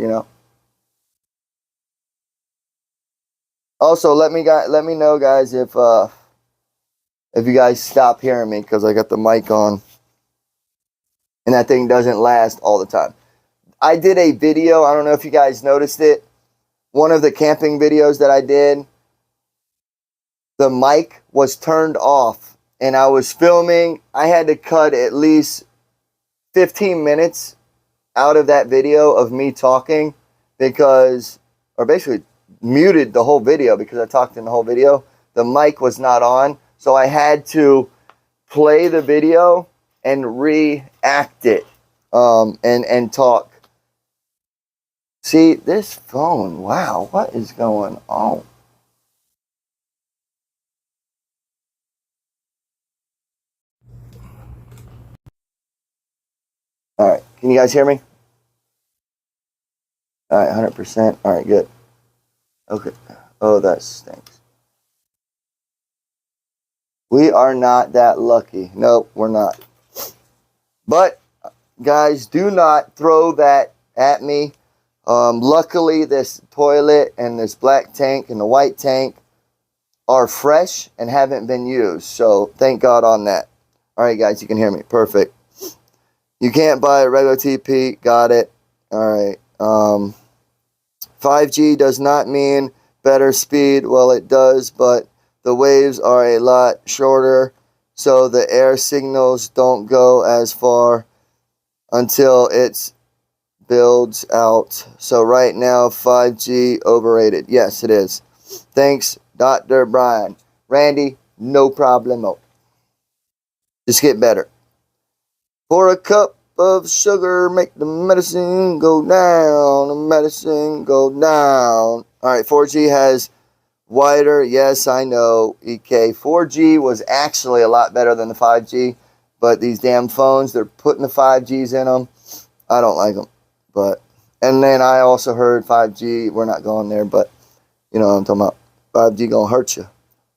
Speaker 1: Also, let me know, guys, if you guys stop hearing me, because I got the mic on, and that thing doesn't last all the time. I did a video, I don't know if you guys noticed it, one of the camping videos that I did, the mic was turned off, and I was filming. I had to cut at least 15 minutes out of that video of me talking or basically muted the whole video because I talked in the whole video. The mic was not on, so I had to play the video and react it and talk. See, this phone, wow, what is going on? All right, can you guys hear me? All right, 100%. All right, good. Okay. Oh, that stinks. We are not that lucky. Nope, we're not. But, guys, do not throw that at me. Luckily, this toilet and this black tank and the white tank are fresh and haven't been used. So, thank God on that. All right, guys, you can hear me. Perfect. You can't buy a regular TP. Got it. All right. 5G does not mean better speed. Well, it does, but the waves are a lot shorter, so the air signals don't go as far until it builds out. So right now, 5G overrated. Yes, it is. Thanks, Dr. Brian. Randy, no problemo. Just get better. For a cup of sugar, make the medicine go down. The medicine go down. All right, 4G has wider. Yes, I know. EK. 4G was actually a lot better than the 5G, but these damn phones, they're putting the 5Gs in them. I don't like them. And then I also heard 5G. We're not going there, but you know what I'm talking about. 5G gonna hurt you.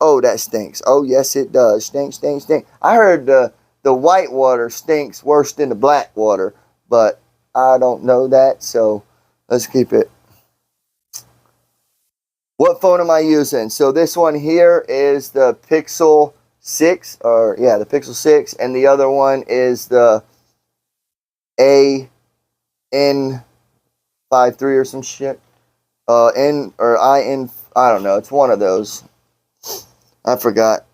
Speaker 1: Oh, that stinks. Oh, yes, it does. Stink. I heard the the white water stinks worse than the black water, but I don't know that, so let's keep it. What phone am I using? So this one here is the Pixel 6, or yeah, the Pixel 6, and the other one is the AN53 or some shit. I don't know. It's one of those. I forgot.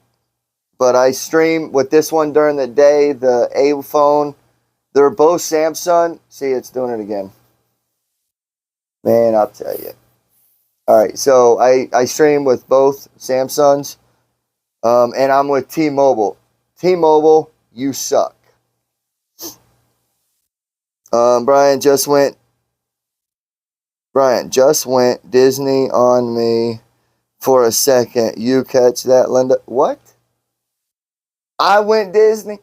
Speaker 1: But I stream with this one during the day. The A phone. They're both Samsung. See, it's doing it again. Man, I'll tell you. All right, so I stream with both Samsungs, and I'm with T-Mobile. T-Mobile, you suck. Brian just went Disney on me for a second. You catch that, Linda? What? I went Disney?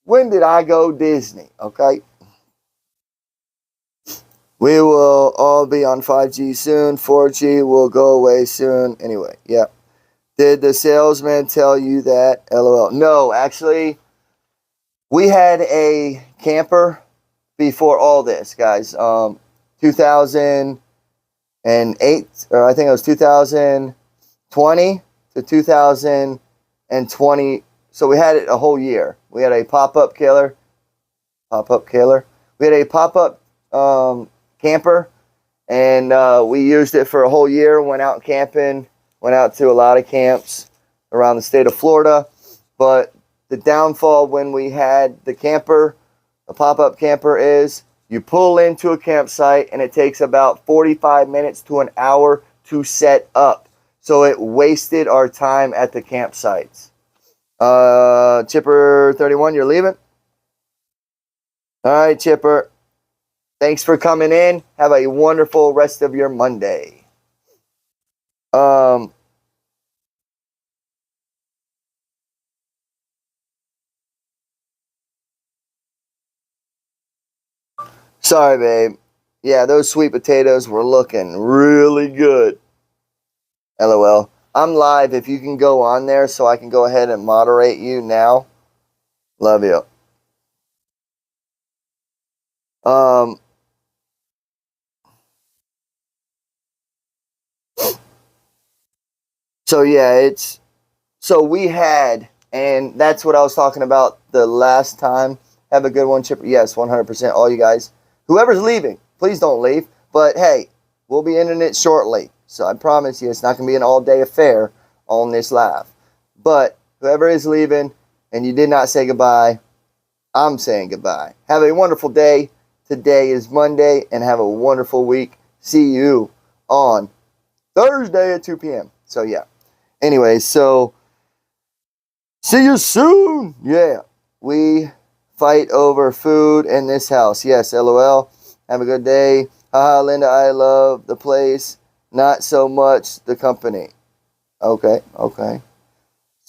Speaker 1: When did I go Disney? Okay. We will all be on 5G soon. 4G will go away soon. Anyway, yeah. Did the salesman tell you that? LOL. No, actually, we had a camper before all this, guys. 2008, or I think it was 2020 to 2020. So we had it a whole year. We had a pop-up killer. We had a pop-up camper, and we used it for a whole year. Went out camping, went out to a lot of camps around the state of Florida. But the downfall when we had the camper, the pop-up camper, is you pull into a campsite and it takes about 45 minutes to an hour to set up. So it wasted our time at the campsites. Chipper 31, you're leaving? All right, Chipper. Thanks for coming in. Have a wonderful rest of your Monday. Sorry, babe. Yeah, those sweet potatoes were looking really good. LOL. I'm live if you can go on there so I can go ahead and moderate you now. Love you. So yeah, so we had, and that's what I was talking about the last time. Have a good one, Chipper. Yes, 100%. All you guys. Whoever's leaving, please don't leave. But hey, we'll be ending it shortly. So I promise you it's not going to be an all-day affair on this live. But whoever is leaving and you did not say goodbye, I'm saying goodbye. Have a wonderful day. Today is Monday, and have a wonderful week. See you on Thursday at 2 p.m. So yeah. Anyway, so see you soon. Yeah. We fight over food in this house. Yes, LOL. Have a good day. Haha, Linda, I love the place. Not so much the company. Okay.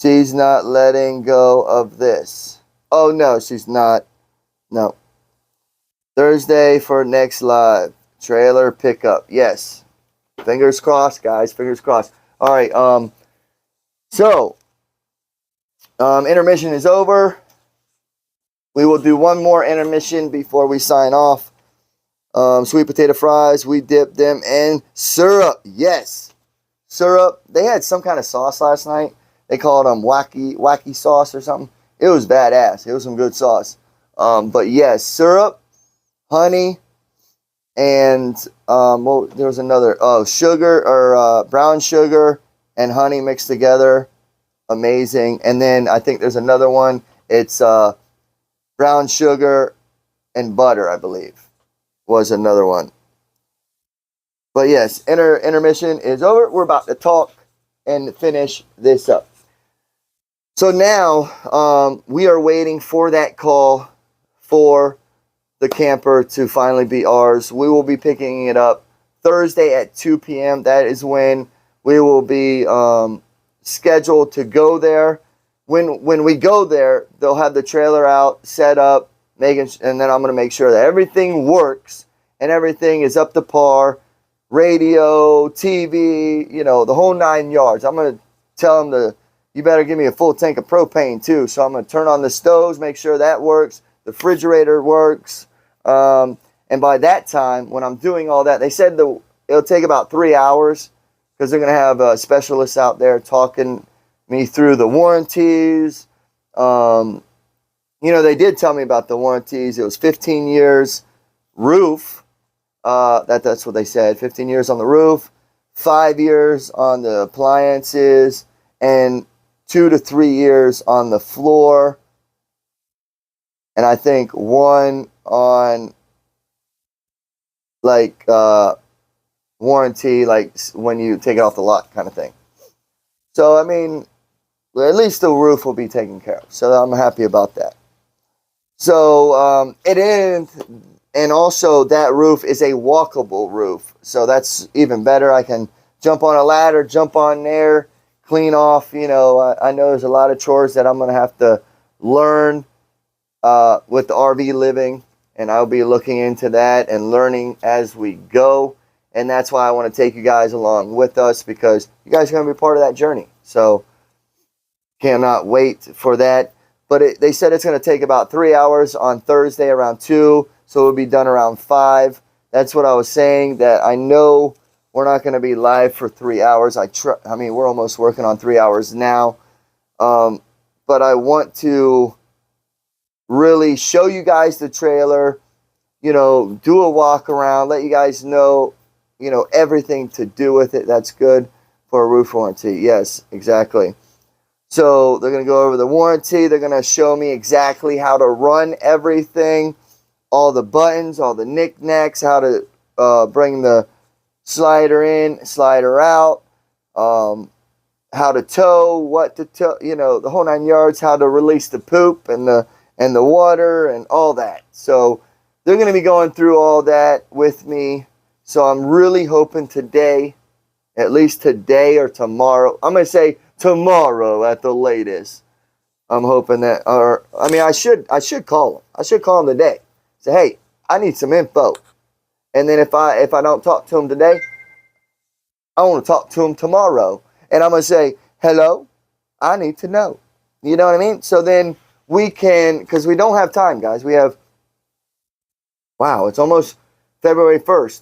Speaker 1: She's not letting go of this. Oh, no, she's not. No. Thursday for next live. Trailer pickup. Yes. Fingers crossed, guys. Fingers crossed. All right. So, intermission is over. We will do one more intermission before we sign off. Sweet potato fries. We dip them in syrup. Yes. Syrup. They had some kind of sauce last night. They called them wacky sauce or something. It was badass. It was some good sauce. But yes, syrup, honey, and there was another. Oh, sugar or brown sugar and honey mixed together. Amazing. And then I think there's another one. It's brown sugar and butter, I believe, was another one. But yes, intermission is over. We're about to talk and finish this up. So now we are waiting for that call for the camper to finally be ours. We will be picking it up Thursday at 2 p.m. That is when we will be scheduled to go there. When we go there, they'll have the trailer out, set up, and then I'm going to make sure that everything works and everything is up to par. Radio, TV, the whole 9 yards. I'm going to tell them to you better give me a full tank of propane too. So I'm going to turn on the stoves, make sure that works. The refrigerator works. And by that time, when I'm doing all that, they said it'll take about 3 hours because they're going to have specialists out there talking me through the warranties. They did tell me about the warranties. It was 15 years roof. That's what they said. 15 years on the roof, 5 years on the appliances, and 2 to 3 years on the floor. And I think 1 on warranty, like when you take it off the lot kind of thing. So, I mean, at least the roof will be taken care of. So I'm happy about that. So it is, and also that roof is a walkable roof. So that's even better. I can jump on a ladder, jump on there, clean off. I know there's a lot of chores that I'm going to have to learn with the RV living. And I'll be looking into that and learning as we go. And that's why I want to take you guys along with us, because you guys are going to be part of that journey. So cannot wait for that. But they said it's going to take about 3 hours on Thursday around 2. So it'll be done around 5. That's what I was saying, that I know we're not going to be live for 3 hours. I mean, we're almost working on 3 hours now. But I want to really show you guys the trailer, do a walk around, let you guys know, everything to do with it. That's good for a roof warranty. Yes, exactly. So they're going to go over the warranty. They're going to show me exactly how to run everything, all the buttons, all the knickknacks, how to bring the slider in, slider out, how to tow, what to tow, the whole 9 yards, how to release the poop and the water and all that. So they're going to be going through all that with me. So I'm really hoping today, at least today or tomorrow, I'm going to say tomorrow at the latest. I'm hoping that, I should call them. I should call them today. Say, hey, I need some info. And then if I don't talk to them today, I want to talk to them tomorrow. And I'm going to say, hello, I need to know. You know what I mean? So then we can, because we don't have time, guys. We have, wow, it's almost February 1st.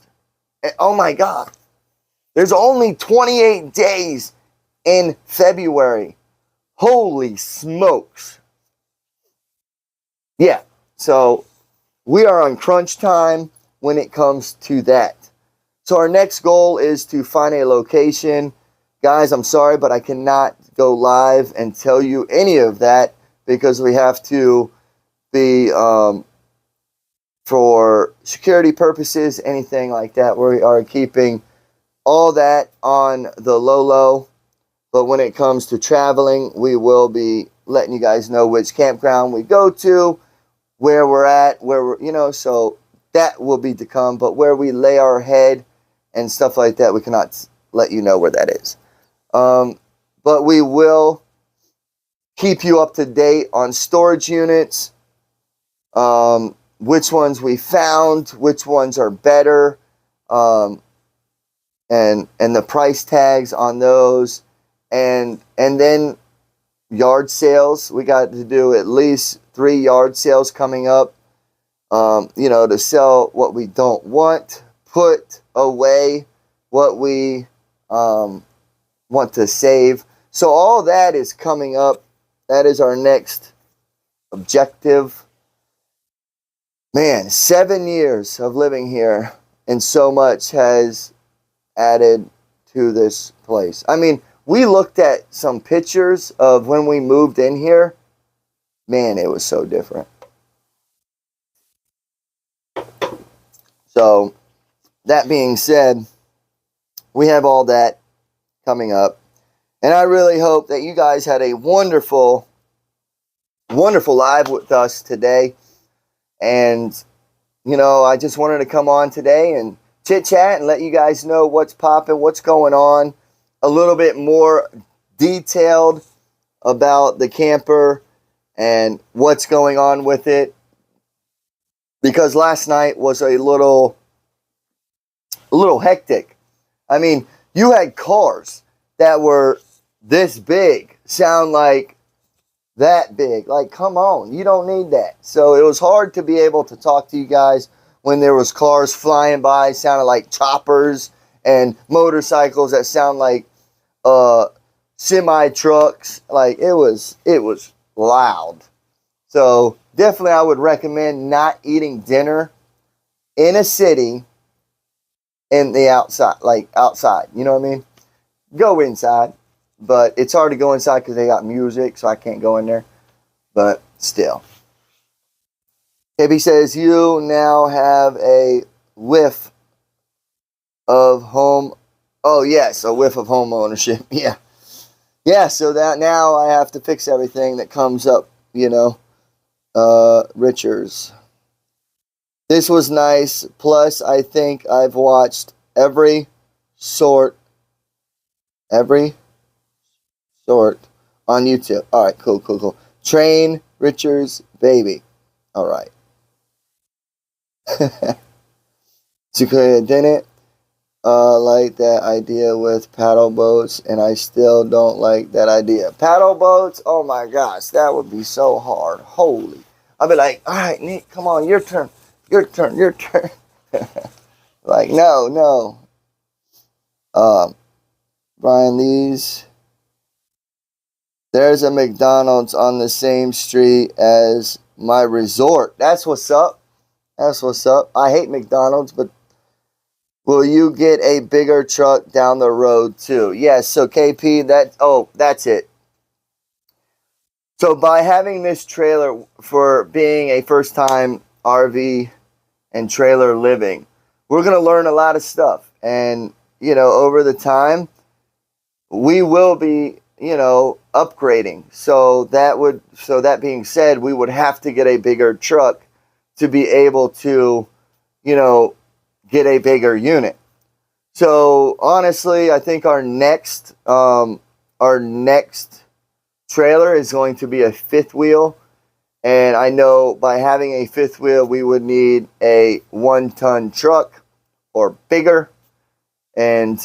Speaker 1: And, oh my God. There's only 28 days in February. Holy smokes. Yeah, so we are on crunch time when it comes to that. So our next goal is to find a location. Guys, I'm sorry, but I cannot go live and tell you any of that because we have to be, for security purposes, anything like that. We are keeping all that on the low. But when it comes to traveling, we will be letting you guys know which campground we go to, where we're at, so that will be to come. But where we lay our head and stuff like that, we cannot let you know where that is. But we will keep you up to date on storage units, which ones we found, which ones are better, and the price tags on those, and then yard sales. We got to do at least 3 yard sales coming up, to sell what we don't want, put away what we want to save. So all that is coming up. That is our next objective. Man, 7 years of living here, and so much has added to this place. I mean, we looked at some pictures of when we moved in here. Man, it was so different. So, that being said, we have all that coming up. And I really hope that you guys had a wonderful, wonderful live with us today. And, I just wanted to come on today and chit-chat and let you guys know what's popping, what's going on. A little bit more detailed about the camper and what's going on with it. Because last night was a little hectic. I mean, you had cars that were this big sound like that big. Like, come on, you don't need that. So it was hard to be able to talk to you guys when there was cars flying by, sounded like choppers, and motorcycles that sound like semi trucks. Like, it was loud. So definitely I would recommend not eating dinner in a city in the outside, like outside. You know what I mean? Go inside. But it's hard to go inside because they got music, so I can't go in there. But still. KB says, you now have a whiff of home. Oh, yes, a whiff of home ownership. Yeah. Yeah, so that now I have to fix everything that comes up, you know. Richards. This was nice. Plus, I think I've watched every sort on YouTube. All right, cool. Train Richards, baby. All right. Secretly, I didn't like that idea with paddle boats, and I still don't like that idea. Paddle boats? Oh my gosh, that would be so hard. Holy. I'd be like, all right, Nick, come on, your turn. Like, no. Brian, there's a McDonald's on the same street as my resort. That's what's up. I hate McDonald's, but will you get a bigger truck down the road too? Yes, so KP, that's it. So by having this trailer, for being a first time RV and trailer living, we're going to learn a lot of stuff. And, you know, over the time, we will be, you know, upgrading. So that being said, we would have to get a bigger truck to be able to, you know, get a bigger unit. So honestly, I think our next trailer is going to be a fifth wheel. And I know by having a fifth wheel, we would need a 1-ton truck or bigger. And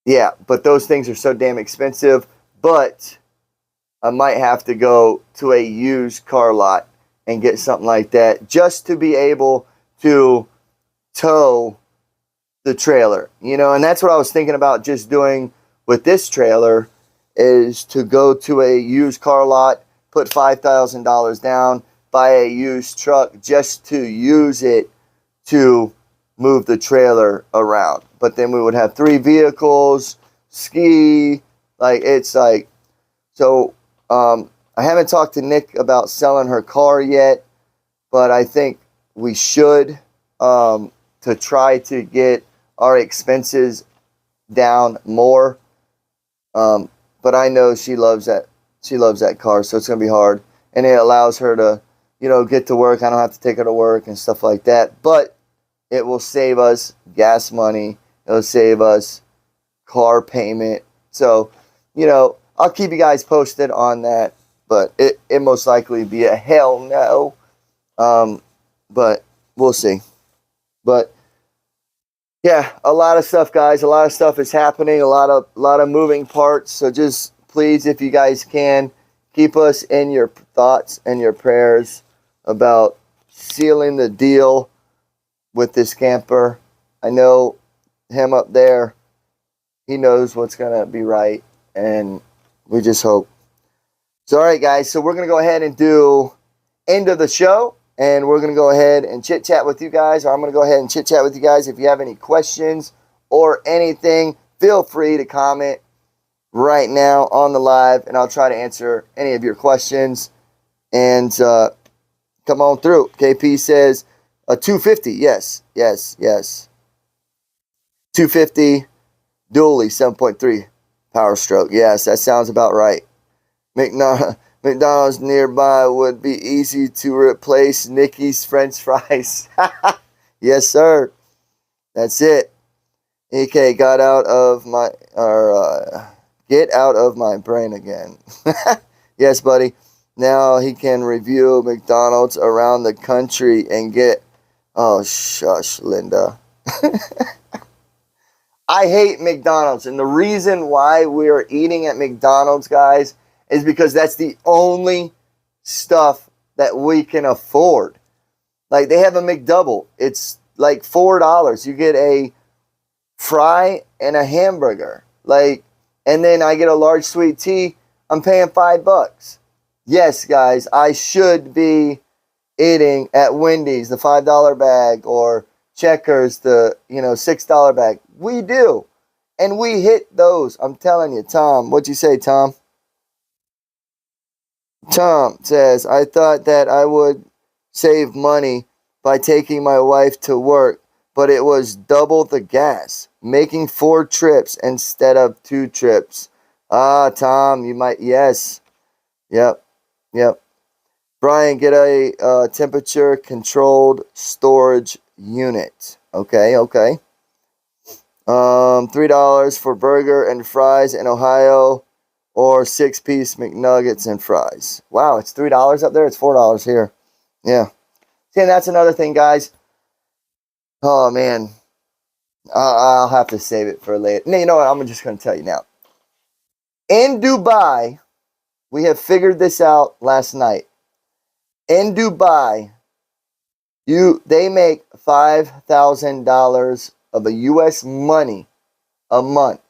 Speaker 1: yeah, but those things are so damn expensive. But I might have to go to a used car lot and get something like that just to be able to tow the trailer, you know. And that's what I was thinking about just doing with this trailer, is to go to a used car lot, put $5,000 down, buy a used truck just to use it to move the trailer around. But then we would have 3 vehicles, ski, like, it's like, so I haven't talked to Nick about selling her car yet, but I think we should, to try to get our expenses down more. But I know she loves that car, so it's going to be hard. And it allows her to, you know, get to work. I don't have to take her to work and stuff like that. But it will save us gas money. It'll save us car payment. So, you know, I'll keep you guys posted on that. But it most likely be a hell no. But we'll see. But yeah, a lot of stuff, guys. A lot of stuff is happening. A lot of moving parts. So just please, if you guys can, keep us in your thoughts and your prayers about sealing the deal with this camper. I know him up there. He knows what's going to be right. And we just hope. So, all right, guys. So we're going to go ahead and do end of the show. And we're going to go ahead and chit-chat with you guys. Or I'm going to go ahead and chit-chat with you guys. If you have any questions or anything, feel free to comment right now on the live. And I'll try to answer any of your questions. And come on through. KP says, a 250. Yes. 250 dually 7.3 power stroke. Yes, that sounds about right. McDonald's nearby would be easy to replace Nikki's French fries. Yes, sir. That's it. EK get out of my brain again. Yes, buddy. Now he can review McDonald's around the country and get. Oh, shush, Linda. I hate McDonald's. And the reason why we are eating at McDonald's, guys, is because that's the only stuff that we can afford. Like, they have a McDouble. It's like $4. You get a fry and a hamburger. Like, and then I get a large sweet tea. I'm paying $5. Yes, guys, I should be eating at Wendy's, the $5 bag, or Checkers, the $6 bag. We do. And we hit those. I'm telling you, Tom. What'd you say, Tom? Tom says, I thought that I would save money by taking my wife to work, but it was double the gas, making 4 trips instead of 2 trips. Ah, Tom, you might, yes. Yep. Brian, get a temperature controlled storage unit. Okay. $3 for burger and fries in Ohio, or 6-piece McNuggets and fries. Wow, it's $3 up there. It's $4 here. Yeah. See, and that's another thing, guys. Oh man, I'll have to save it for later. No, you know what? I'm just going to tell you now. In Dubai, we have figured this out last night. In Dubai, they make $5,000 of a U.S. money a month.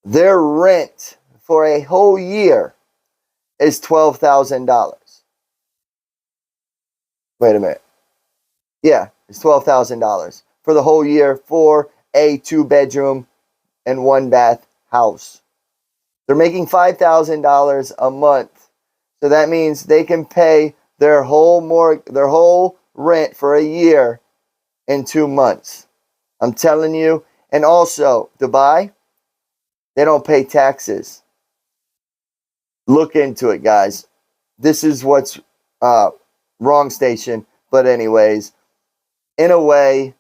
Speaker 1: Their rent for a whole year is $12,000. Wait a minute. Yeah, it's $12,000 for the whole year for a 2-bedroom and 1-bath house. They're making $5,000 a month. So that means they can pay their whole rent for a year in 2 months. I'm telling you. And also, Dubai, they don't pay taxes. Look into it, guys. This is what's wrong station. But anyways, in a way,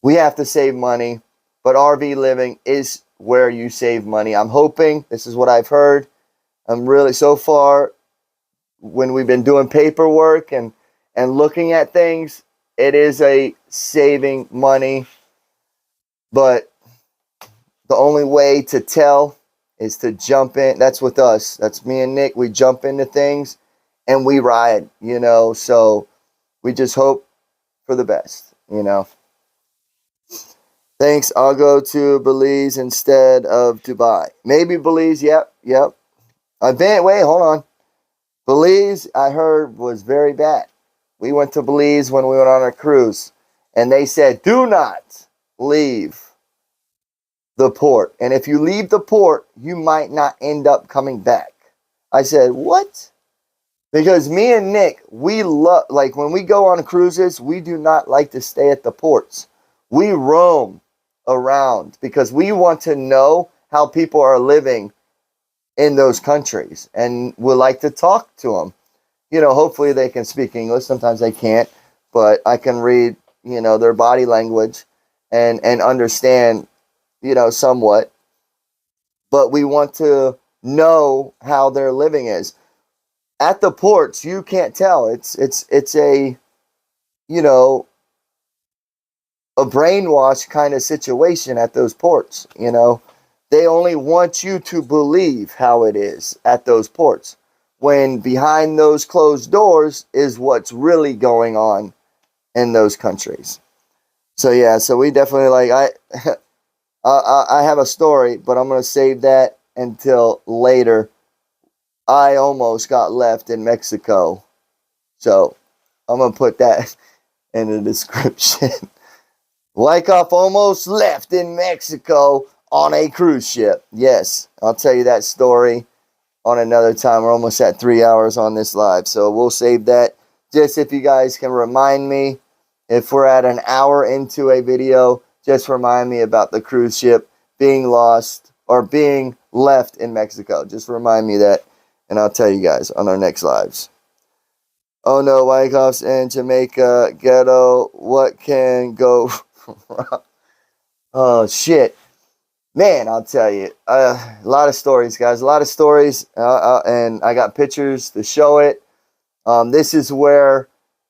Speaker 1: we have to save money. But RV living is where you save money. I'm hoping. This is what I've heard. I'm really, so far, when we've been doing paperwork and looking at things, it is a saving money. But the only way to tell is to jump in. That's with us. That's me and Nick. We jump into things and we ride, So we just hope for the best, Thanks. I'll go to Belize instead of Dubai. Maybe Belize. Yep. Wait, hold on. Belize, I heard, was very bad. We went to Belize when we went on a cruise, and they said, do not leave the port. And if you leave the port, you might not end up coming back. I said, what? Because me and Nick, we love, like when we go on cruises, we do not like to stay at the ports. We roam around because we want to know how people are living in those countries, and we like to talk to them. Hopefully they can speak English. Sometimes they can't, but I can read, their body language and understand, somewhat. But we want to know how their living is. At the ports, you can't tell. It's a, a brainwash kind of situation at those ports, They only want you to believe how it is at those ports, when behind those closed doors is what's really going on in those countries. So yeah, so we definitely I have a story, but I'm going to save that until later. I almost got left in Mexico. So I'm going to put that in the description. Wykoff almost left in Mexico on a cruise ship. Yes, I'll tell you that story on another time. We're almost at 3 hours on this live, so we'll save that. Just if you guys can remind me, if we're at an hour into a video, just remind me about the cruise ship being lost or being left in Mexico. Just remind me that, and I'll tell you guys on our next lives. Oh no, Wykoffs in Jamaica ghetto. What can go wrong? Oh shit. Man, I'll tell you, a lot of stories, guys. A lot of stories, and I got pictures to show it. This is where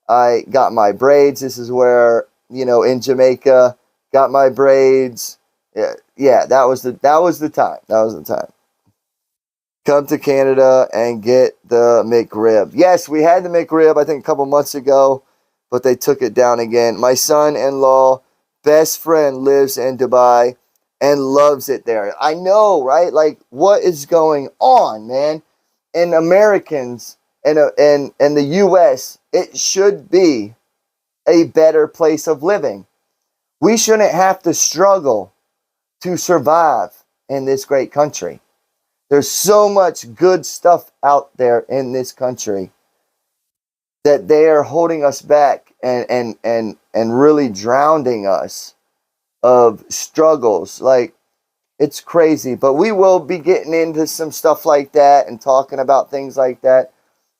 Speaker 1: I got my braids. This is where, in Jamaica, got my braids. Yeah, that was the time. That was the time. Come to Canada and get the McRib. Yes, we had the McRib, I think, a couple months ago, but they took it down again. My son-in-law, best friend, lives in Dubai and loves it there. I know, right? Like, what is going on, man? And Americans and the U.S., it should be a better place of living. We shouldn't have to struggle to survive in this great country. There's so much good stuff out there in this country that they are holding us back and really drowning us of struggles. Like, it's crazy, but we will be getting into some stuff like that and talking about things like that,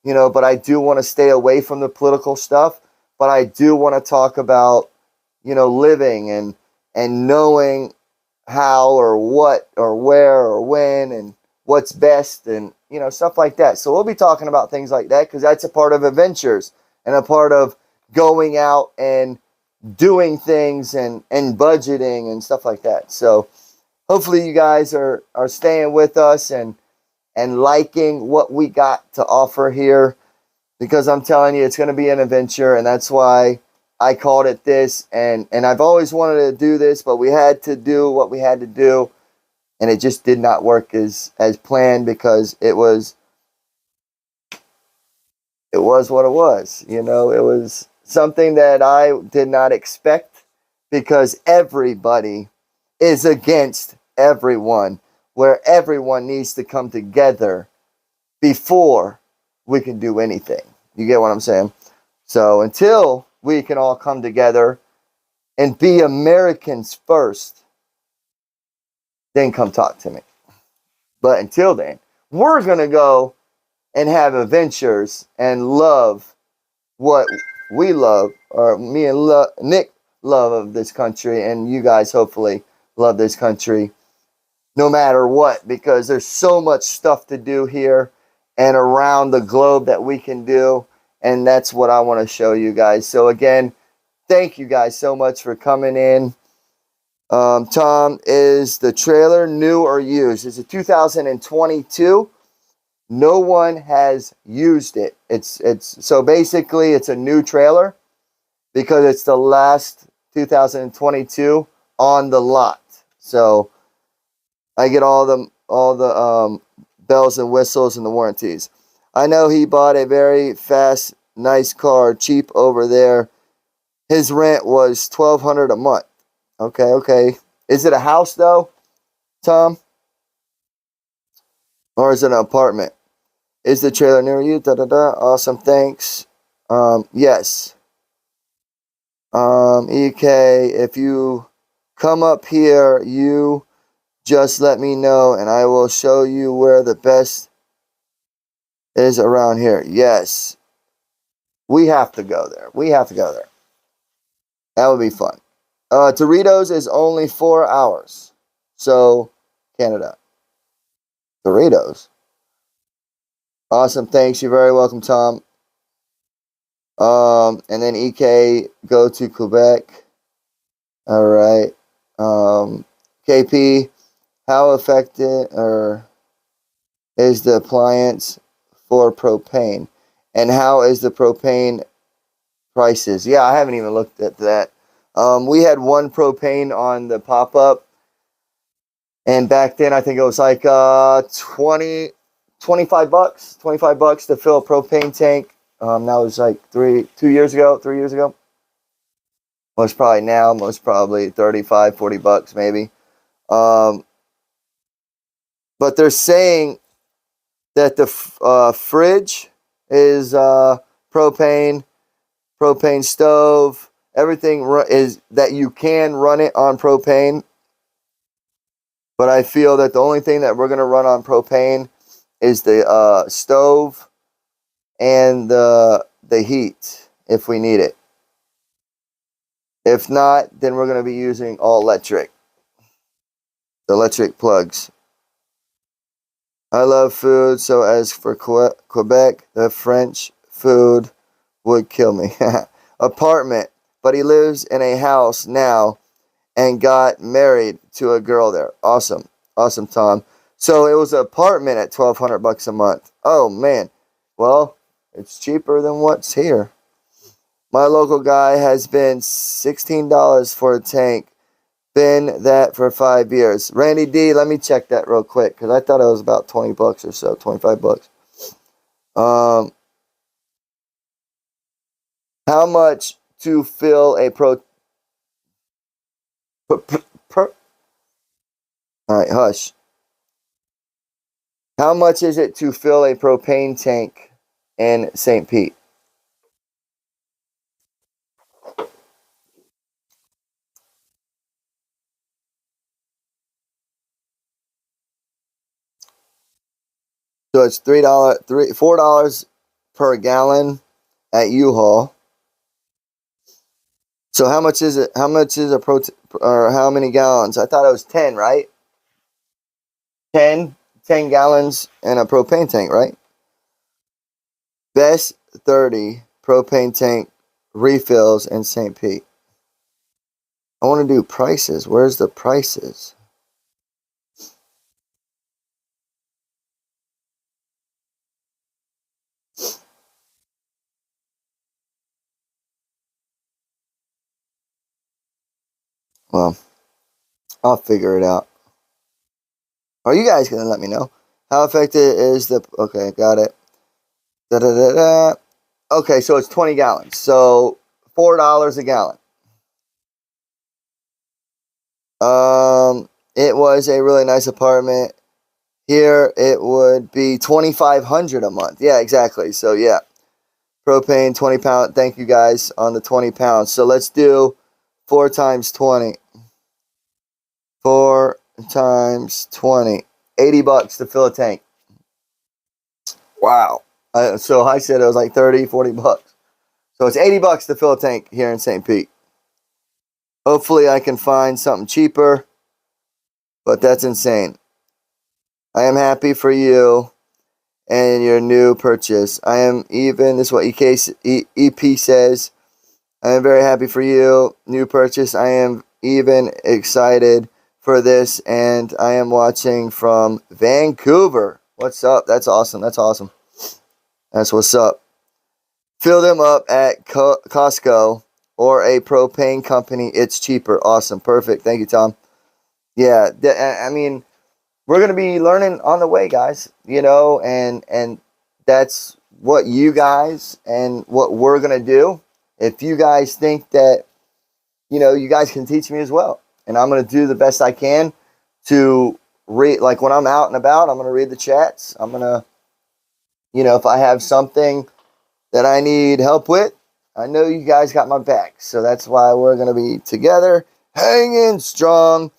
Speaker 1: but I do want to stay away from the political stuff, but I do want to talk about, living and knowing how or what or where or when and what's best and, stuff like that. So we'll be talking about things like that because that's a part of adventures and a part of going out and doing things and budgeting and stuff like that. So hopefully you guys are staying with us and liking what we got to offer here, because I'm telling you, it's going to be an adventure, and that's why I called it this. And I've always wanted to do this, but we had to do what we had to do, and it just did not work as planned because it was what it was. It was something that I did not expect because everybody is against everyone, where everyone needs to come together before we can do anything. You get what I'm saying? So until we can all come together and be Americans first, then come talk to me. But until then, we're going to go and have adventures and love what we love, or me and Nick love of this country, and you guys hopefully love this country no matter what, because there's so much stuff to do here and around the globe that we can do, and that's what I want to show you guys. So again, thank you guys so much for coming in. Tom, is the trailer new or used? It's a 2022. No one has used it. It's so basically it's a new trailer because it's the last 2022 on the lot. So I get all the bells and whistles and the warranties. I know he bought a very fast, nice car, cheap over there. His rent was $1,200 a month. Okay. Is it a house though, Tom? Or is it an apartment? Is the trailer near you? Awesome, thanks. Yes. EK, if you come up here, you just let me know and I will show you where the best is around here. Yes. We have to go there. That would be fun. Doritos is only 4 hours. So, Canada. Doritos. Awesome, thanks. You're very welcome, Tom. And then EK, go to Quebec. All right. KP, how effective is the appliance for propane? And how is the propane prices? Yeah, I haven't even looked at that. We had one propane on the pop-up, and back then I think it was like $25 to fill a propane tank. That was like 3 years ago. Most probably 35, $40 maybe. But they're saying that the fridge is propane stove. Everything is that you can run it on propane. But I feel that the only thing that we're going to run on propane is the stove and the heat if we need it. If not, then we're going to be using all electric. The electric plugs. I love food, so as for Quebec, the French food would kill me. Apartment, but he lives in a house now, and got married to a girl there. Awesome. Awesome, Tom. So it was an apartment at $1,200 a month. Oh, man. Well, it's cheaper than what's here. My local guy has been $16 for a tank. Been that for 5 years. Randy D, let me check that real quick because I thought it was about $20 or so, $25. How much to fill a all right, hush. How much is it to fill a propane tank in St. Pete? So it's $4 per gallon at U-Haul. So how much is it? How much is a or how many gallons? I thought it was 10, right? 10 gallons in a propane tank, right? Best 30 propane tank refills in St. Pete. I want to do prices. Where's the prices? Well, I'll figure it out. Are you guys going to let me know? How effective is the... Okay, got it. Da-da-da-da. Okay, so it's 20 gallons. So $4 a gallon. It was a really nice apartment. Here it would be $2,500 a month. Yeah, exactly. So yeah, propane 20 pound. Thank you guys on the 20 pounds. So let's do 4 times 20. 4 times 20. $80 to fill a tank. Wow. So I said it was like 30, $40. So it's $80 to fill a tank here in St. Pete. Hopefully I can find something cheaper, but that's insane. I am happy for you and your new purchase. I am even, this is what EP says, I am very happy for you, new purchase. I am even excited for this, and I am watching from Vancouver. What's up? That's awesome. That's awesome. That's what's up. Fill them up at Costco or a propane company. It's cheaper. Awesome. Perfect. Thank you, Tom. Yeah, I mean, we're going to be learning on the way, guys, you know, and that's what you guys and what we're going to do. If you guys think that, you know, you guys can teach me as well. And I'm going to do the best I can to read, like when I'm out and about, I'm going to read the chats. I'm going to, you know, if I have something that I need help with, I know you guys got my back. So that's why we're going to be together, hanging strong.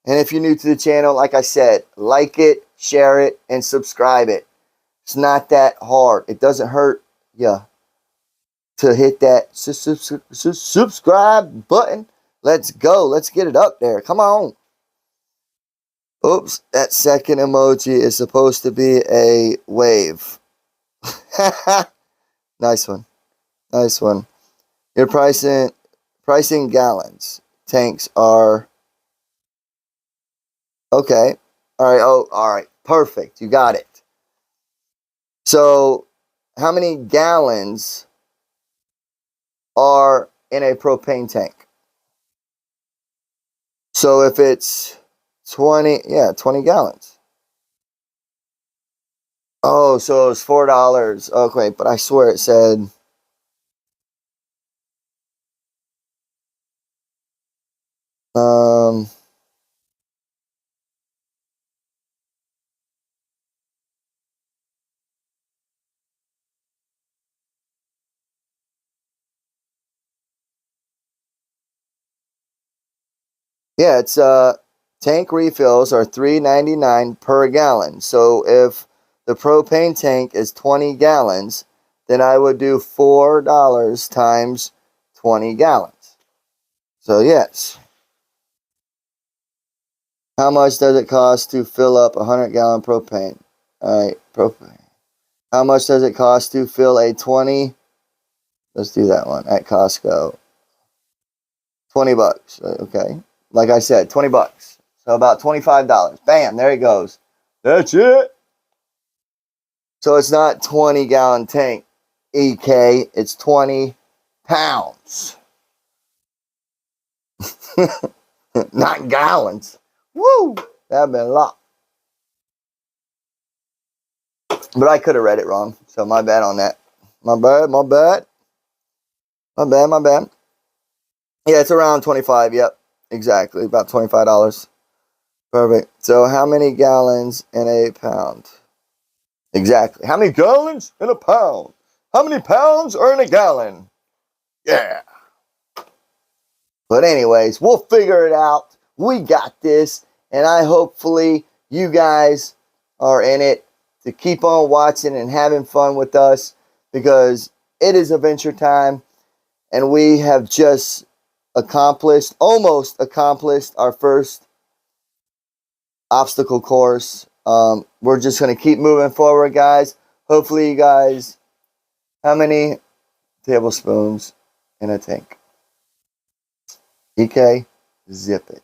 Speaker 1: And if you're new to the channel, like I said, like it, share it, and subscribe it. It's not that hard. It doesn't hurt you to hit that subscribe button. Let's go. Let's get it up there. Come on. Oops, that second emoji is supposed to be a wave. Nice one. Nice one. Your pricing gallons. Tanks are... Okay. All right. Oh, all right. Perfect. You got it. So, how many gallons are in a propane tank? So, if it's 20 gallons. Oh, so it was $4. Okay, but I swear it said... Yeah, it's tank refills are $3.99 per gallon. So if the propane tank is 20 gallons, then I would do $4 times 20 gallons. So yes. How much does it cost to fill up a 100-gallon propane? All right, propane. How much does it cost to fill a 20? Let's do that one at Costco. $20. Okay. like I said, 20 bucks. So about $25. Bam, there it goes. That's it. So it's not 20-gallon tank, EK. It's 20 pounds. Not gallons. Woo! That'd been a lot. But I could have read it wrong. So my bad on that. My bad. Yeah, it's around 25. Yep. Exactly. About $25. Perfect. So how many gallons in a pound? Exactly. How many gallons in a pound? How many pounds are in a gallon? Yeah. But anyways, we'll figure it out. We got this. And hopefully you guys are in it to keep on watching and having fun with us, because it is adventure time. And we have just almost accomplished our first obstacle course. We're just going to keep moving forward, guys. Hopefully you guys, how many tablespoons in a tank? EK, zip it.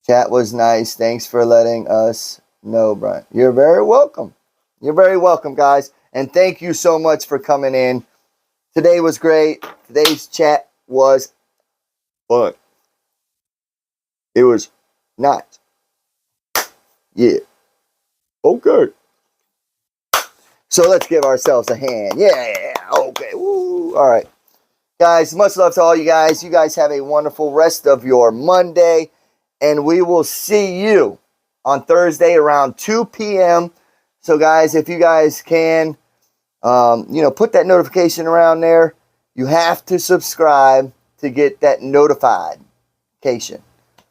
Speaker 1: Chat was nice. Thanks for letting us know, Brian. You're very welcome. You're very welcome, guys. And thank you so much for coming in. Today was great. Today's chat was fun. It was nice. Yeah. Okay. So let's give ourselves a hand. Yeah. Okay. Woo. All right. Guys, much love to all you guys. You guys have a wonderful rest of your Monday. And we will see you on Thursday around 2 p.m. So, guys, if you guys can, put that notification around there. You have to subscribe to get that notification.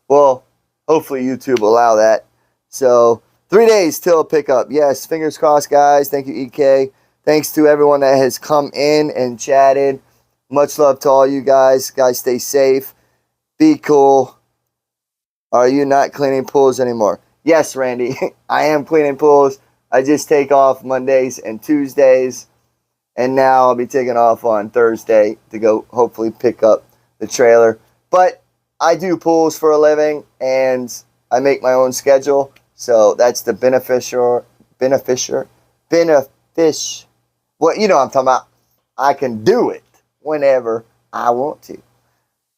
Speaker 1: Well, hopefully YouTube will allow that. So 3 days till pickup. Yes, fingers crossed, guys. Thank you, EK. Thanks to everyone that has come in and chatted. Much love to all you guys. Guys, stay safe. Be cool. Are you not cleaning pools anymore? Yes, Randy. I am cleaning pools. I just take off Mondays and Tuesdays. And now I'll be taking off on Thursday to go hopefully pick up the trailer. But I do pools for a living, and I make my own schedule. So that's the beneficial. What you know what I'm talking about. I can do it whenever I want to.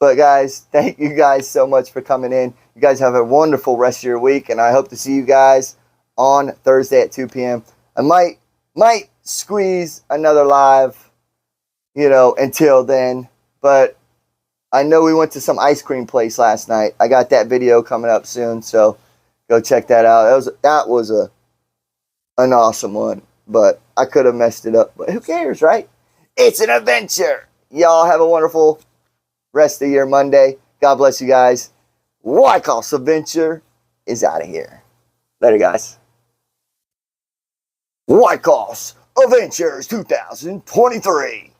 Speaker 1: But guys, thank you guys so much for coming in. You guys have a wonderful rest of your week, and I hope to see you guys on Thursday at 2 p.m. I might squeeze another live, until then. But I know we went to some ice cream place last night. I got that video coming up soon, so go check that out. That was an awesome one, but I could have messed it up. But who cares, right? It's an adventure. Y'all have a wonderful rest of your Monday. God bless you guys. Wykoffs Adventure is out of here. Later, guys. Wykoffs Adventures 2023.